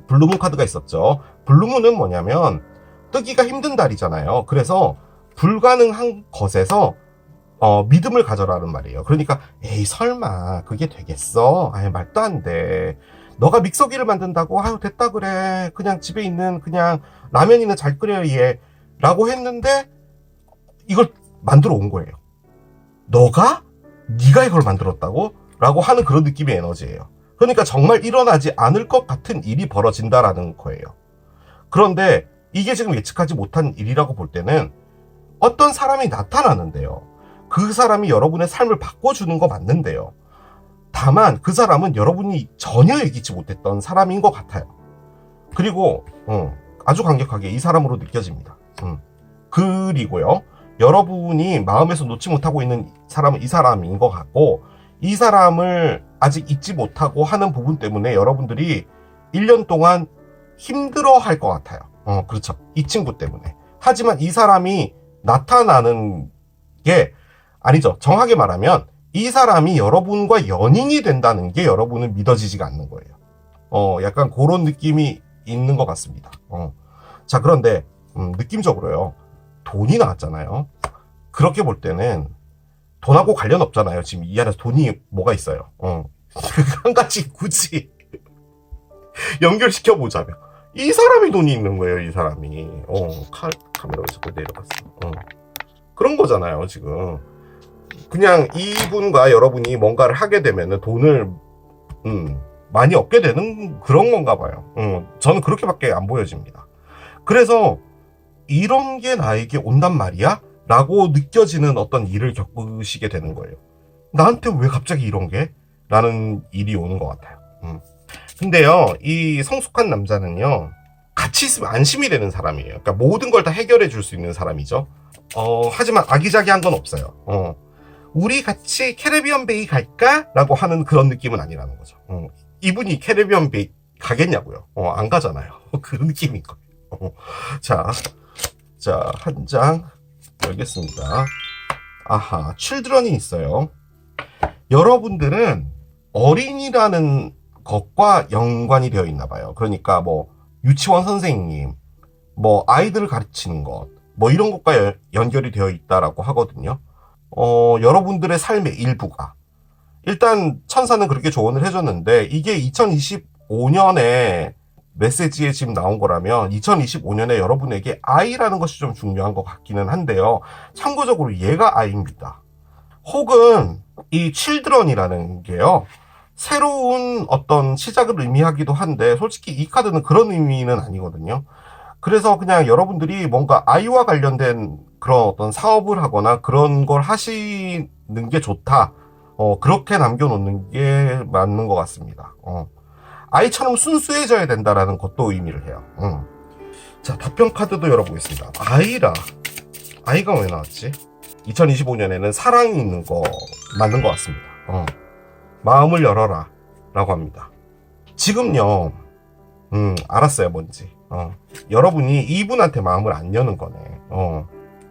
Speaker 1: 블루문 카드가 있었죠. 블루문은 뭐냐면 뜨기가 힘든 달이잖아요. 그래서 불가능한 것에서 믿음을 가져라는 말이에요. 그러니까 에이 설마 그게 되겠어? 아예 말도 안 돼. 너가 믹서기를 만든다고? 아유 됐다 그래. 그냥 집에 있는 그냥 라면이나 잘 끓여 얘 라고 했는데 이걸 만들어 온 거예요. 네가 이걸 만들었다고? 라고 하는 그런 느낌의 에너지예요. 그러니까 정말 일어나지 않을 것 같은 일이 벌어진다라는 거예요. 그런데 이게 지금 예측하지 못한 일이라고 볼 때는 어떤 사람이 나타나는데요. 그 사람이 여러분의 삶을 바꿔주는 거 맞는데요. 다만 그 사람은 여러분이 전혀 예기치 못했던 사람인 것 같아요. 그리고 아주 강력하게 이 사람으로 느껴집니다. 그리고요, 여러분이 마음에서 놓지 못하고 있는 사람은 이 사람인 것 같고, 이 사람을 아직 잊지 못하고 하는 부분 때문에 여러분들이 1년 동안 힘들어 할 것 같아요. 그렇죠. 이 친구 때문에. 하지만 이 사람이 나타나는 게 아니죠. 정확하게 말하면 이 사람이 여러분과 연인이 된다는 게 여러분은 믿어지지가 않는 거예요. 약간 그런 느낌이 있는 것 같습니다. 자, 그런데 느낌적으로요. 돈이 나왔잖아요. 그렇게 볼 때는 돈하고 관련 없잖아요. 지금 이 안에서 돈이 뭐가 있어요. 한 가지 굳이 연결시켜 보자면 이 사람이 돈이 있는 거예요. 이 사람이. 카메라가 자꾸 내려갔어. 그런 거잖아요. 지금 그냥 이분과 여러분이 뭔가를 하게 되면은 돈을 많이 얻게 되는 그런 건가 봐요. 저는 그렇게밖에 안 보여집니다. 그래서 이런 게 나에게 온단 말이야? 라고 느껴지는 어떤 일을 겪으시게 되는 거예요. 나한테 왜 갑자기 이런 게? 라는 일이 오는 것 같아요. 근데요, 이 성숙한 남자는요, 같이 있으면 안심이 되는 사람이에요. 그러니까 모든 걸 다 해결해 줄 수 있는 사람이죠. 하지만 아기자기한 건 없어요. 우리 같이 캐리비안 베이 갈까? 라고 하는 그런 느낌은 아니라는 거죠. 이분이 캐리비안 베이 가겠냐고요? 안 가잖아요. 그 느낌인 거예요. 자, 한 장 열겠습니다. 아하, 칠드런이 있어요. 여러분들은 어린이라는 것과 연관이 되어 있나 봐요. 그러니까 뭐 유치원 선생님, 뭐 아이들을 가르치는 것, 뭐 이런 것과 연결이 되어 있다라고 하거든요. 여러분들의 삶의 일부가. 일단 천사는 그렇게 조언을 해줬는데 이게 2025년에 메시지에 지금 나온 거라면 2025년에 여러분에게 아이라는 것이 좀 중요한 것 같기는 한데요. 참고적으로 얘가 아이입니다. 혹은 이 children이라는 게요. 새로운 어떤 시작을 의미하기도 한데 솔직히 이 카드는 그런 의미는 아니거든요. 그래서 그냥 여러분들이 뭔가 아이와 관련된 그런 어떤 사업을 하거나 그런 걸 하시는 게 좋다. 그렇게 남겨놓는 게 맞는 것 같습니다. 아이처럼 순수해져야 된다라는 것도 의미를 해요. 자, 답변 카드도 열어보겠습니다. 아이가 왜 나왔지? 2025년에는 사랑이 있는 거 맞는 것 같습니다. 마음을 열어라 라고 합니다. 지금요, 알았어요, 뭔지. 여러분이 이분한테 마음을 안 여는 거네.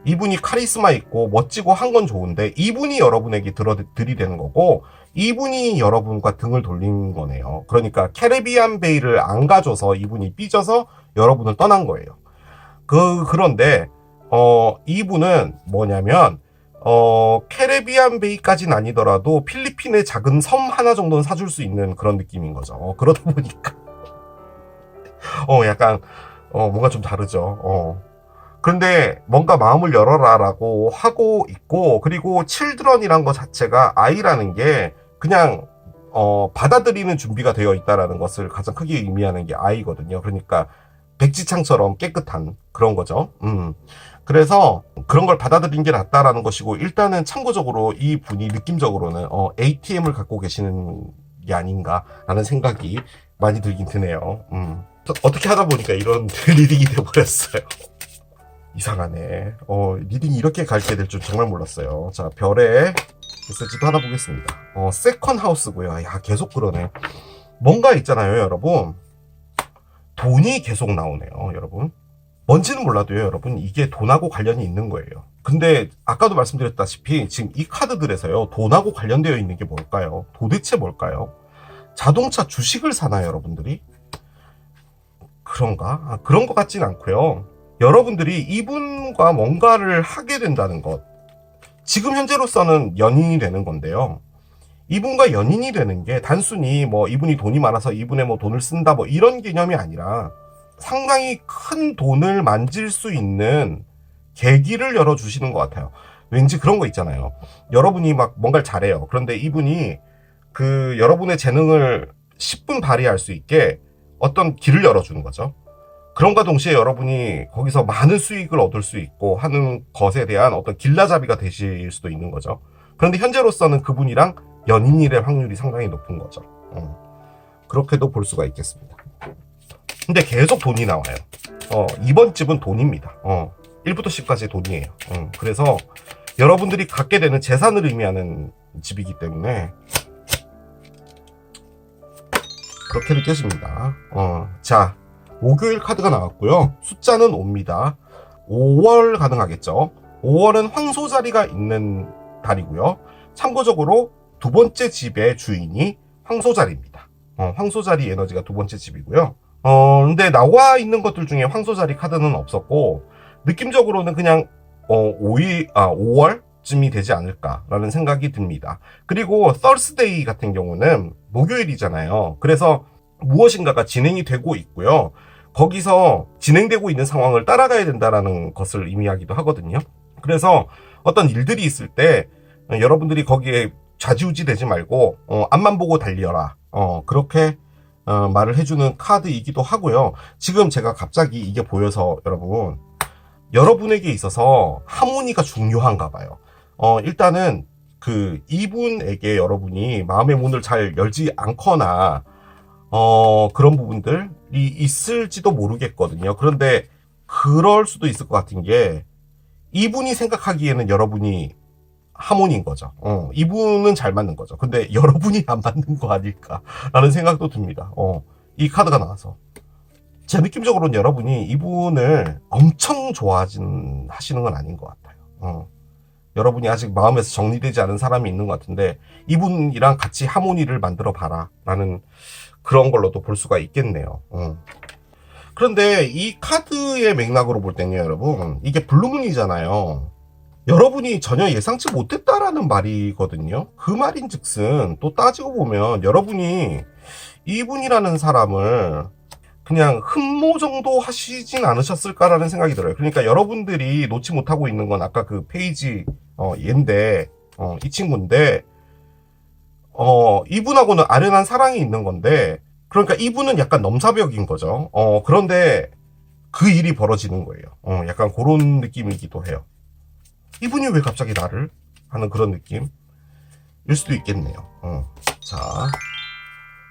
Speaker 1: 이분이 카리스마 있고 멋지고 한 건 좋은데 이분이 여러분에게 들이대는 거고 이분이 여러분과 등을 돌린 거네요. 그러니까 캐리비안 베이를 안 가줘서 이분이 삐져서 여러분을 떠난 거예요. 그런데 이분은 뭐냐면 캐리비안 베이까지는 아니더라도 필리핀의 작은 섬 하나 정도는 사줄 수 있는 그런 느낌인 거죠. 그러다 보니까 약간 뭔가 좀 다르죠. 그런데 뭔가 마음을 열어라 라고 하고 있고, 그리고 children이란 것 자체가 아이라는 게 그냥 받아들이는 준비가 되어 있다라는 것을 가장 크게 의미하는 게 아이거든요. 그러니까 백지창처럼 깨끗한 그런 거죠. 그래서 그런 걸 받아들인 게 낫다라는 것이고, 일단은 참고적으로 이 분이 느낌적으로는 ATM을 갖고 계시는 게 아닌가라는 생각이 많이 들긴 드네요. 어떻게 하다 보니까 이런 리딩이 돼버렸어요. 이상하네. 리딩이 이렇게 갈게 될 줄 정말 몰랐어요. 자, 별의 메시지도 하나 보겠습니다. 세컨 하우스고요. 야, 계속 그러네. 뭔가 있잖아요, 여러분. 돈이 계속 나오네요, 여러분. 뭔지는 몰라도요, 여러분. 이게 돈하고 관련이 있는 거예요. 근데 아까도 말씀드렸다시피 지금 이 카드들에서요, 돈하고 관련되어 있는 게 뭘까요? 도대체 뭘까요? 자동차 주식을 사나요, 여러분들이? 그런가? 그런 것 같진 않고요. 여러분들이 이분과 뭔가를 하게 된다는 것. 지금 현재로서는 연인이 되는 건데요. 이분과 연인이 되는 게 단순히 뭐 이분이 돈이 많아서 이분의 뭐 돈을 쓴다 뭐 이런 개념이 아니라 상당히 큰 돈을 만질 수 있는 계기를 열어주시는 것 같아요. 왠지 그런 거 있잖아요. 여러분이 막 뭔가를 잘해요. 그런데 이분이 그 여러분의 재능을 10분 발휘할 수 있게 어떤 길을 열어주는 거죠. 그럼과 동시에 여러분이 거기서 많은 수익을 얻을 수 있고 하는 것에 대한 어떤 길라잡이가 되실 수도 있는 거죠. 그런데 현재로서는 그분이랑 연인이 될 확률이 상당히 높은 거죠. 그렇게도 볼 수가 있겠습니다. 근데 계속 돈이 나와요. 이번 집은 돈입니다. 1부터 10까지 돈이에요. 그래서 여러분들이 갖게 되는 재산을 의미하는 집이기 때문에 그렇게 느껴집니다. 자, 목요일 카드가 나왔고요. 숫자는 5입니다. 5월 가능하겠죠. 5월은 황소자리가 있는 달이고요. 참고적으로 두 번째 집의 주인이 황소자리입니다. 황소자리 에너지가 두 번째 집이고요. 근데 나와 있는 것들 중에 황소자리 카드는 없었고, 느낌적으로는 그냥 5월쯤이 되지 않을까라는 생각이 듭니다. 그리고 Thursday 같은 경우는 목요일이잖아요. 그래서 무엇인가가 진행이 되고 있고요. 거기서 진행되고 있는 상황을 따라가야 된다라는 것을 의미하기도 하거든요. 그래서 어떤 일들이 있을 때 여러분들이 거기에 좌지우지 되지 말고 앞만 보고 달려라. 그렇게 말을 해주는 카드이기도 하고요. 지금 제가 갑자기 이게 보여서 여러분에게 있어서 하모니가 중요한가 봐요. 일단은 이분에게 여러분이 마음의 문을 잘 열지 않거나 그런 부분들이 있을지도 모르겠거든요. 그런데 그럴 수도 있을 것 같은 게, 이분이 생각하기에는 여러분이 하모니인 거죠. 이분은 잘 맞는 거죠. 근데 여러분이 안 맞는 거 아닐까라는 생각도 듭니다. 이 카드가 나와서. 제 느낌적으로는 여러분이 이분을 엄청 하시는 건 아닌 것 같아요. 여러분이 아직 마음에서 정리되지 않은 사람이 있는 것 같은데, 이분이랑 같이 하모니를 만들어 봐라 라는 그런 걸로도 볼 수가 있겠네요. 그런데 이 카드의 맥락으로 볼 때는요, 여러분, 이게 블루문이잖아요. 여러분이 전혀 예상치 못했다라는 말이거든요. 그 말인즉슨 또 따지고 보면 여러분이 이분이라는 사람을 그냥 흠모 정도 하시진 않으셨을까라는 생각이 들어요. 그러니까 여러분들이 놓지 못하고 있는 건 아까 그 페이지 얘인데, 이 친구인데, 이분하고는 아련한 사랑이 있는 건데, 그러니까 이분은 약간 넘사벽인 거죠. 그런데 그 일이 벌어지는 거예요. 약간 그런 느낌이기도 해요. 이분이 왜 갑자기 나를? 하는 그런 느낌일 수도 있겠네요. 자,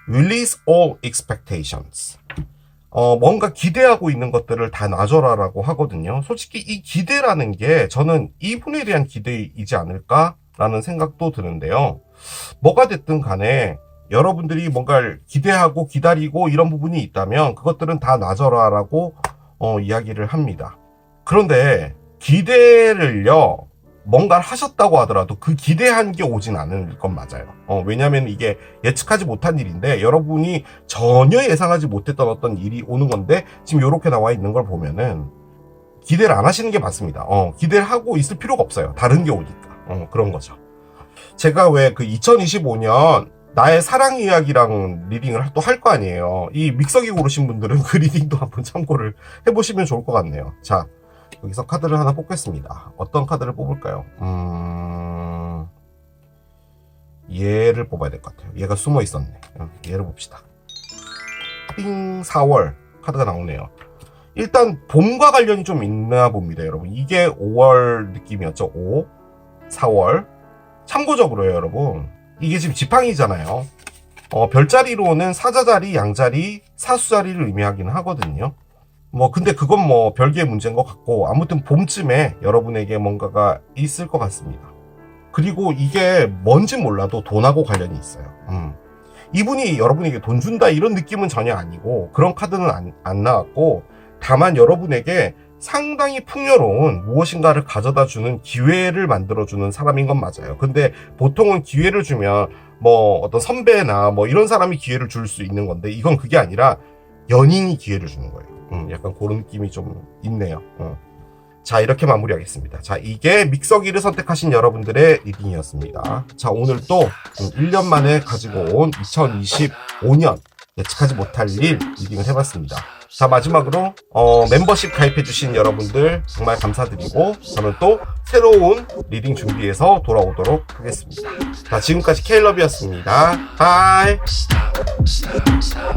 Speaker 1: release all expectations. 뭔가 기대하고 있는 것들을 다 놔줘라라고 하거든요. 솔직히 이 기대라는 게 저는 이분에 대한 기대이지 않을까라는 생각도 드는데요. 뭐가 됐든 간에 여러분들이 뭔가를 기대하고 기다리고 이런 부분이 있다면 그것들은 다 놔줘라라고 이야기를 합니다. 그런데 기대를요, 뭔가를 하셨다고 하더라도 그 기대한 게 오진 않을 건 맞아요. 왜냐면 이게 예측하지 못한 일인데 여러분이 전혀 예상하지 못했던 어떤 일이 오는 건데, 지금 이렇게 나와 있는 걸 보면은 기대를 안 하시는 게 맞습니다. 기대를 하고 있을 필요가 없어요. 다른 게 오니까. 그런 거죠. 제가 왜 2025년 나의 사랑 이야기랑 리딩을 또 할 거 아니에요. 이 믹서기 고르신 분들은 그 리딩도 한번 참고를 해보시면 좋을 것 같네요. 자, 여기서 카드를 하나 뽑겠습니다. 어떤 카드를 뽑을까요? 얘를 뽑아야 될 것 같아요. 얘가 숨어 있었네. 얘를 봅시다. 띵, 4월 카드가 나오네요. 일단 봄과 관련이 좀 있나 봅니다, 여러분. 이게 5월 느낌이었죠. 5, 4월. 참고적으로요, 여러분, 이게 지금 지팡이잖아요. 별자리로는 사자자리, 양자리, 사수자리를 의미하기는 하거든요. 근데 그건 별개의 문제인 것 같고, 아무튼 봄쯤에 여러분에게 뭔가가 있을 것 같습니다. 그리고 이게 뭔지 몰라도 돈하고 관련이 있어요. 이분이 여러분에게 돈 준다 이런 느낌은 전혀 아니고, 그런 카드는 안 나왔고, 다만 여러분에게 상당히 풍요로운 무엇인가를 가져다 주는 기회를 만들어주는 사람인 건 맞아요. 근데 보통은 기회를 주면 어떤 선배나 이런 사람이 기회를 줄 수 있는 건데, 이건 그게 아니라 연인이 기회를 주는 거예요. 약간 그런 느낌이 좀 있네요. 자, 이렇게 마무리하겠습니다. 자, 이게 믹서기를 선택하신 여러분들의 리딩이었습니다. 자, 오늘 또 1년 만에 가지고 온 2025년 예측하지 못할 일 리딩을 해봤습니다. 자, 마지막으로 멤버십 가입해주신 여러분들 정말 감사드리고, 저는 또 새로운 리딩 준비해서 돌아오도록 하겠습니다. 자, 지금까지 케일럽이었습니다. 바이. Stop.